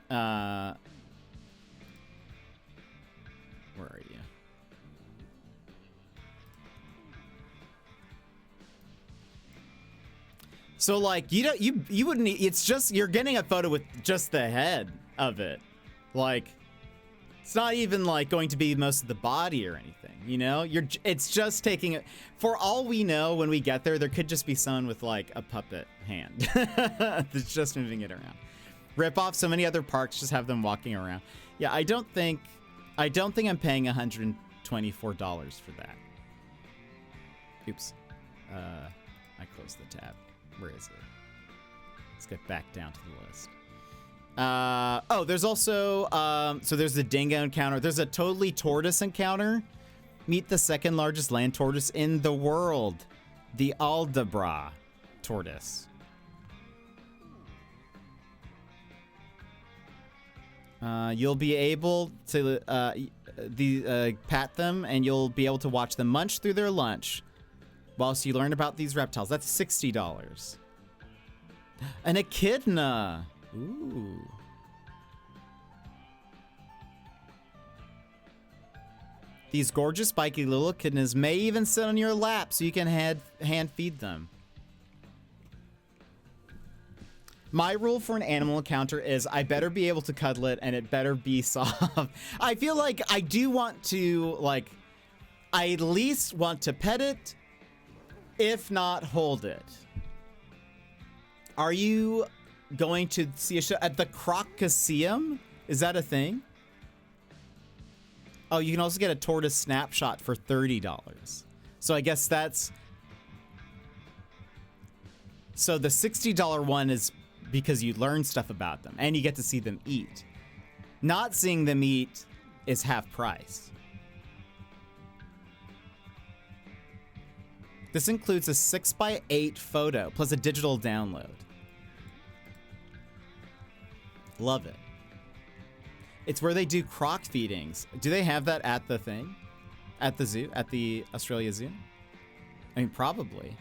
Where are you? So you wouldn't, it's just, you're getting a photo with just the head of it. It's not even going to be most of the body or anything, it's just taking it. For all we know, when we get there could just be someone with a puppet hand that's just moving it around. Rip off so many other parks, just have them walking around. Yeah, I don't think I'm paying $124 for that. Oops. I closed the tab. Where is it? Let's get back down to the list. There's also, so there's the dingo encounter. There's a totally tortoise encounter. Meet the second largest land tortoise in the world, the Aldabra tortoise. You'll be able to pat them, and you'll be able to watch them munch through their lunch whilst you learn about these reptiles. That's $60. An echidna. Ooh. These gorgeous, spiky little echidnas may even sit on your lap so you can hand feed them. My rule for an animal encounter is I better be able to cuddle it and it better be soft. I feel like I do want to, like, I at least want to pet it, if not hold it. Are you going to see a show at the Crocaseum? Is that a thing? Oh, you can also get a tortoise snapshot for $30. So I guess that's... So the $60 one is because you learn stuff about them and you get to see them eat. Not seeing them eat is half price. This includes a 6x8 photo plus a digital download. Love it. It's where they do croc feedings. Do they have that at the thing? At the zoo? At the Australia Zoo? I mean, probably.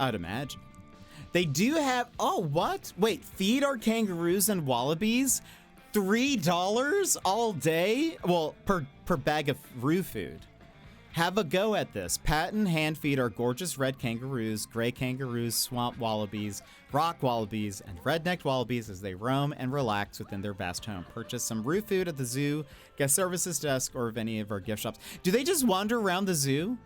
I'd imagine. They do have... Oh, what? Wait, feed our kangaroos and wallabies? $3 all day? Well, per bag of roo food. Have a go at this. Pat and hand feed our gorgeous red kangaroos, gray kangaroos, swamp wallabies, rock wallabies, and red-necked wallabies as they roam and relax within their vast home. Purchase some roo food at the zoo, guest services desk, or of any of our gift shops. Do they just wander around the zoo?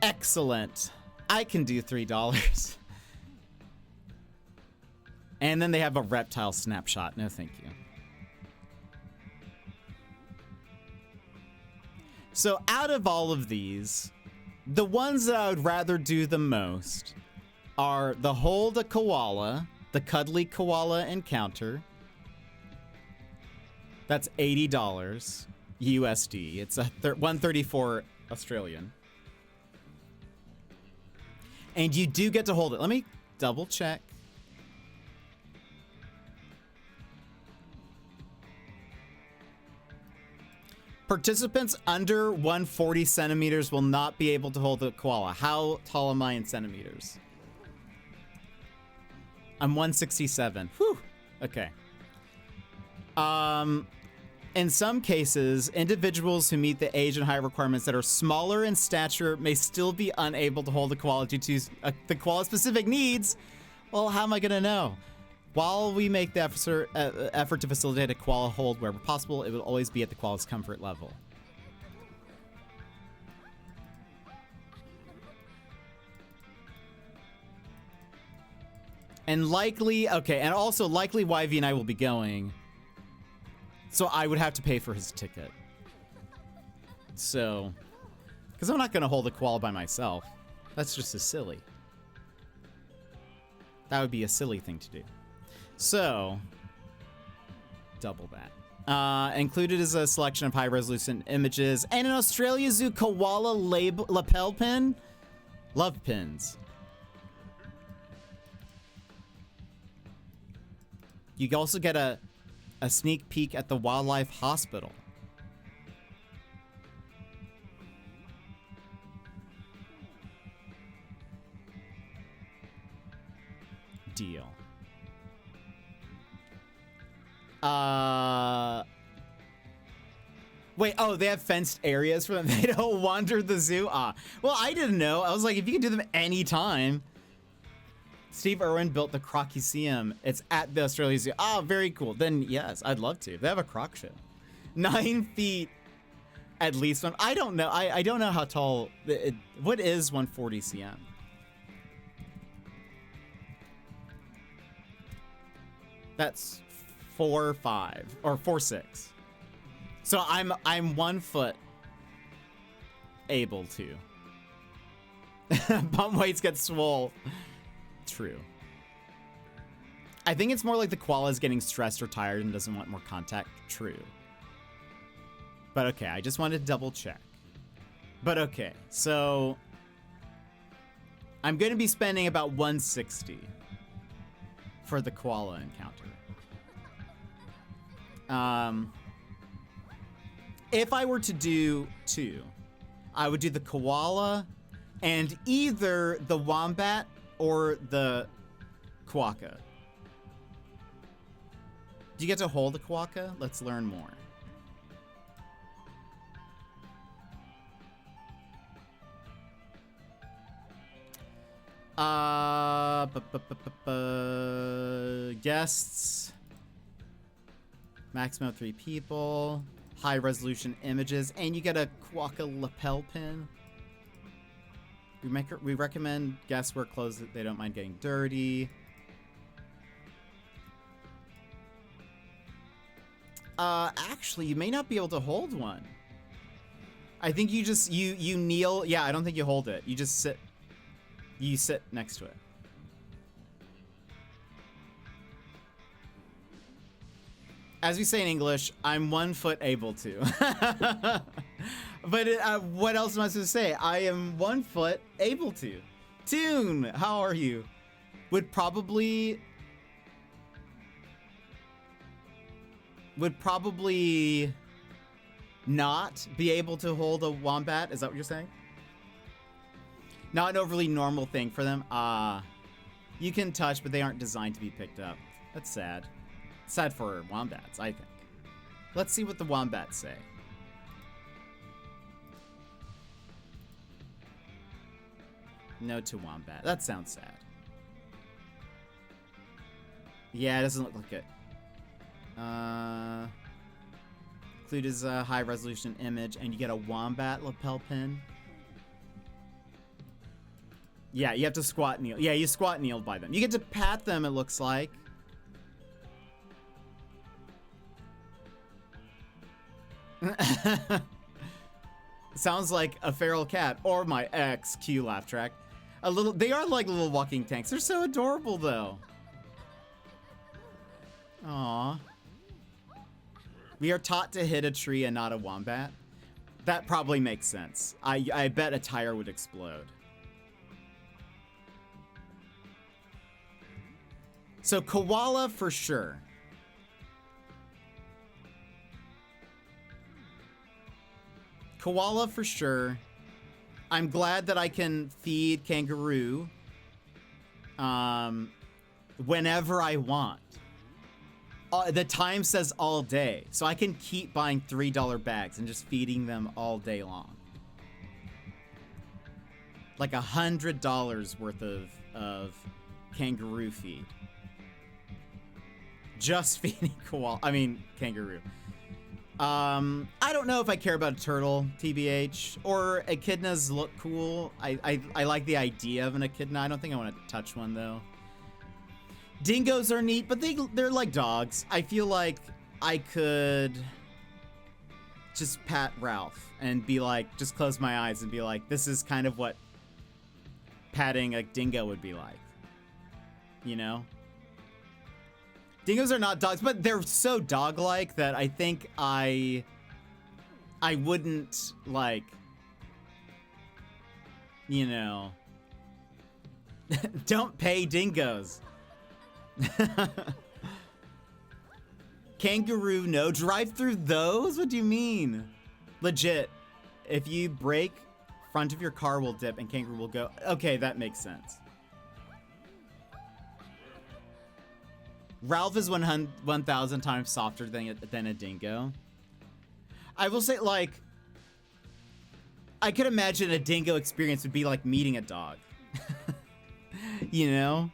Excellent. I can do $3. And then they have a reptile snapshot. No, thank you. So out of all of these, the ones that I would rather do the most are the hold a koala, the cuddly koala encounter. That's $80 USD. It's a 134 Australian. And you do get to hold it. Let me double check. Participants under 140 centimeters will not be able to hold the koala. How tall am I in centimeters? I'm 167. Whew. Okay. In some cases, individuals who meet the age and height requirements that are smaller in stature may still be unable to hold the koala due to the koala's specific needs. Well, how am I going to know? While we make the effort to facilitate a koala hold wherever possible, it will always be at the koala's comfort level. And likely, okay, and also likely YV and I will be going. So I would have to pay for his ticket. So, because I'm not going to hold a koala by myself. That's just as silly. That would be a silly thing to do. So, double that. Included is a selection of high-resolution images and an Australia Zoo koala lapel pin. Love pins. You also get a sneak peek at the wildlife hospital. Deal. Wait, oh, they have fenced areas for them. They don't wander the zoo? Well, I didn't know. I was like, if you can do them anytime. Steve Irwin built the Crocaseum. It's at the Australia Zoo. Oh, very cool. Then, yes, I'd love to. They have a croc show. 9 feet at least. I don't know. I don't know how tall. What is 140 cm? That's 4'5" or 4'6". So I'm 1 foot able to. Bump weights get swole. True. I think it's more like the koala is getting stressed or tired and doesn't want more contact. True. But okay, I just wanted to double check. But okay, so I'm going to be spending about 160 for the koala encounter. If I were to do 2, I would do the koala and either the wombat or the quokka. Do you get to hold a quokka? Let's learn more. Guests. Maximum of 3 people. High resolution images. And you get a quokka lapel pin. We recommend guests wear clothes that they don't mind getting dirty. Actually, you may not be able to hold one. I think you just, you kneel. Yeah, I don't think you hold it. You just sit. You sit next to it. As we say in English, I'm 1 foot able to. But what else am I supposed to say? I am 1 foot able to. Toon, how are you? Would probably not be able to hold a wombat. Is that what you're saying? Not an overly normal thing for them. You can touch, but they aren't designed to be picked up. That's sad. It's sad for wombats, I think. Let's see what the wombats say. No to wombat. That sounds sad. Yeah, it doesn't look like it. Include is a high resolution image, and you get a wombat lapel pin. Yeah, you have to squat kneel. Yeah, you squat kneel by them. You get to pat them, it looks like. Sounds like a feral cat or my ex Q laugh track. They are like little walking tanks. They're so adorable though. Aww. We are taught to hit a tree and not a wombat. That probably makes sense. I bet a tire would explode. So koala for sure. Koala for sure. I'm glad that I can feed kangaroo whenever I want. The time says all day, so I can keep buying $3 bags and just feeding them all day long. Like $100 worth of kangaroo feed. Just feeding kangaroo. I don't know if I care about a turtle, TBH, or echidnas look cool. I like the idea of an echidna. I don't think I want to touch one though. Dingoes are neat, but they're like dogs. I feel like I could just pat Ralph and be like, just close my eyes and be like, this is kind of what patting a dingo would be like. You know? Dingoes are not dogs, but they're so dog-like that I think I wouldn't, like, you know, don't pay dingoes. Kangaroo, no. Drive through those? What do you mean? Legit. If you brake, front of your car will dip and kangaroo will go. Okay, that makes sense. Ralph is 1,000 times softer than a dingo. I will say, like, I could imagine a dingo experience would be like meeting a dog. You know?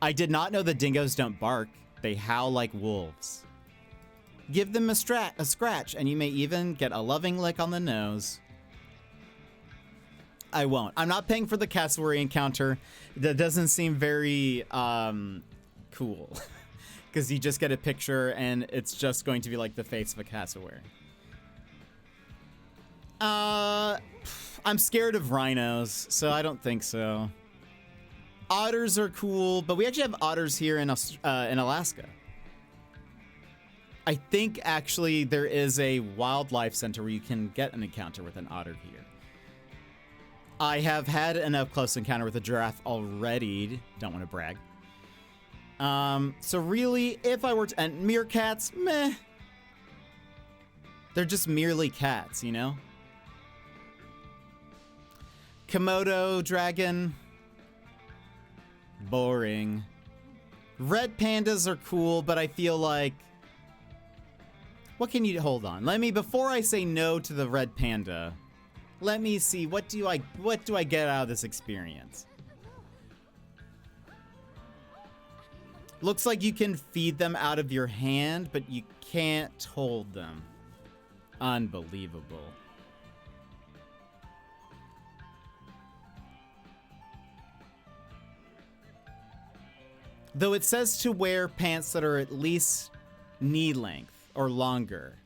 I did not know that dingoes don't bark. They howl like wolves. Give them a scratch, and you may even get a loving lick on the nose. I won't. I'm not paying for the cassowary encounter. That doesn't seem very cool. Because you just get a picture, and it's just going to be like the face of a cassowary. I'm scared of rhinos, so I don't think so. Otters are cool, but we actually have otters here in Alaska. I think actually there is a wildlife center where you can get an encounter with an otter here. I have had an up-close encounter with a giraffe already. Don't want to brag. So really, if I were to... And meerkats, meh. They're just merely cats, you know? Komodo dragon. Boring. Red pandas are cool, but I feel like... What can you... Hold on. Let me... Before I say no to the red panda... Let me see, what do I get out of this experience? Looks like you can feed them out of your hand, but you can't hold them. Unbelievable. Though it says to wear pants that are at least knee length or longer.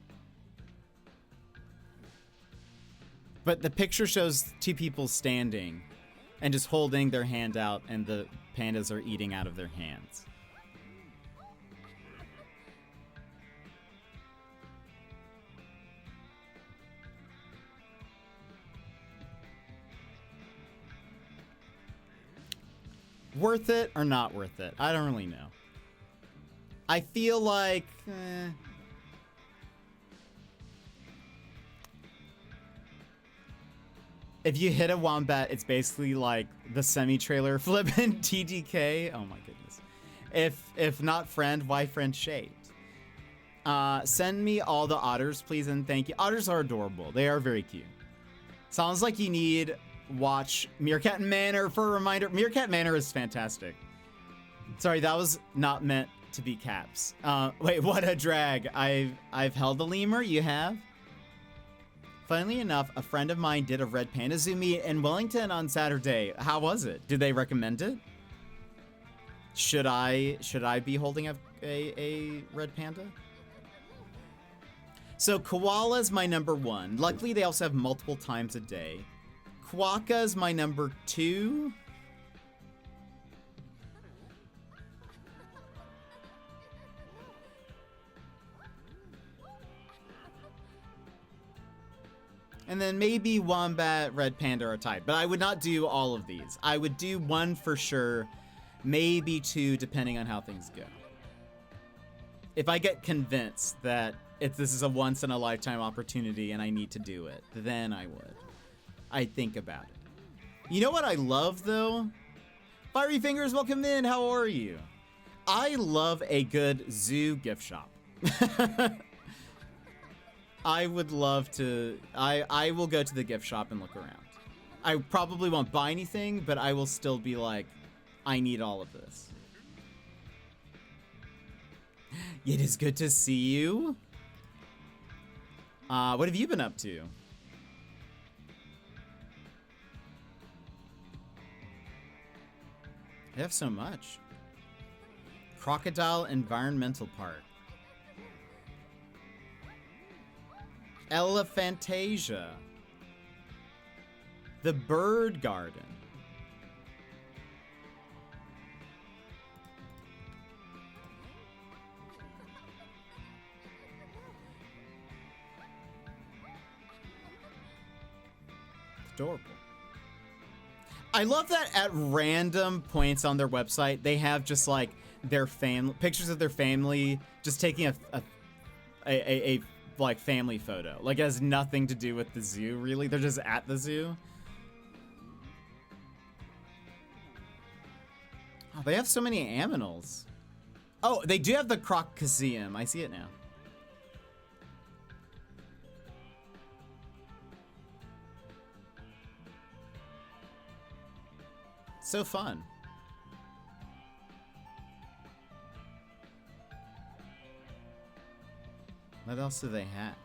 But the picture shows two people standing and just holding their hand out, and the pandas are eating out of their hands. Worth it or not worth it? I don't really know. I feel like... If you hit a wombat, it's basically like the semi-trailer flipping TDK. Oh my goodness. If not friend, why friend shaped? Send me all the otters, please, and thank you. Otters are adorable. They are very cute. Sounds like you need watch Meerkat Manor for a reminder. Meerkat Manor is fantastic. Sorry, that was not meant to be caps. Wait, what a drag. I've held a lemur. You have? Funnily enough, a friend of mine did a red panda zoo meet in Wellington on Saturday. How was it? Did they recommend it? Should I be holding a red panda? So koala is my number 1. Luckily, they also have multiple times a day. Quokka is my number 2. And then maybe wombat, red panda are tied. But I would not do all of these. I would do 1 for sure, maybe 2, depending on how things go. If I get convinced that this is a once-in-a-lifetime opportunity and I need to do it, then I would. I'd think about it. You know what I love, though? Fiery Fingers, welcome in. How are you? I love a good zoo gift shop. I would love to... I will go to the gift shop and look around. I probably won't buy anything, but I will still be like, I need all of this. It is good to see you. What have you been up to? I have so much. Crocodile Environmental Park. Elephantasia. The Bird Garden. Adorable. I love that at random points on their website, they have just like their pictures of their family just taking a like family photo. Like it has nothing to do with the zoo, really. They're just at the zoo. Oh, they have so many aminals. Oh, they do have the Crocoseum. I see it now. So fun. What else do they have?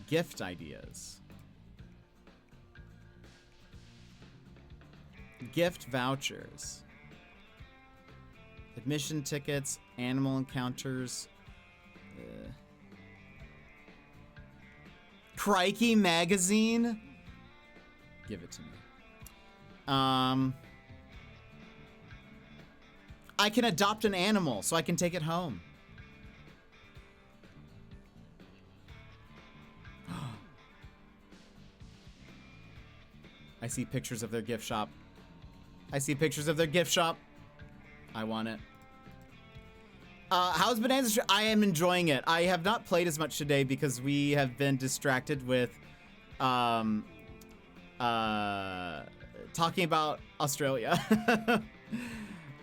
Gift ideas. Gift vouchers. Admission tickets, animal encounters. Crikey magazine? Give it to me. I can adopt an animal so I can take it home. I see pictures of their gift shop. I see pictures of their gift shop. I want it. How's Bonanza? I am enjoying it. I have not played as much today because we have been distracted with talking about Australia.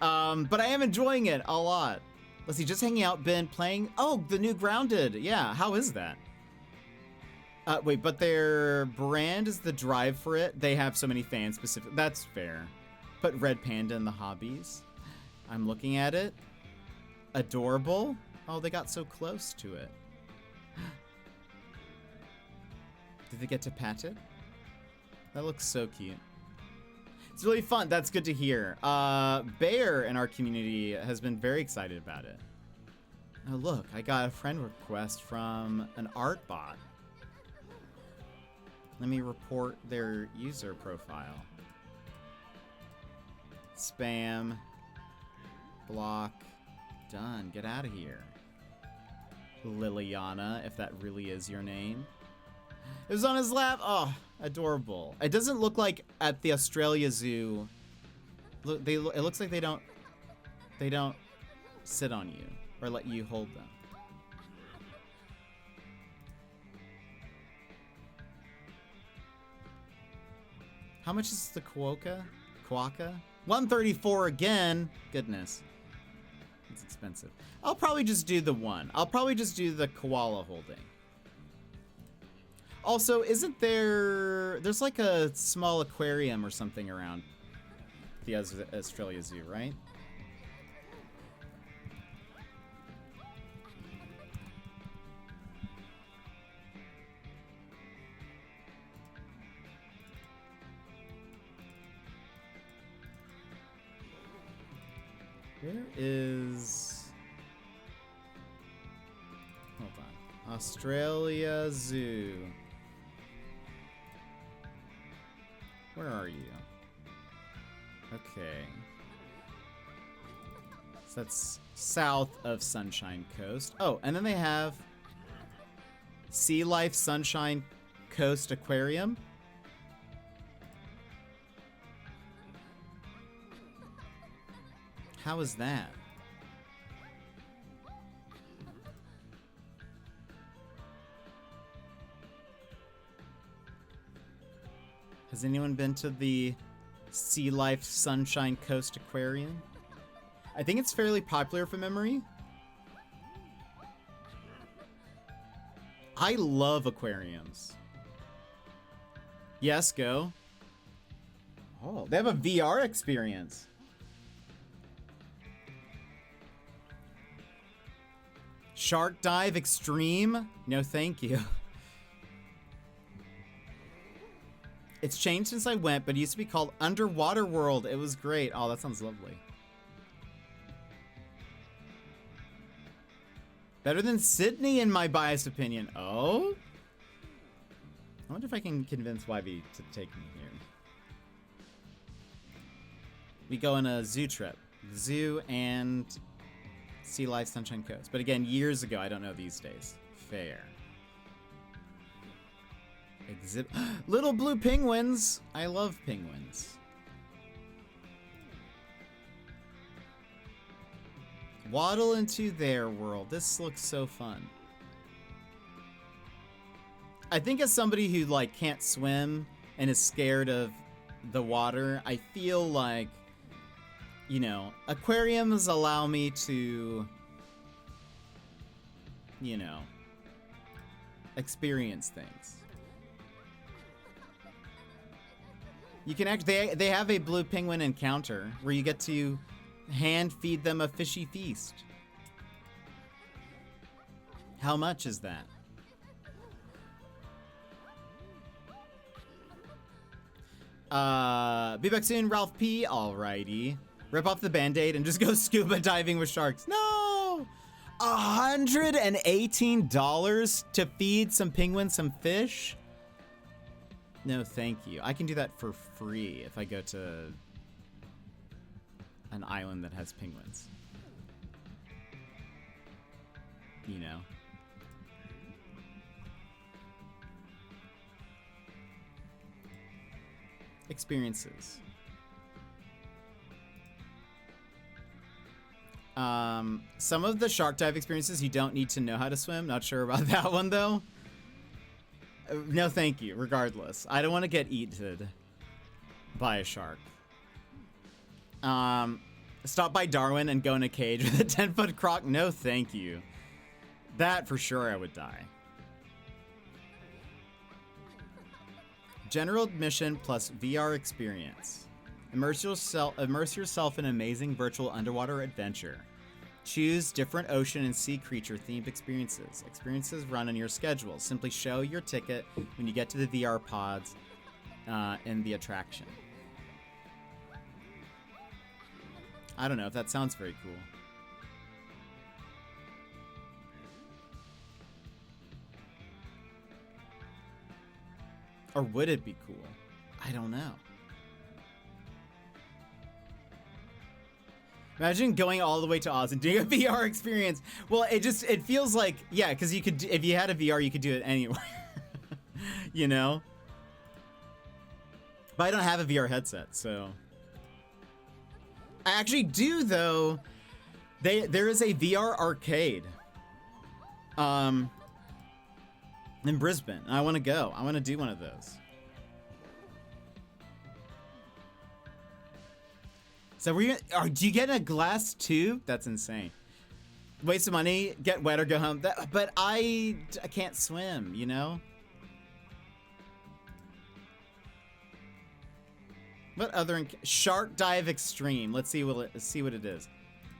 But I am enjoying it a lot. Let's see, just hanging out, been playing. Oh, the new Grounded. Yeah, how is that? Wait, but their brand is the drive for it. They have so many fan specific. That's fair. Put Red Panda in the hobbies. I'm looking at it. Adorable. Oh, they got so close to it. Did they get to pat it? That looks so cute. It's really fun. That's good to hear. Bear in our community has been very excited about it. Oh, look, I got a friend request from an art bot. Let me report their user profile. Spam. Block. Done. Get out of here. Liliana, if that really is your name. It was on his lap. Oh, adorable. It doesn't look like at the Australia Zoo. Look, it looks like they don't sit on you or let you hold them. How much is the quokka? Quokka? 134 again. Goodness. It's expensive. I'll probably just do the one. I'll probably just do the koala holding. Also, isn't there's like a small aquarium or something around the Australia Zoo, right? Where is... Hold on. Australia Zoo. Where are you? Okay. So that's south of Sunshine Coast. Oh, and then they have Sea Life Sunshine Coast Aquarium. How is that? Has anyone been to the Sea Life Sunshine Coast Aquarium? I think it's fairly popular from memory. I love aquariums. Yes, go. Oh, they have a VR experience. Shark Dive Extreme? No, thank you. It's changed since I went, but it used to be called Underwater World. It was great. Oh, that sounds lovely. Better than Sydney, in my biased opinion. Oh? I wonder if I can convince YB to take me here. We go on a zoo trip. Zoo and Sea Life Sunshine Coast. But again, years ago. I don't know these days. Fair. Exhibit. Little blue penguins. I love penguins. Waddle into their world. This looks so fun. I think as somebody who like can't swim and is scared of the water, I feel like, you know, aquariums allow me to, you know, experience things. You can actually, they have a blue penguin encounter where you get to hand feed them a fishy feast. How much is that? Be back soon, Ralph P. Alrighty. Rip off the band-aid and just go scuba diving with sharks. No! $118 to feed some penguins some fish? No, thank you. I can do that for free if I go to an island that has penguins. You know. Experiences. Some of the shark dive experiences you don't need to know how to swim. Not sure about that one though. No, thank you. Regardless, I don't want to get eaten by a shark. Stop by Darwin and go in a cage with a 10-foot croc. No, thank you. That for sure I would die. General admission plus VR experience. Immerse yourself in an amazing virtual underwater adventure. Choose different ocean and sea creature themed experiences. Experiences run on your schedule. Simply show your ticket when you get to the VR pods in the attraction. I don't know if that sounds very cool. Or would it be cool? I don't know. Imagine going all the way to Oz and doing a VR experience. Well, it feels like, yeah, because you could, if you had a VR, you could do it anywhere. You know? But I don't have a VR headset, so. I actually do, though. There is a VR arcade. In Brisbane. I want to go. I want to do one of those. So do you get a glass tube? That's insane. Waste of money, get wet or go home. But I can't swim, you know? What other shark dive extreme? Let's see what it is.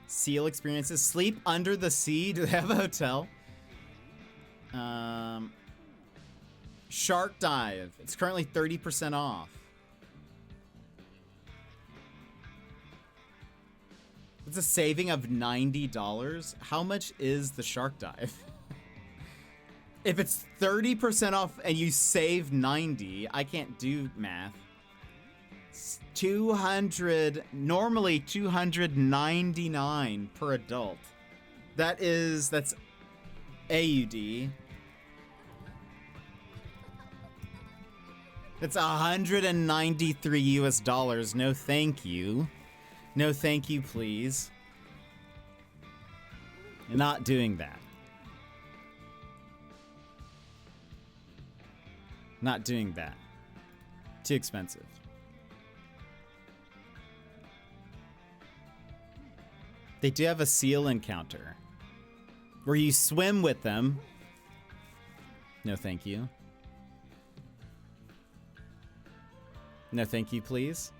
Seal experiences. Sleep under the sea. Do they have a hotel? Shark dive. It's currently 30% off. It's a saving of $90. How much is the shark dive? If it's 30% off and you save 90, I can't do math. It's 200, normally 299 per adult. That's AUD. It's 193 US dollars. No, thank you. No, thank you, please. You're not doing that. Not doing that. Too expensive. They do have a seal encounter where you swim with them. No, thank you. No, thank you, please.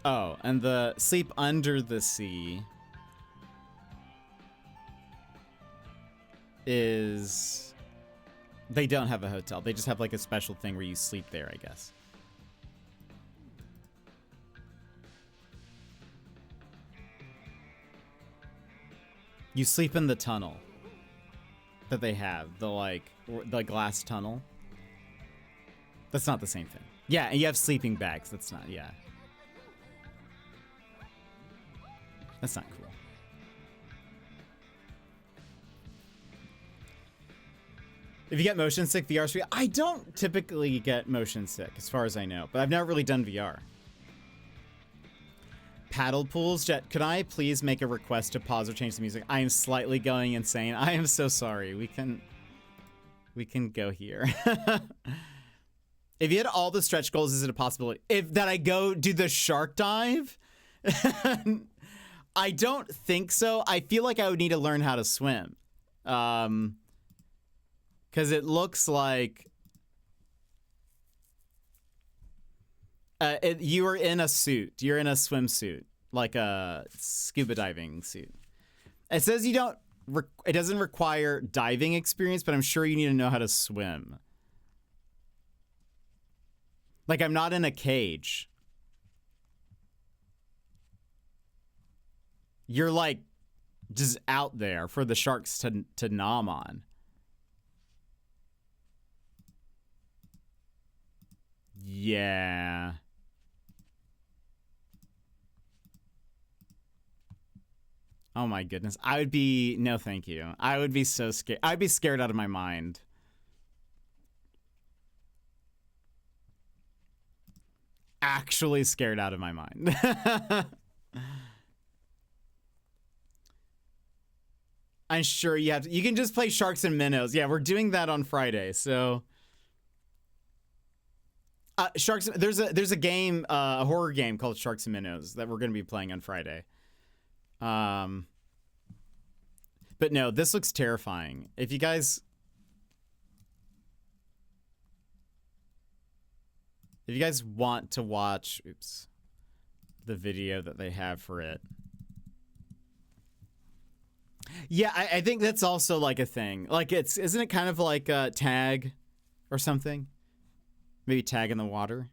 Oh, and the sleep under the sea is... They don't have a hotel. They just have like a special thing where you sleep there, I guess. You sleep in the tunnel that they have. The glass tunnel. That's not the same thing. Yeah, and you have sleeping bags. That's not, yeah. That's not cool. If you get motion sick, VR stream. I don't typically get motion sick, as far as I know, but I've never really done VR. Paddle pools. Jet, could I please make a request to pause or change the music? I am slightly going insane. I am so sorry. We can go here. If you had all the stretch goals, is it a possibility? If that I go do the shark dive? I don't think so. I feel like I would need to learn how to swim. Because it looks like you are in a suit. You're in a swimsuit, like a scuba diving suit. It says you don't. It doesn't require diving experience, but I'm sure you need to know how to swim. Like I'm not in a cage. You're like just out there for the sharks to nom on. Yeah. Oh my goodness. I would be... No, thank you. I would be so scared. I'd be scared out of my mind. Actually scared out of my mind. I'm sure you have to... You can just play Sharks and Minnows. Yeah, we're doing that on Friday, so... Sharks... There's a game, a horror game called Sharks and Minnows that we're going to be playing on Friday. But no, this looks terrifying. If you guys want to watch, the video that they have for it. Yeah, I think that's also like a thing. Like isn't it kind of like Tag or something? Maybe Tag in the Water.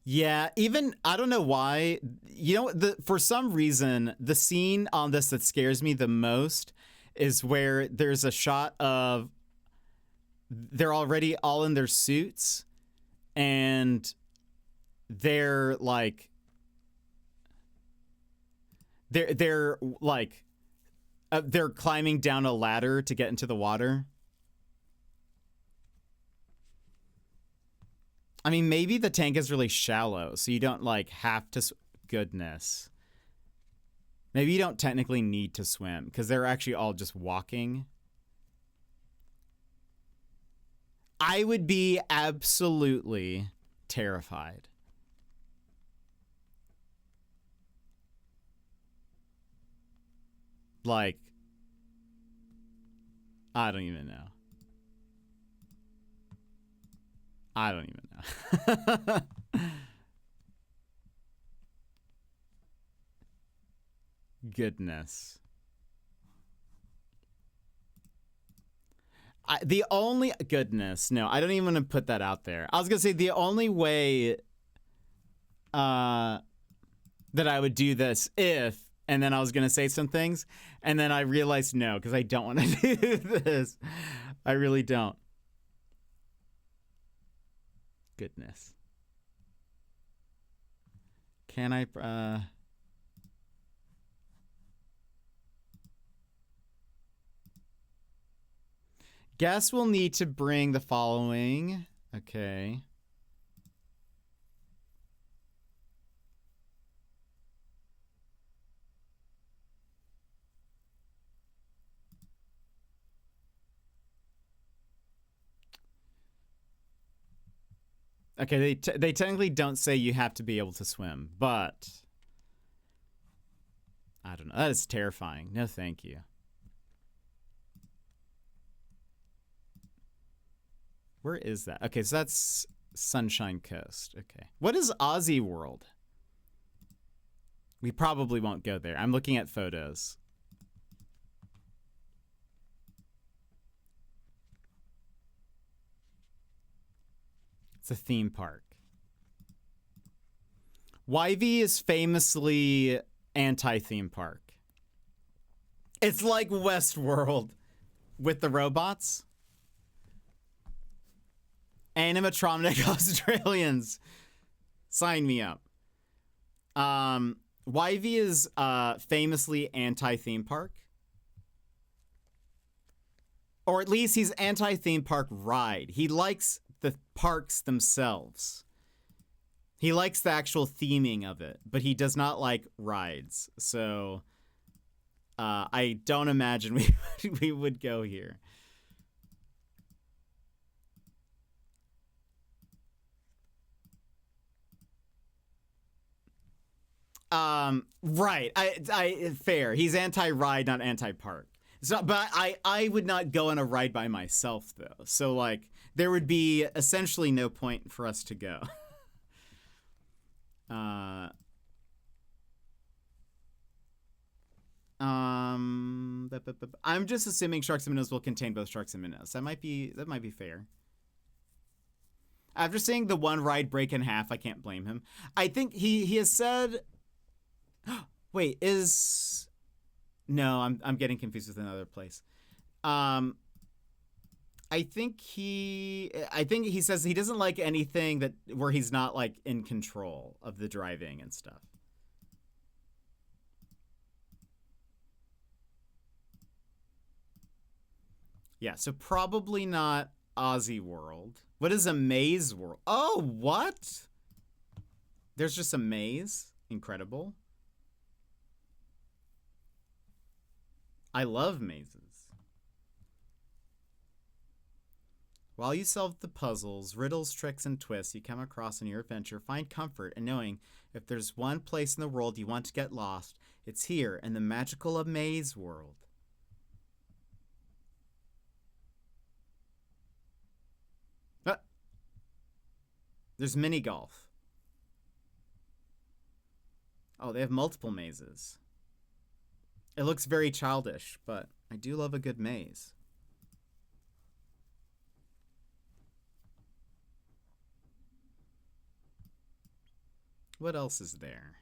Yeah, even, I don't know why, you know, for some reason, the scene on this that scares me the most is where there's a shot of, they're already all in their suits, and they're like, they're climbing down a ladder to get into the water. I mean, maybe the tank is really shallow, so you don't, like, have to... Goodness. Maybe you don't technically need to swim, because they're actually all just walking. I would be absolutely terrified. Like... I don't even know. I don't even know. Goodness. The only... Goodness. No, I don't even want to put that out there. I was going to say the only way that I would do this if... And then I was going to say some things. And then I realized no, because I don't want to do this. I really don't. Goodness. Can I... Guess we'll need to bring the following. Okay. Okay, they technically don't say you have to be able to swim, but I don't know. That is terrifying. No, thank you. Where is that? Okay, so that's Sunshine Coast. Okay. What is Aussie World? We probably won't go there. I'm looking at photos. It's a theme park. YV is famously anti-theme park. It's like Westworld with the robots. Animatronic Australians. Sign me up. YV is famously anti-theme park. Or at least he's anti-theme park ride. He likes the parks themselves. He likes the actual theming of it, but he does not like rides. So I don't imagine we would go here. Right. Fair. He's anti-ride, not anti-park. So, but I would not go on a ride by myself, though. So, like, there would be essentially no point for us to go. I'm just assuming Sharks and Minnows will contain both Sharks and Minnows. That might be fair. After seeing the one ride break in half, I can't blame him. I think he has said... Wait, No, I'm getting confused with another place. I I think he says he doesn't like anything that where he's not like in control of the driving and stuff. Yeah, so probably not Aussie World. What is a maze world? Oh, what? There's just a maze? Incredible. I love mazes. While you solve the puzzles, riddles, tricks, and twists you come across in your adventure, find comfort in knowing if there's one place in the world you want to get lost, it's here in the magical maze world. There's mini golf. Oh, they have multiple mazes. It looks very childish, but I do love a good maze. What else is there?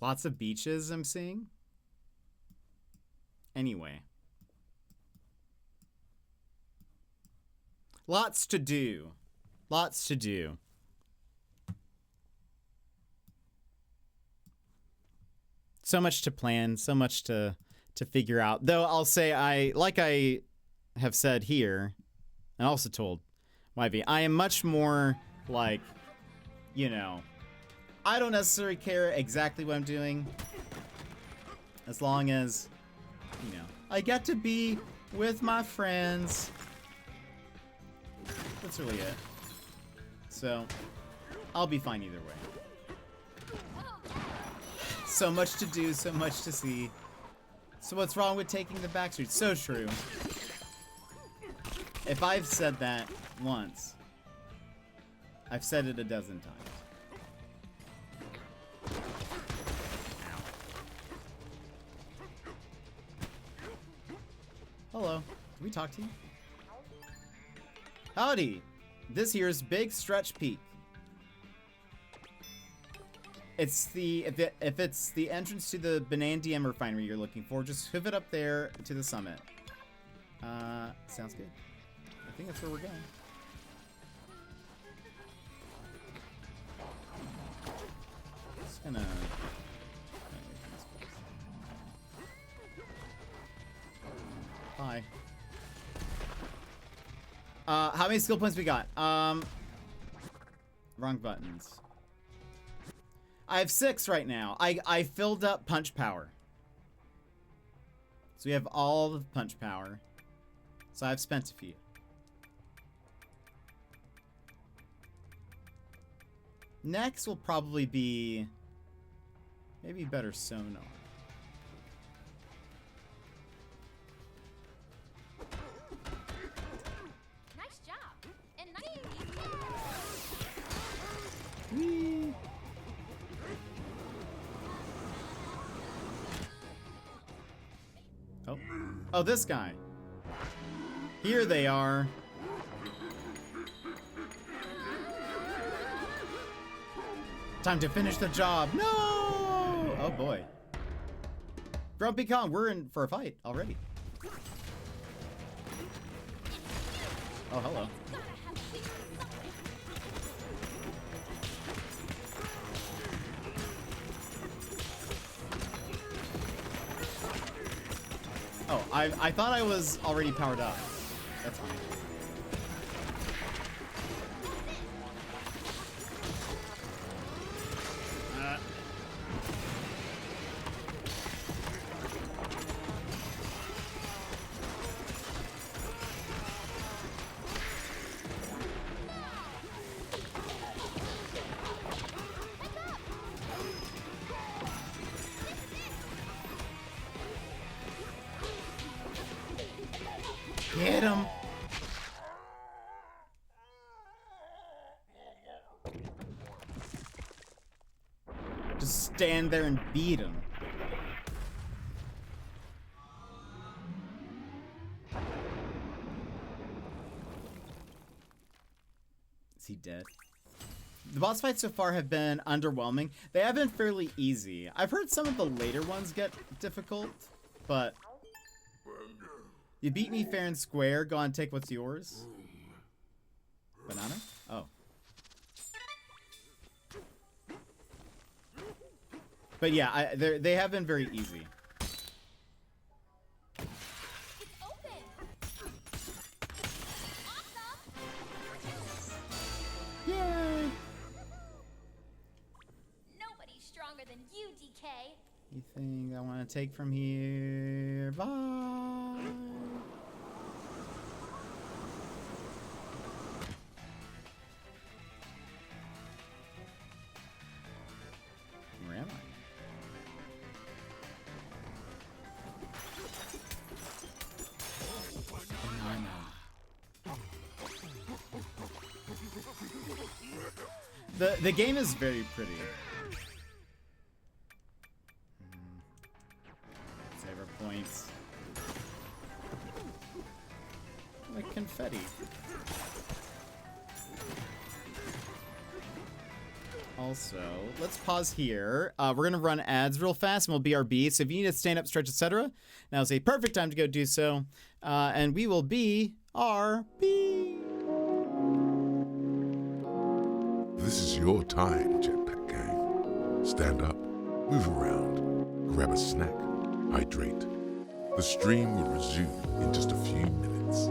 Lots of beaches I'm seeing. Anyway. Lots to do. Lots to do. So much to plan, so much to figure out. Though I'll say I have said here, and also told YB, I am much more like, you know, I don't necessarily care exactly what I'm doing, as long as, you know, I get to be with my friends. That's really it. So, I'll be fine either way. So much to do, so much to see. So what's wrong with taking the back streets? So true. If I've said that once, I've said it a dozen times. Hello. Can we talk to you? Howdy. This here's Big Stretch Peak. It's the if it's the entrance to the Bananza refinery you're looking for, just hoof it up there to the summit. Sounds good. I think that's where we're going. Just gonna. Hi. How many skill points we got? Wrong buttons. I have 6 right now. I filled up punch power. So we have all of punch power. So I've spent a few. Next will probably be maybe better sonar. Nice job. And Whee! Oh. Oh, this guy. Here they are. Time to finish the job. No! Oh boy. Grumpy Kong, we're in for a fight already. Oh, hello. Oh, I thought I was already powered up. That's fine. Get him! Just stand there and beat him. Is he dead? The boss fights so far have been underwhelming. They have been fairly easy. I've heard some of the later ones get difficult, but... You beat me fair and square. Go on, take what's yours. Banana? Oh. But yeah, they have been very easy. Yay! Nobody's stronger than you, DK. Anything I want to take from here? Bye! Where am I? The game is very pretty. Save our points. Like confetti. Also, let's pause here. We're gonna run ads real fast and we'll BRB. So if you need to stand up, stretch, etc., now is a perfect time to go do so. And we will BRB. This is your time, Jetpack Gang. Stand up, move around, grab a snack, hydrate. The stream will resume in just a few minutes.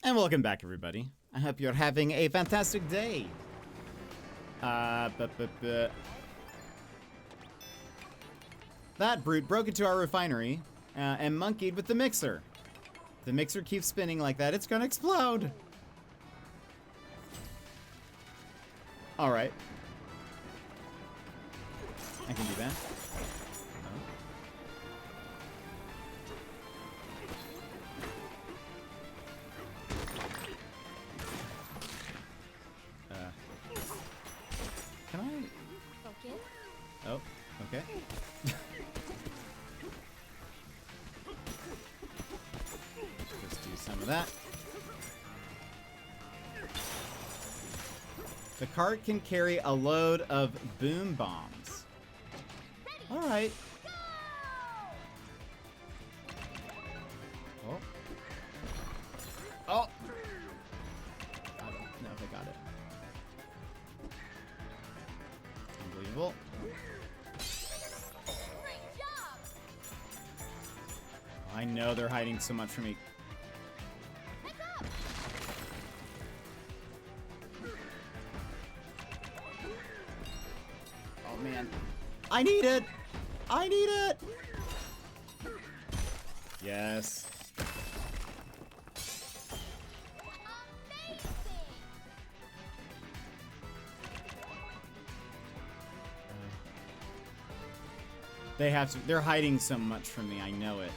And welcome back, everybody. I hope you're having a fantastic day. That brute broke into our refinery and monkeyed with the mixer. The mixer keeps spinning like that, it's gonna explode. All right. I can do that. Can I? Focus. Oh, okay. Just do some of that. The cart can carry a load of boom bombs. All right. Oh. Oh. I don't know if I got it. Unbelievable. Great job. I know they're hiding so much from me. Heads up. Oh man. I need it! I need it! Yes. Amazing. They have to. They're hiding so much from me. I know it.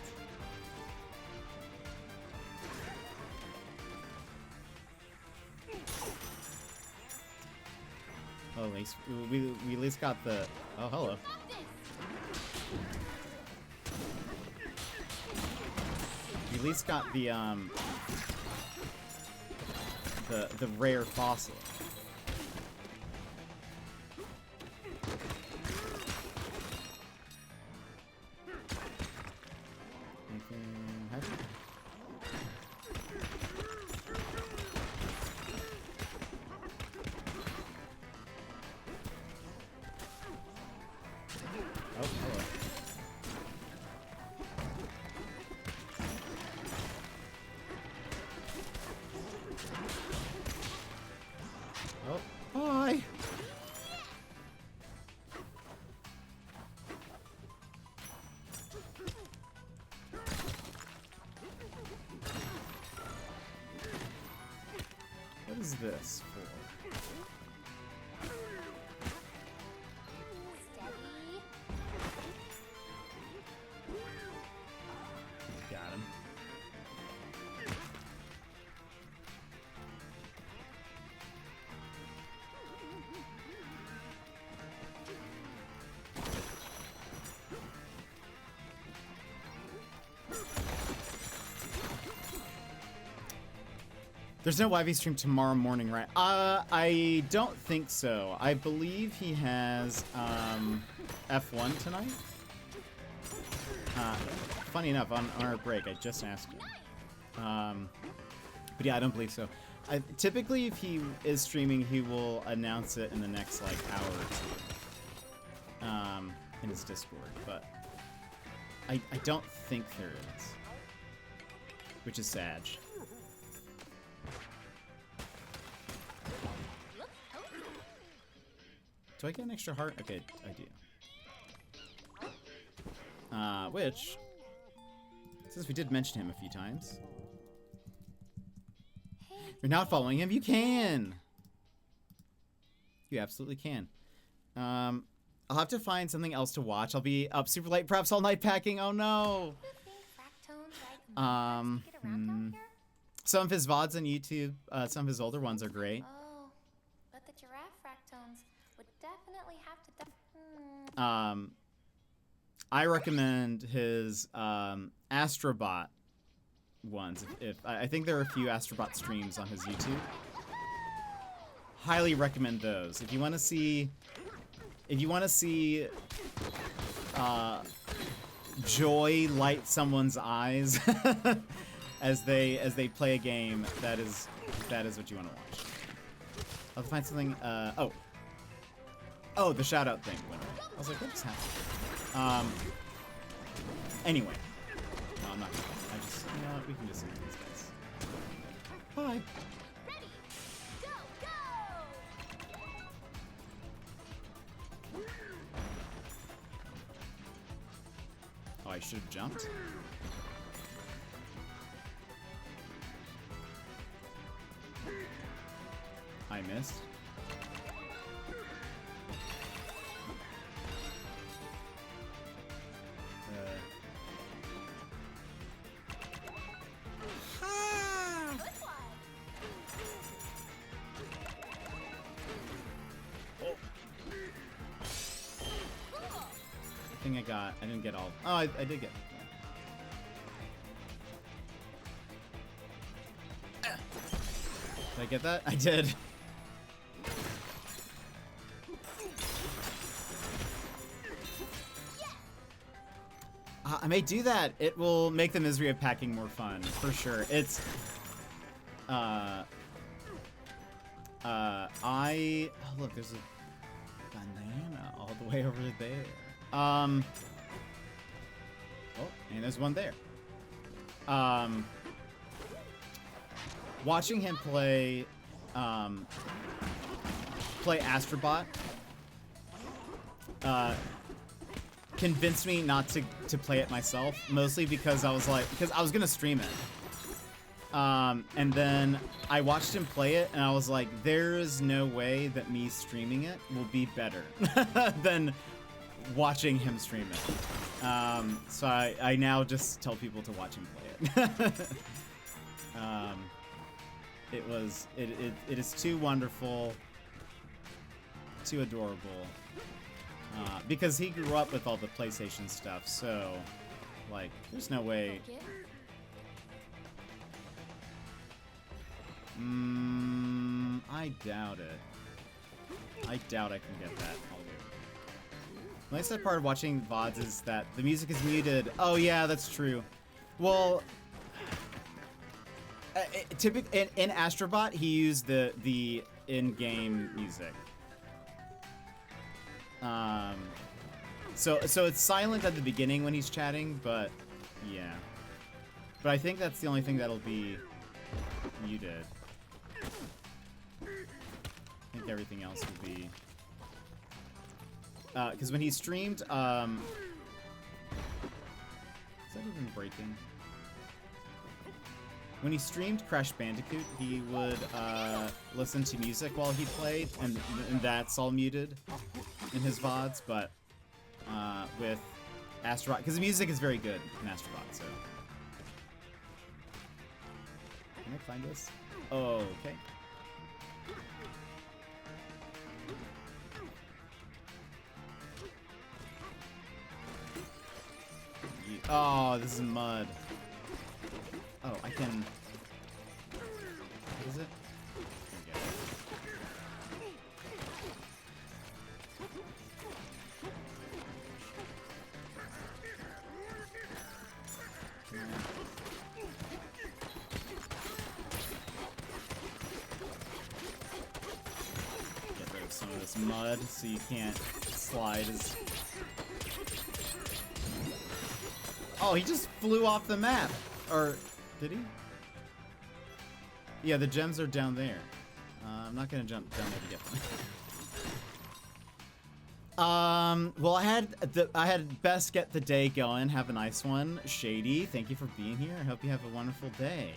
Oh, at least we at least got the. Oh, hello. We at least got the rare fossil. Anything happen? Oh, hello. Oh, bye. What is this for? Steady. Got him. There's no YV stream tomorrow morning, right? I don't think so. I believe he has F1 tonight. Funny enough, on our break, I just asked him. But yeah, I don't believe so. Typically, if he is streaming, he will announce it in the next like hour or two in his Discord. But I don't think there is, which is sad. Do I get an extra heart? Okay, I do. Which, since we did mention him a few times, you're not following him. You can. You absolutely can. I'll have to find something else to watch. I'll be up super late, perhaps all night packing. Oh no. Do you think Fractones ride motorbikes to get around down here? Some of his VODs on YouTube, some of his older ones are great. Oh, but the giraffe Fractones would definitely have to. I recommend his Astrobot ones. If I think there are a few Astrobot streams on his YouTube. Highly recommend those. If you want to see, joy light someone's eyes as they play a game, that is what you want to watch. I'll have to find something. Oh, the shout out thing went away. I was like, what just happened? Anyway. No, I'm not gonna. I just, you know what, we can just see these guys. Hi. Ready, go, go! Oh, I should have jumped. I missed. Good one. Cool. I think I didn't get all. Oh, I did get. Did I get that? I did. I may do that. It will make the misery of packing more fun, for sure. It's, oh, look, there's a banana all the way over there. Oh, and there's one there. Watching him play Astrobot, convinced me not to play it myself, mostly because I was gonna stream it. And then I watched him play it, and I was like, there is no way that me streaming it will be better than watching him stream it. So I now just tell people to watch him play it. It is too wonderful, too adorable. Because he grew up with all the PlayStation stuff, so, like, there's no way. I doubt it. I doubt I can get that. The nice part of watching VODs is that the music is muted. Oh yeah, that's true. Well, typically in Astrobot, he used the in-game music. So it's silent at the beginning when he's chatting, but yeah. But I think that's the only thing that'll be muted. I think everything else will be. Because when he streamed, is that even breaking? When he streamed Crash Bandicoot, he would listen to music while he played, and that's all muted in his VODs, but with Astrobot, because the music is very good in Astrobot, so. Can I find this? Oh, okay. Oh, this is mud. Oh, I can. What is it? Get rid of some of this mud so you can't slide as. Oh, he just flew off the map. Or did he? Yeah, the gems are down there. I'm not gonna jump down there to get them. Well, I had best get the day going. Have a nice one, Shady. Thank you for being here. I hope you have a wonderful day.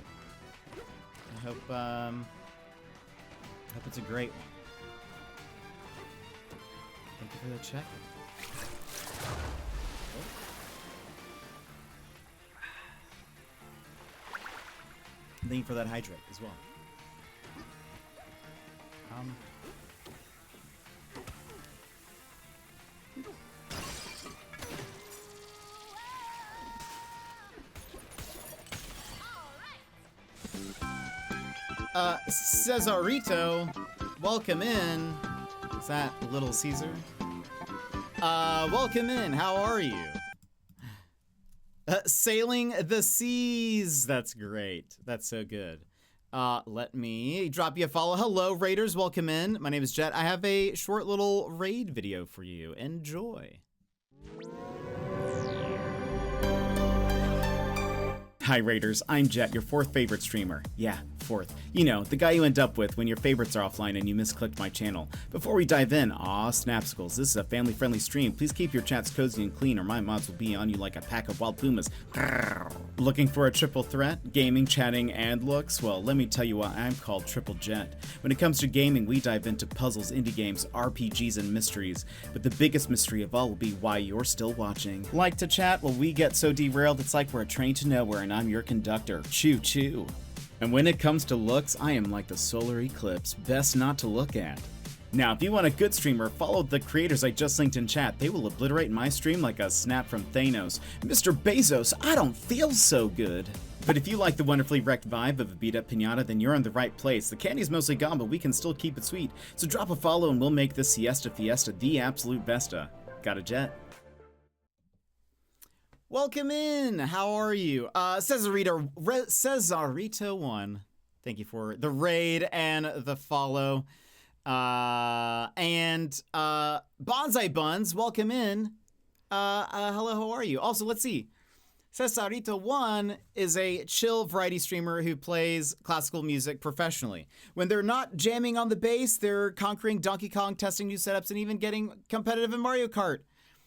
I hope it's a great one. Thank you for the check. Thank you for that hydrate as well. Cesarito, welcome in. Is that Little Caesar? Welcome in. How are you? Sailing the seas. That's great. That's so good. Let me drop you a follow. Hello, Raiders. Welcome in. My name is Jet. I have a short little raid video for you. Enjoy. Hi, Raiders. I'm Jet, your fourth favorite streamer. Yeah, forth. You know, the guy you end up with when your favorites are offline and you misclicked my channel. Before we dive in, Snapsicles, this is a family-friendly stream. Please keep your chats cozy and clean or my mods will be on you like a pack of wild pumas. Looking for a triple threat? Gaming, chatting, and looks? Well, let me tell you what, I'm called Triple Jet. When it comes to gaming, we dive into puzzles, indie games, RPGs, and mysteries. But the biggest mystery of all will be why you're still watching. Like to chat? Well, we get so derailed, it's like we're a train to nowhere and I'm your conductor. Choo choo. And when it comes to looks, I am like the solar eclipse, best not to look at. Now, if you want a good streamer, follow the creators I just linked in chat. They will obliterate my stream like a snap from Thanos. Mr. Bezos, I don't feel so good. But if you like the wonderfully wrecked vibe of a beat-up pinata, then you're in the right place. The candy's mostly gone, but we can still keep it sweet. So drop a follow and we'll make this Siesta Fiesta the absolute besta. Got a jet? Welcome in. How are you? Cesarito1. Thank you for the raid and the follow. Bonsai Buns, welcome in. Hello, how are you? Also, let's see. Cesarito1 is a chill variety streamer who plays classical music professionally. When they're not jamming on the bass, they're conquering Donkey Kong, testing new setups, and even getting competitive in Mario Kart.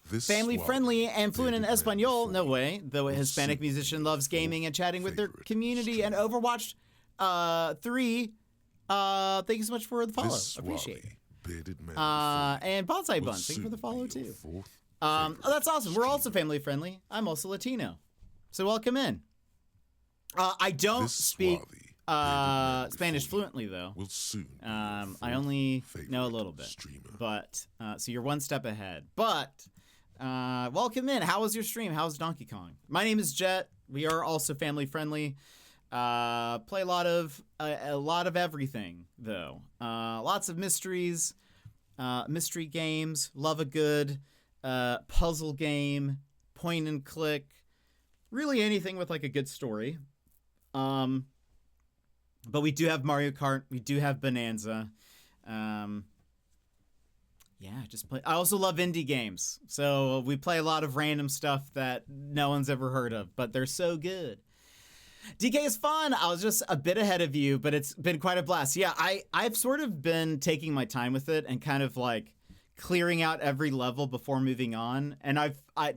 Family-friendly and fluent in Espanol, no way, though a Hispanic musician loves gaming and chatting with their community. And Overwatch 3, thank you so much for the follow. Appreciate it. And Bonsai Bun, thank you for the follow too. Oh, that's awesome. We're also family-friendly. I'm also Latino. So welcome in. I don't speak Spanish fluently, though. I only know a little bit. But, so you're one step ahead. But, welcome in. How was your stream? How's Donkey Kong? My name is Jet. We are also family-friendly. Play a lot of everything, though. Lots of mysteries, mystery games, love a good puzzle game, point and click, really anything with like a good story. But we do have Mario Kart, we do have Bananza. Yeah, just play. I also love indie games, so we play a lot of random stuff that no one's ever heard of, but they're so good. DK is fun. I was just a bit ahead of you, but it's been quite a blast. Yeah, I've sort of been taking my time with it and kind of like clearing out every level before moving on. And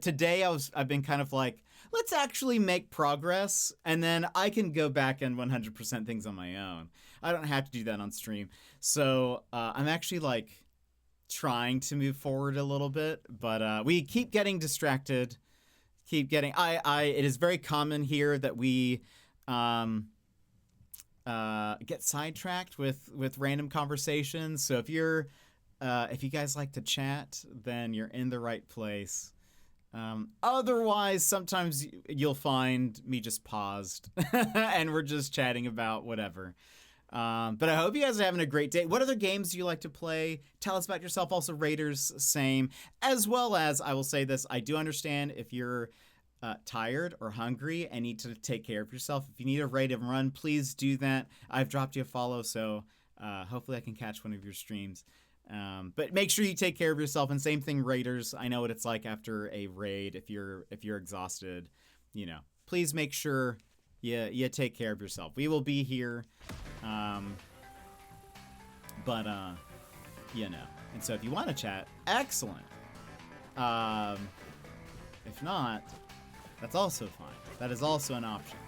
today I've been kind of like, let's actually make progress, and then I can go back and 100% things on my own. I don't have to do that on stream. So I'm actually like trying to move forward a little bit, but we keep getting distracted. It is very common here that we get sidetracked with random conversations. So if you guys like to chat, then you're in the right place. Otherwise, sometimes you'll find me just paused and we're just chatting about whatever. But I hope you guys are having a great day. What other games do you like to play? Tell us about yourself. Also, Raiders, same. As well as, I will say this, I do understand if you're tired or hungry and need to take care of yourself. If you need a raid and run, please do that. I've dropped you a follow, so hopefully I can catch one of your streams. But make sure you take care of yourself. And same thing, Raiders. I know what it's like after a raid. If you're exhausted, please make sure you take care of yourself. We will be here. And so if you want to chat, excellent. If not, that's also fine. That is also an option.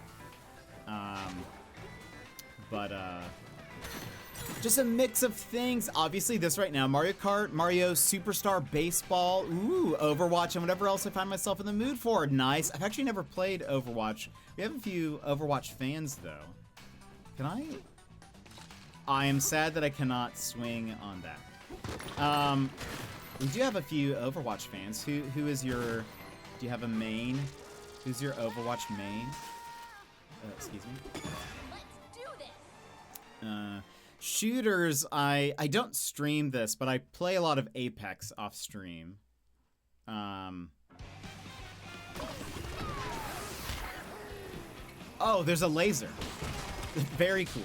Just a mix of things. Obviously, this right now, Mario Kart, Mario Superstar Baseball, ooh, Overwatch, and whatever else I find myself in the mood for. Nice. I've actually never played Overwatch. We have a few Overwatch fans, though. Can I? I am sad that I cannot swing on that. We do have a few Overwatch fans. Who is your... Do you have a main? Who's your Overwatch main? Excuse me. Let's do this. Shooters, I don't stream this, but I play a lot of Apex off stream. Oh, there's a laser. Very cool.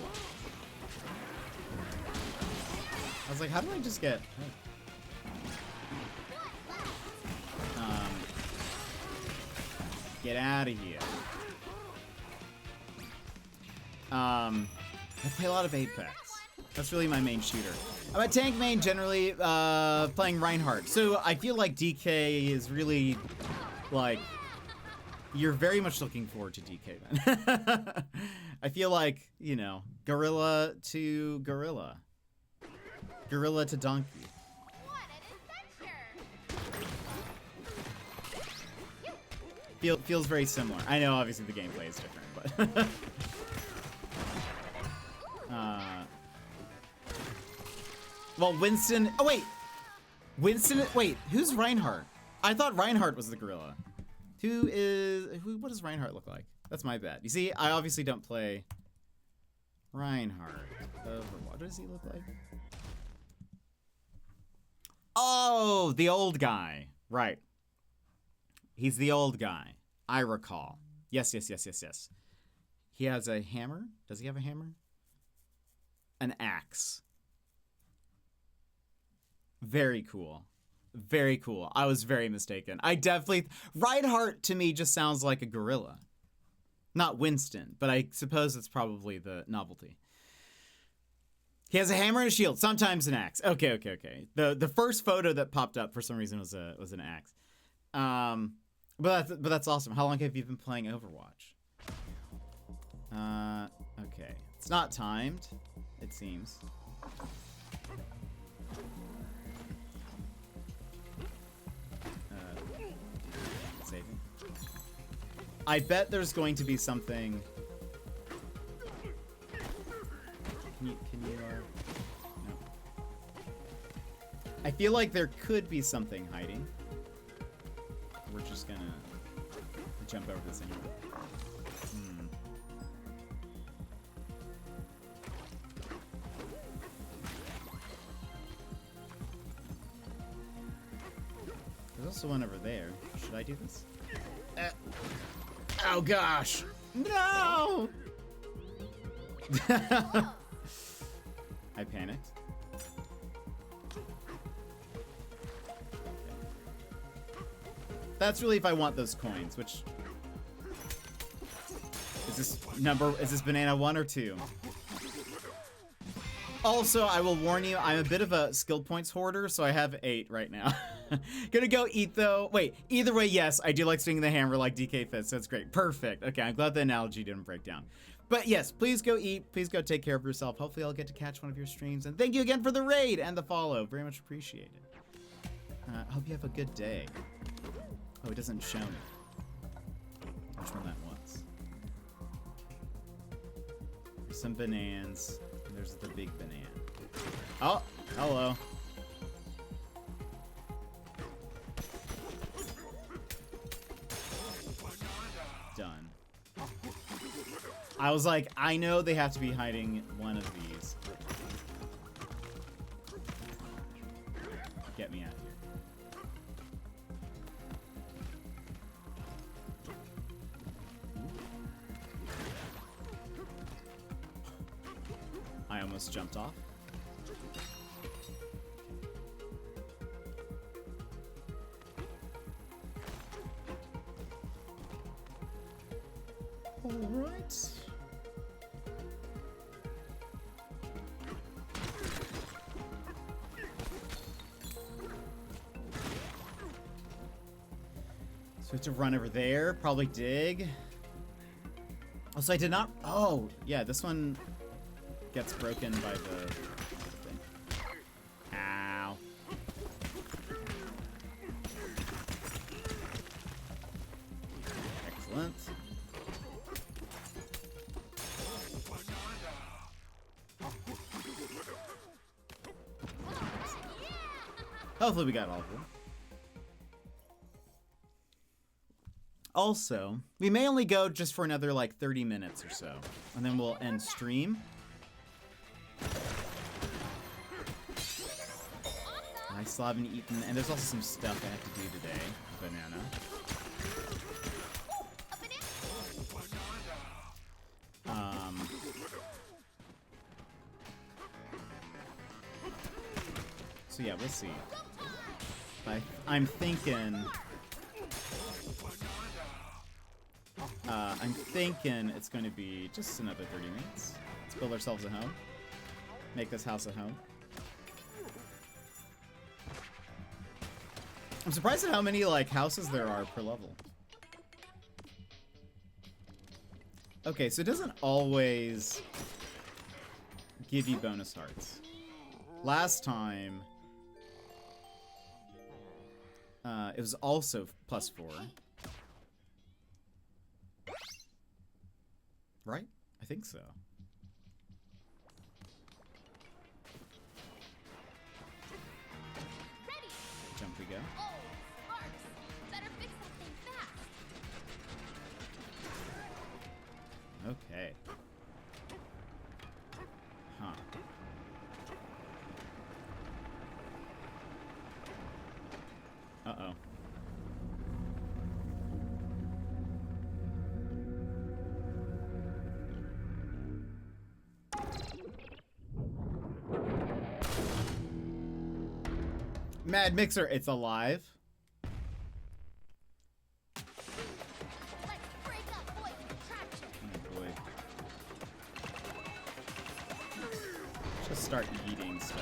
I was like, how do I just get... Get out of here. I play a lot of Apex. That's really my main shooter. I'm a tank main generally, playing Reinhardt. So I feel like DK is really, like, you're very much looking forward to DK then. I feel like, you know, gorilla to gorilla. Gorilla to donkey. What an adventure! Feels very similar. I know obviously the gameplay is different, but well, Winston. Oh wait, Winston. Wait, who's Reinhardt? I thought Reinhardt was the gorilla. What does Reinhardt look like? That's my bad. You see, I obviously don't play Reinhardt. What does he look like? Oh, the old guy. Right. He's the old guy. I recall. Yes. He has a hammer. Does he have a hammer? An axe. Very cool. Very cool. I was very mistaken. Reinhardt to me just sounds like a gorilla. Not Winston, but I suppose it's probably the novelty. He has a hammer and a shield, sometimes an axe. Okay. The first photo that popped up for some reason was an axe. But that's awesome. How long have you been playing Overwatch? Okay. It's not timed, it seems. Saving. I bet there's going to be something. Can you no. I feel like there could be something hiding. We're just gonna jump over this anyway. There's also one over there. Should I do this? Oh gosh! No! I panicked. That's really if I want those coins, which... Is this banana 1 or 2? Also, I will warn you, I'm a bit of a skill points hoarder, so I have 8 right now. Gonna go eat though. Wait, either way, yes, I do like swinging the hammer like DK Fits, so it's great. Perfect. Okay, I'm glad the analogy didn't break down. But yes, please go eat. Please go take care of yourself. Hopefully I'll get to catch one of your streams. And thank you again for the raid and the follow. Very much appreciated. I hope you have a good day. Oh, it doesn't show me which one that was. There's some bananas. And there's the big banana. Oh, hello. Done. I was like, I know they have to be hiding one of these. Get me out of here. I almost jumped off. All right. So we have to run over there, probably dig. Also, I did not. Oh, yeah, this one gets broken by the thing. Ow. Excellent. Hopefully we got all of them. Also, we may only go just for another like 30 minutes or so, and then we'll end stream. I still haven't eaten, and there's also some stuff I have to do today. Banana. So yeah, we'll see. I'm thinking it's going to be just another 30 minutes. It's build ourselves a home. Make this house a home. I'm surprised at how many, like, houses there are per level. Okay, so it doesn't always give you bonus hearts. Last time, it was also +4. Right? I think so. Ready. Jump we go. Oh, Sparks. Better fix that thing fast. Okay. Huh. Uh-oh. Mad Mixer, it's alive. Let's break up void contraction. Oh boy. Just start eating stuff.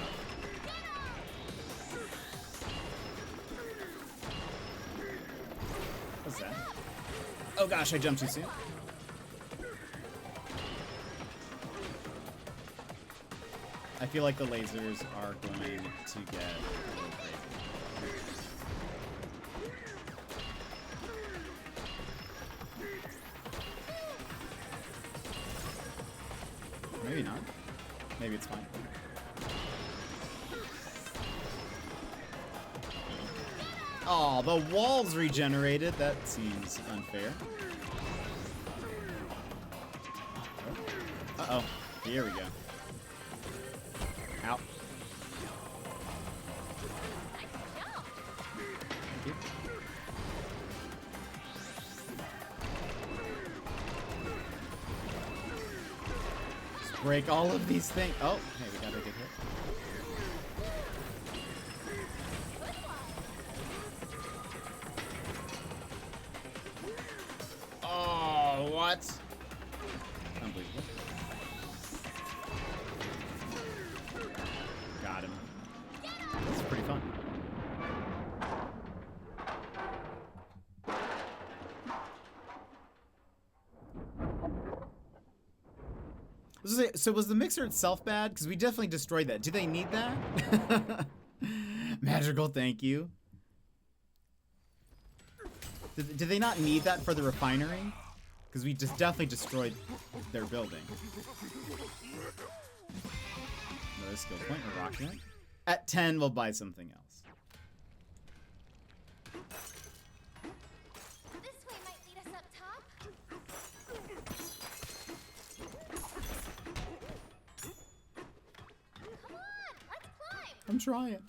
What's that? Oh gosh, I jumped too soon. I feel like the lasers are going to get a little crazy. Maybe not. Maybe it's fine. Oh, the walls regenerated. That seems unfair. Uh-oh. Here we go. Ow. Thank you. Just break all of these things. Oh, hey, we got a good hit. Oh, what? Unbelievable. Got him. That's pretty fun. So was the mixer itself bad? Because we definitely destroyed that. Do they need that? Magical, thank you. Do they not need that for the refinery? Because we just definitely destroyed their building. Another skill point or rocket. At 10, we'll buy something else. This way might lead us up top. Come on, let's climb. I'm trying.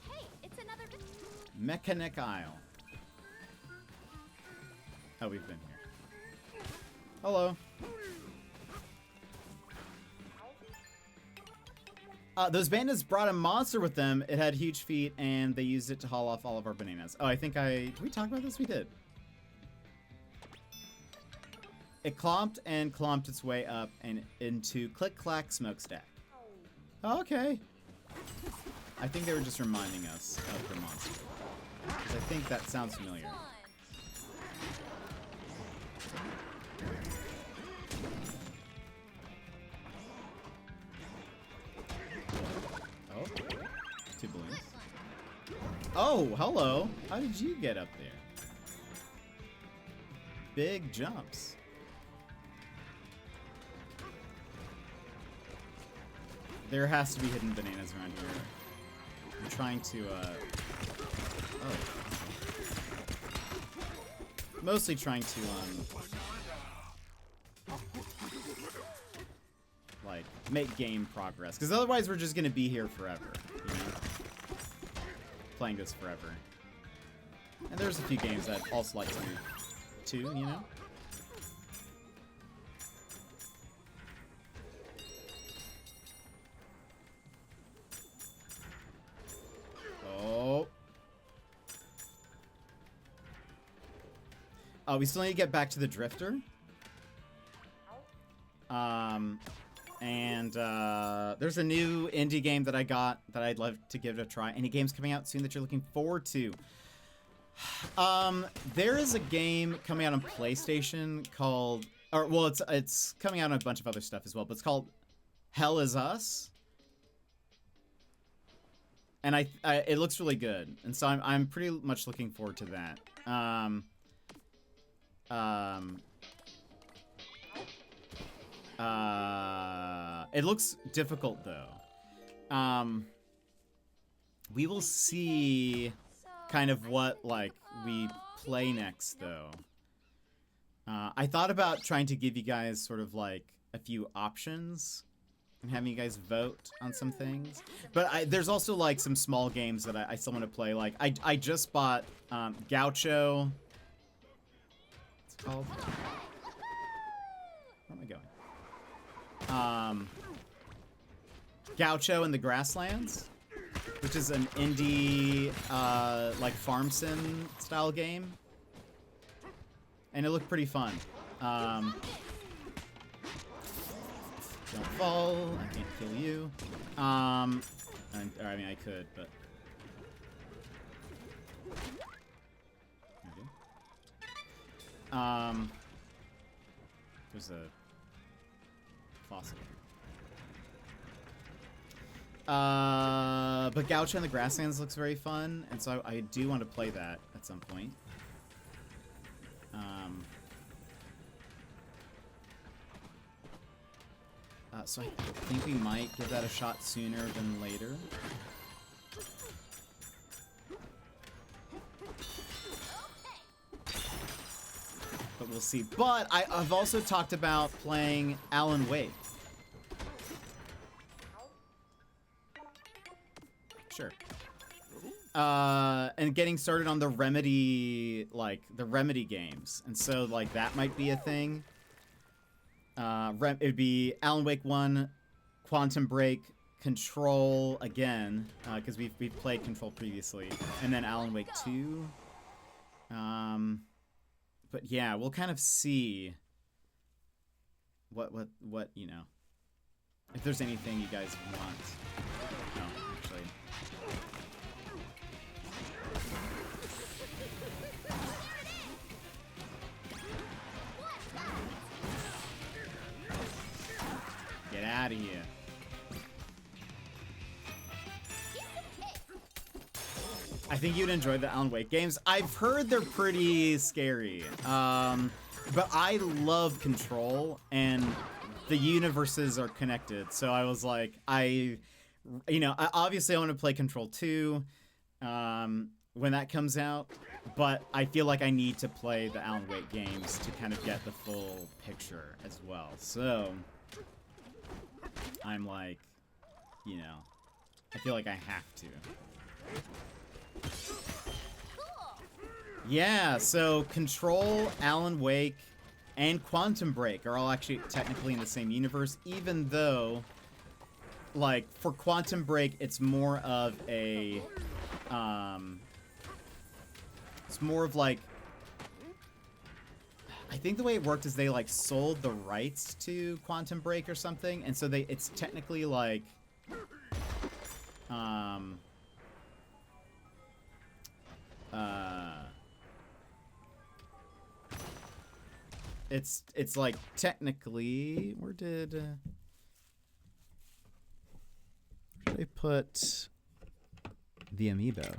Hey, it's another. Mechanic Isle. Oh, we've been here. Hello. Those bandits brought a monster with them. It had huge feet, and they used it to haul off all of our bananas. Oh, I think did we talk about this? We did. It clomped and clomped its way up and into Click-Clack Smokestack. Oh, okay. I think they were just reminding us of the monster. 'Cause I think that sounds familiar. Oh, 2 balloons. Oh, hello. How did you get up there? Big jumps. There has to be hidden bananas around here. I'm trying to, oh. Mostly trying to, like, make game progress. Because otherwise we're just going to be here forever, you know? Playing this forever. And there's a few games that also like to, you know? we still need to get back to the Drifter. There's a new indie game that I got that I'd love to give it a try. Any games coming out soon that you're looking forward to? There is a game coming out on PlayStation called, it's coming out on a bunch of other stuff as well, but it's called Hell Is Us. And it looks really good, and so I'm pretty much looking forward to that. It looks difficult though. We will see kind of what like we play next though. I thought about trying to give you guys sort of like a few options and having you guys vote on some things, but there's also like some small games that I still want to play. Like I just bought Gaucho. What's it called? Where am I going? Gaucho in the Grasslands, which is an indie like farm sim style game, and it looked pretty fun. Don't fall. I can't kill you. I mean, I could, but. There's a fossil. But Gaucho in the Grasslands looks very fun, and so I do want to play that at some point. So I think we might give that a shot sooner than later. But we'll see. But I've also talked about playing Alan Wake. Sure. And getting started on the Remedy, like, the Remedy games. And so, like, that might be a thing. It'd be Alan Wake 1, Quantum Break, Control again, because we've played Control previously, and then Alan Wake 2. But yeah, we'll kind of see what you know, if there's anything you guys want. No, actually. Get out of here. I think you'd enjoy the Alan Wake games. I've heard they're pretty scary. But I love Control, and the universes are connected. So I was like, obviously I want to play Control 2 when that comes out. But I feel like I need to play the Alan Wake games to kind of get the full picture as well. So I'm like, I feel like I have to. Yeah, so Control, Alan Wake, and Quantum Break are all actually technically in the same universe, even though, like, for Quantum Break, it's more of a, it's more of like, I think the way it worked is they, like, sold the rights to Quantum Break or something, and so it's technically, like, it's like technically, where did I put the amiibo?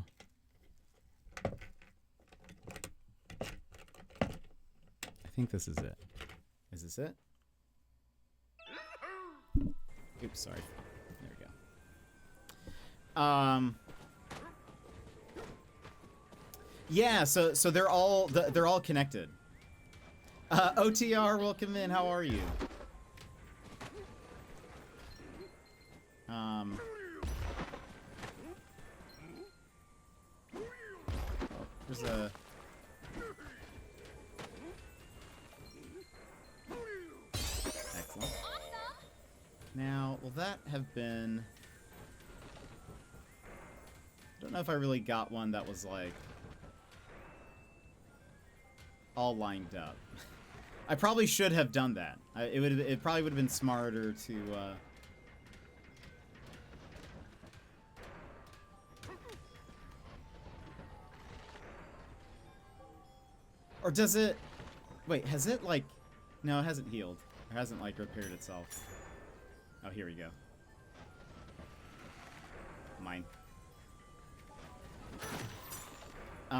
I think this is it. Is this it? Oops, sorry. There we go. Yeah, so they're all connected. OTR, welcome in. How are you? There's a. Excellent. Now, will that have been? I don't know if I really got one that was like. all lined up. I probably should have done that. It probably would have been smarter to. Or does it? Wait, has it like? No, it hasn't healed. It hasn't like repaired itself. Oh, here we go. Mine. We're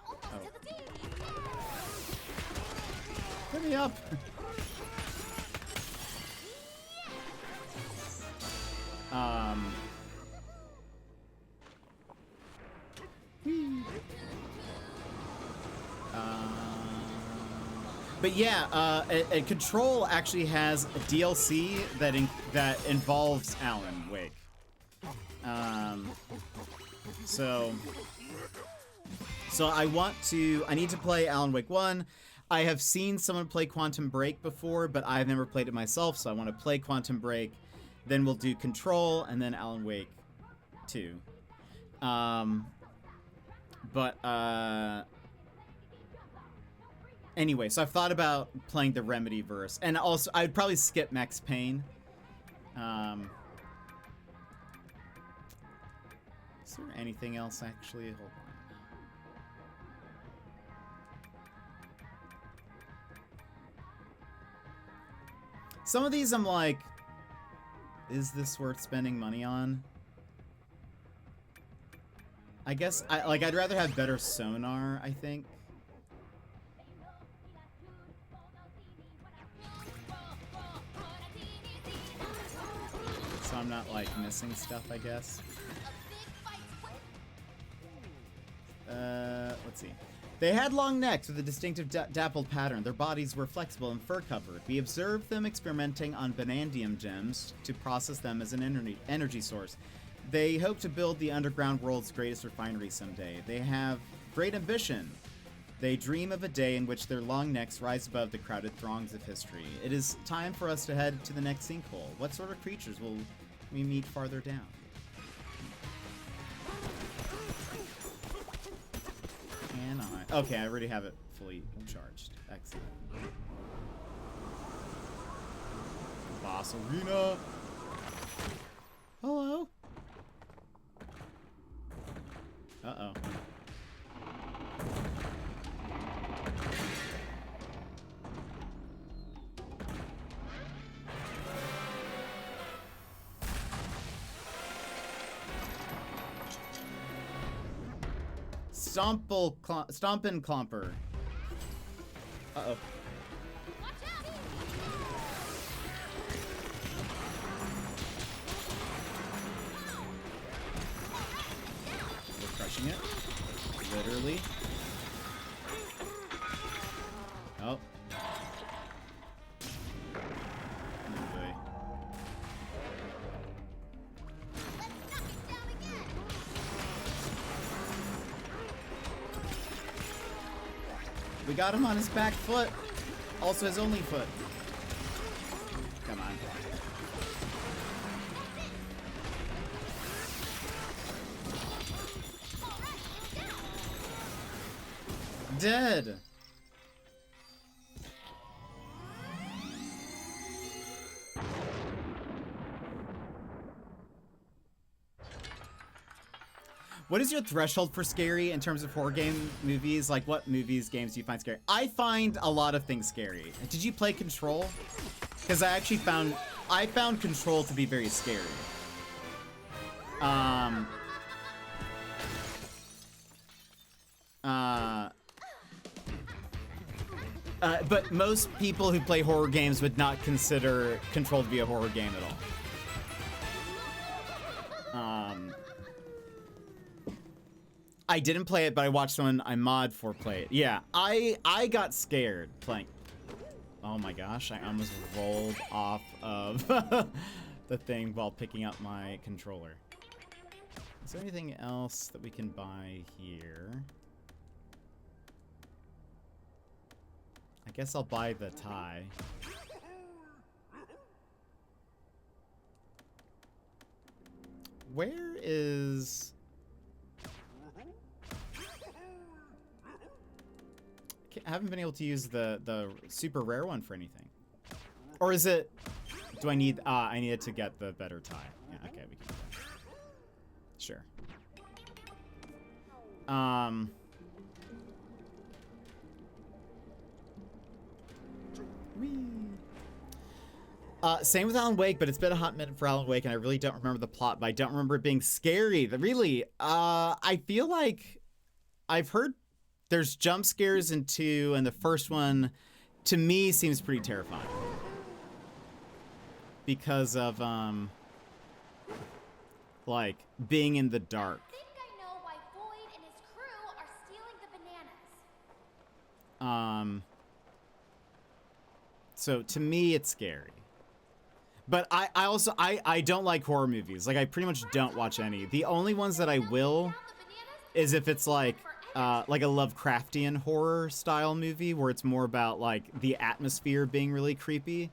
almost to the team. Hit me up. But yeah, Control actually has a DLC that involves Alan Wake. So I need to play Alan Wake 1. I have seen someone play Quantum Break before, but I've never played it myself, so I want to play Quantum Break. Then we'll do Control, and then Alan Wake 2. Anyway, so I've thought about playing the Remedy verse, and also I'd probably skip Max Payne. Is there anything else actually? Hold on. Some of these I'm like, is this worth spending money on? I guess I'd rather have better sonar, I think. So I'm not like missing stuff, I guess. Let's see. They had long necks with a distinctive dappled pattern. Their bodies were flexible and fur-covered. We observed them experimenting on vanadium gems to process them as an energy source. They hope to build the underground world's greatest refinery someday. They have great ambition. They dream of a day in which their long necks rise above the crowded throngs of history. It is time for us to head to the next sinkhole. What sort of creatures will we meet farther down? Can I? Okay, I already have it fully charged. Excellent. Boss Arena. Hello. Uh-oh. Stompin' Clomper. Uh-oh. We're crushing it. Literally. Oh. Oh boy. We got him on his back foot. Also his only foot. Come on. Dead. What is your threshold for scary in terms of horror game movies? Like, what movies, games do you find scary? I find a lot of things scary. Did you play Control? Because I actually found Control to be very scary. But most people who play horror games would not consider Control to be a horror game at all. I didn't play it, but I watched someone I mod for play it. Yeah, I got scared playing. Oh my gosh, I almost rolled off of the thing while picking up my controller. Is there anything else that we can buy here? I guess I'll buy the tie. Where is... I haven't been able to use the super rare one for anything. Or is it... Do I need... I needed to get the better tie. Yeah, okay, we can do that. Sure. Whee. Same with Alan Wake, but it's been a hot minute for Alan Wake, and I really don't remember the plot, but I don't remember it being scary. Really, I feel like I've heard there's jump scares in 2, and the first one, to me, seems pretty terrifying. Because of, like, being in the dark. I think I know why Boyd and his crew are stealing the bananas. So to me, it's scary. But I also don't like horror movies. Like, I pretty much don't watch any. The only ones that I will is if it's like a Lovecraftian horror style movie where it's more about like the atmosphere being really creepy.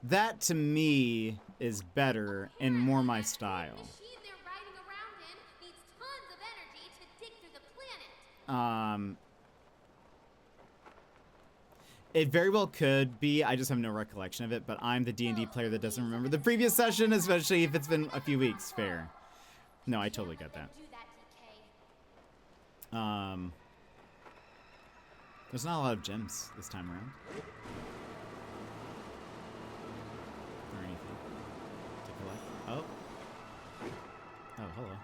That to me is better and more my style. The machine they're riding around in needs tons of energy to dig through the planet. It very well could be. I just have no recollection of it, but I'm the D&D player that doesn't remember the previous session, especially if it's been a few weeks. Fair. No, I totally get that. Do that, DK. There's not a lot of gems this time around. Or anything to collect. Oh. Oh, hello.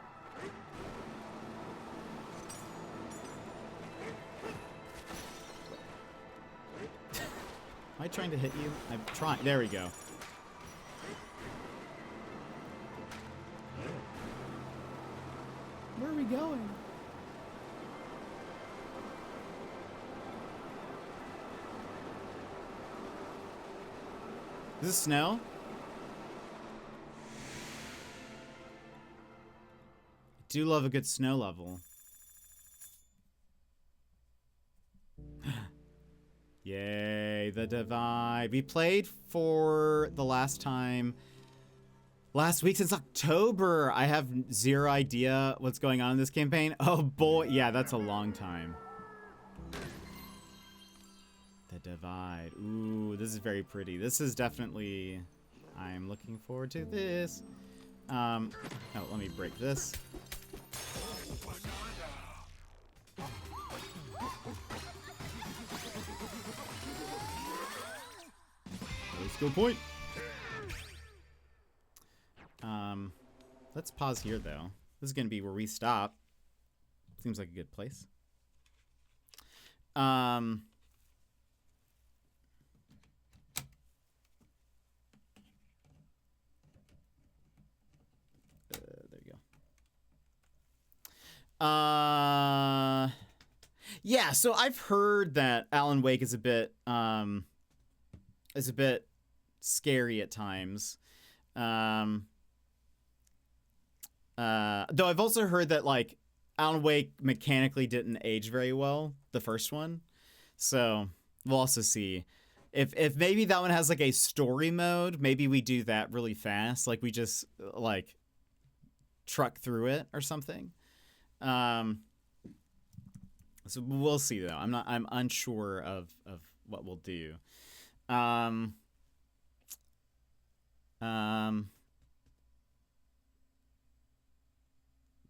Am I trying to hit you? I'm trying. There we go. Where are we going? Is this snow? I do love a good snow level. Yay, the Divide. We played for the last time last week since October. I have zero idea what's going on in this campaign. Oh boy, yeah, that's a long time. The Divide. Ooh, this is very pretty. This is definitely... I'm looking forward to this. Oh, let me break this. Skill point. Let's pause here though. This is gonna be where we stop. Seems like a good place. There you go. Yeah, so I've heard that Alan Wake is a bit scary at times. Though I've also heard that like Alan Wake mechanically didn't age very well, the first one. So we'll also see. If maybe that one has like a story mode, maybe we do that really fast. Like we just like truck through it or something. So we'll see though. I'm unsure of what we'll do.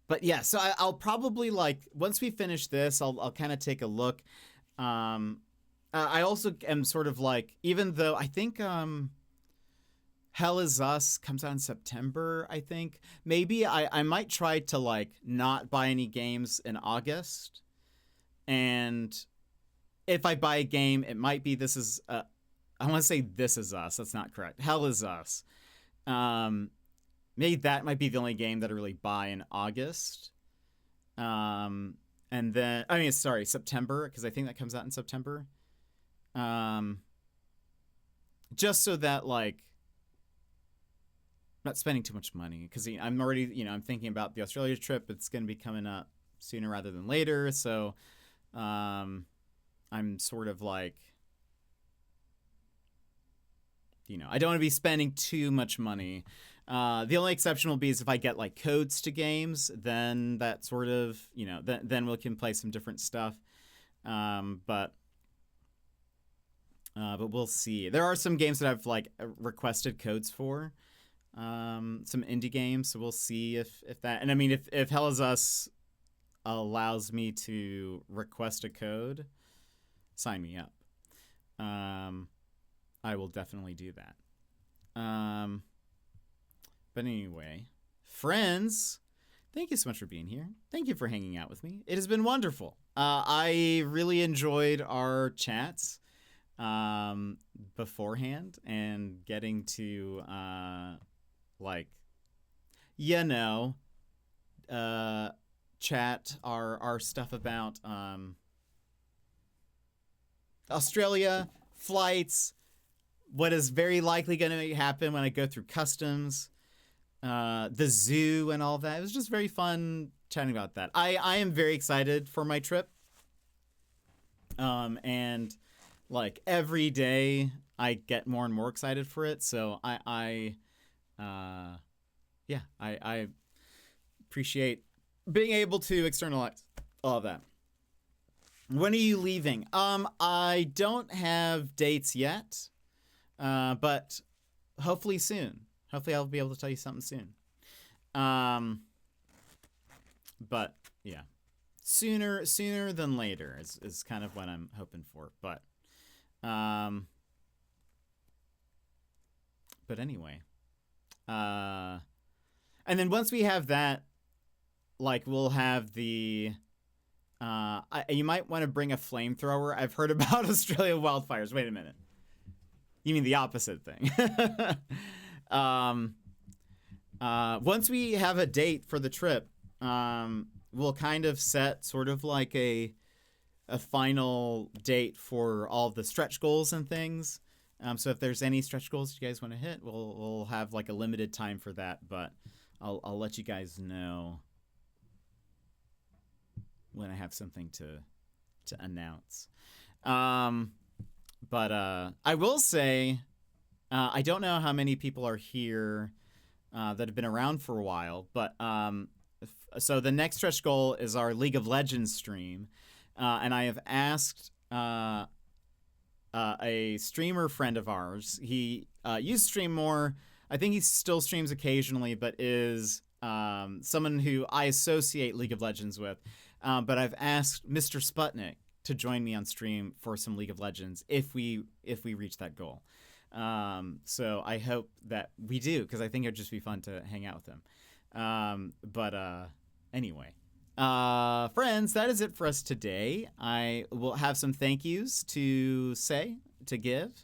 But yeah, so I'll probably like once we finish this, I'll kind of take a look. I also am sort of like, even though I think Hell Is Us comes out in September, I think maybe I might try to like not buy any games in August, and if I buy a game, it might be I want to say This Is Us. That's not correct. Hell Is Us. Maybe that might be the only game that I really buy in August. And then, I mean, sorry, September, because I think that comes out in September. Just so that, like, I'm not spending too much money, because I'm already, I'm thinking about the Australia trip. It's going to be coming up sooner rather than later. So, I'm sort of like, I don't want to be spending too much money. The only exception will be is if I get like codes to games, then that sort of, then we can play some different stuff. But we'll see. There are some games that I've like requested codes for, some indie games. So we'll see if that, and I mean, if Hell is Us allows me to request a code, sign me up. I will definitely do that. But anyway, friends, thank you so much for being here. Thank you for hanging out with me. It has been wonderful. I really enjoyed our chats beforehand and getting to chat our stuff about Australia, flights, what is very likely going to happen when I go through customs, the zoo and all of that. It was just very fun chatting about that. I am very excited for my trip. And like every day I get more and more excited for it. So I appreciate being able to externalize all of that. When are you leaving? I don't have dates yet, but hopefully soon. Hopefully I'll be able to tell you something soon. But yeah, sooner than later is kind of what I'm hoping for. But anyway, and then once we have that, like we'll have the. You might want to bring a flamethrower. I've heard about Australia wildfires. Wait a minute. You mean the opposite thing? Once we have a date for the trip, we'll kind of set sort of like a final date for all of the stretch goals and things. So if there's any stretch goals you guys want to hit, we'll have like a limited time for that. But I'll let you guys know when I have something to announce. But I will say, I don't know how many people are here that have been around for a while, but so the next stretch goal is our League of Legends stream, and I have asked a streamer friend of ours. He used to stream more. I think he still streams occasionally, but is someone who I associate League of Legends with. But I've asked Mr. Sputnik to join me on stream for some League of Legends if we reach that goal. So I hope that we do, because I think it'd just be fun to hang out with him. But anyway, friends, that is it for us today. I will have some thank yous to give.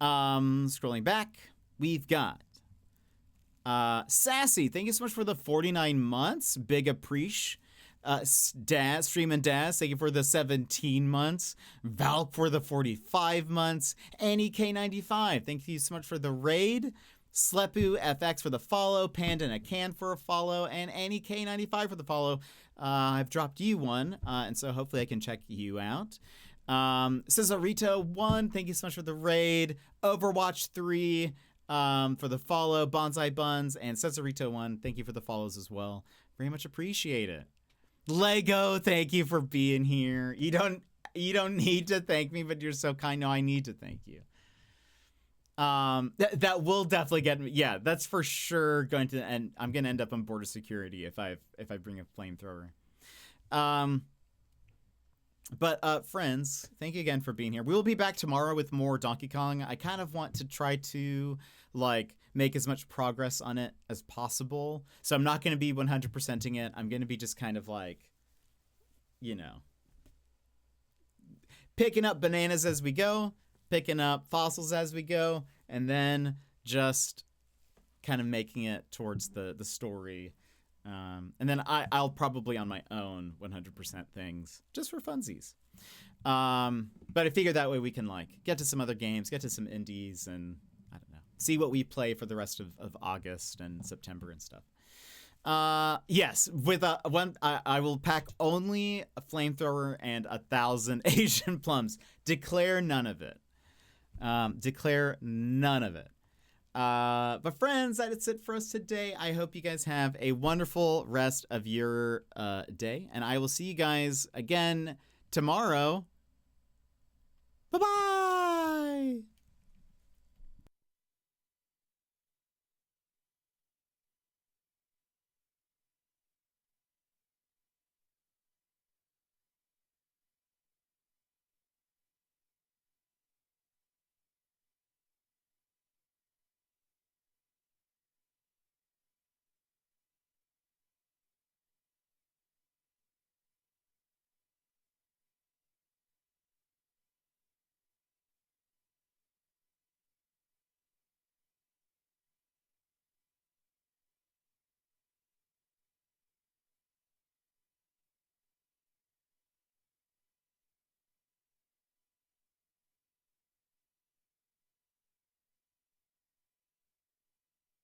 Scrolling back, we've got Sassy. Thank you so much for the 49 months. Big appreciate. Daz, Stream and Daz, thank you for the 17 months. Valk for the 45 months. Annie K95, thank you so much for the raid. Slepu FX for the follow. Panda and a Can for a follow. And Annie K95 for the follow. I've dropped you one, and so hopefully I can check you out. Cesarito1, thank you so much for the raid. Overwatch 3 for the follow. Bonsai Buns and Cesarito1, thank you for the follows as well. Very much appreciate it. Lego, thank you for being here. You don't need to thank me, but you're so kind. No, I need to thank you. That will definitely get me. Yeah, that's for sure going to end. I'm going to end up on border security if I bring a flamethrower. But friends, thank you again for being here. We will be back tomorrow with more Donkey Kong. I kind of want to try to make as much progress on it as possible. So I'm not going to be 100%ing it. I'm going to be just kind of picking up bananas as we go, picking up fossils as we go, and then just kind of making it towards the story. And then I'll probably on my own 100% things just for funsies. But I figured that way we can get to some other games, get to some indies, and I don't know, see what we play for the rest of August and September and stuff. Yes, with I will pack only a flamethrower and 1,000 Asian plums. Declare none of it. Declare none of it. But friends, that's it for us today. I hope you guys have a wonderful rest of your day, and I will see you guys again tomorrow. Bye-bye!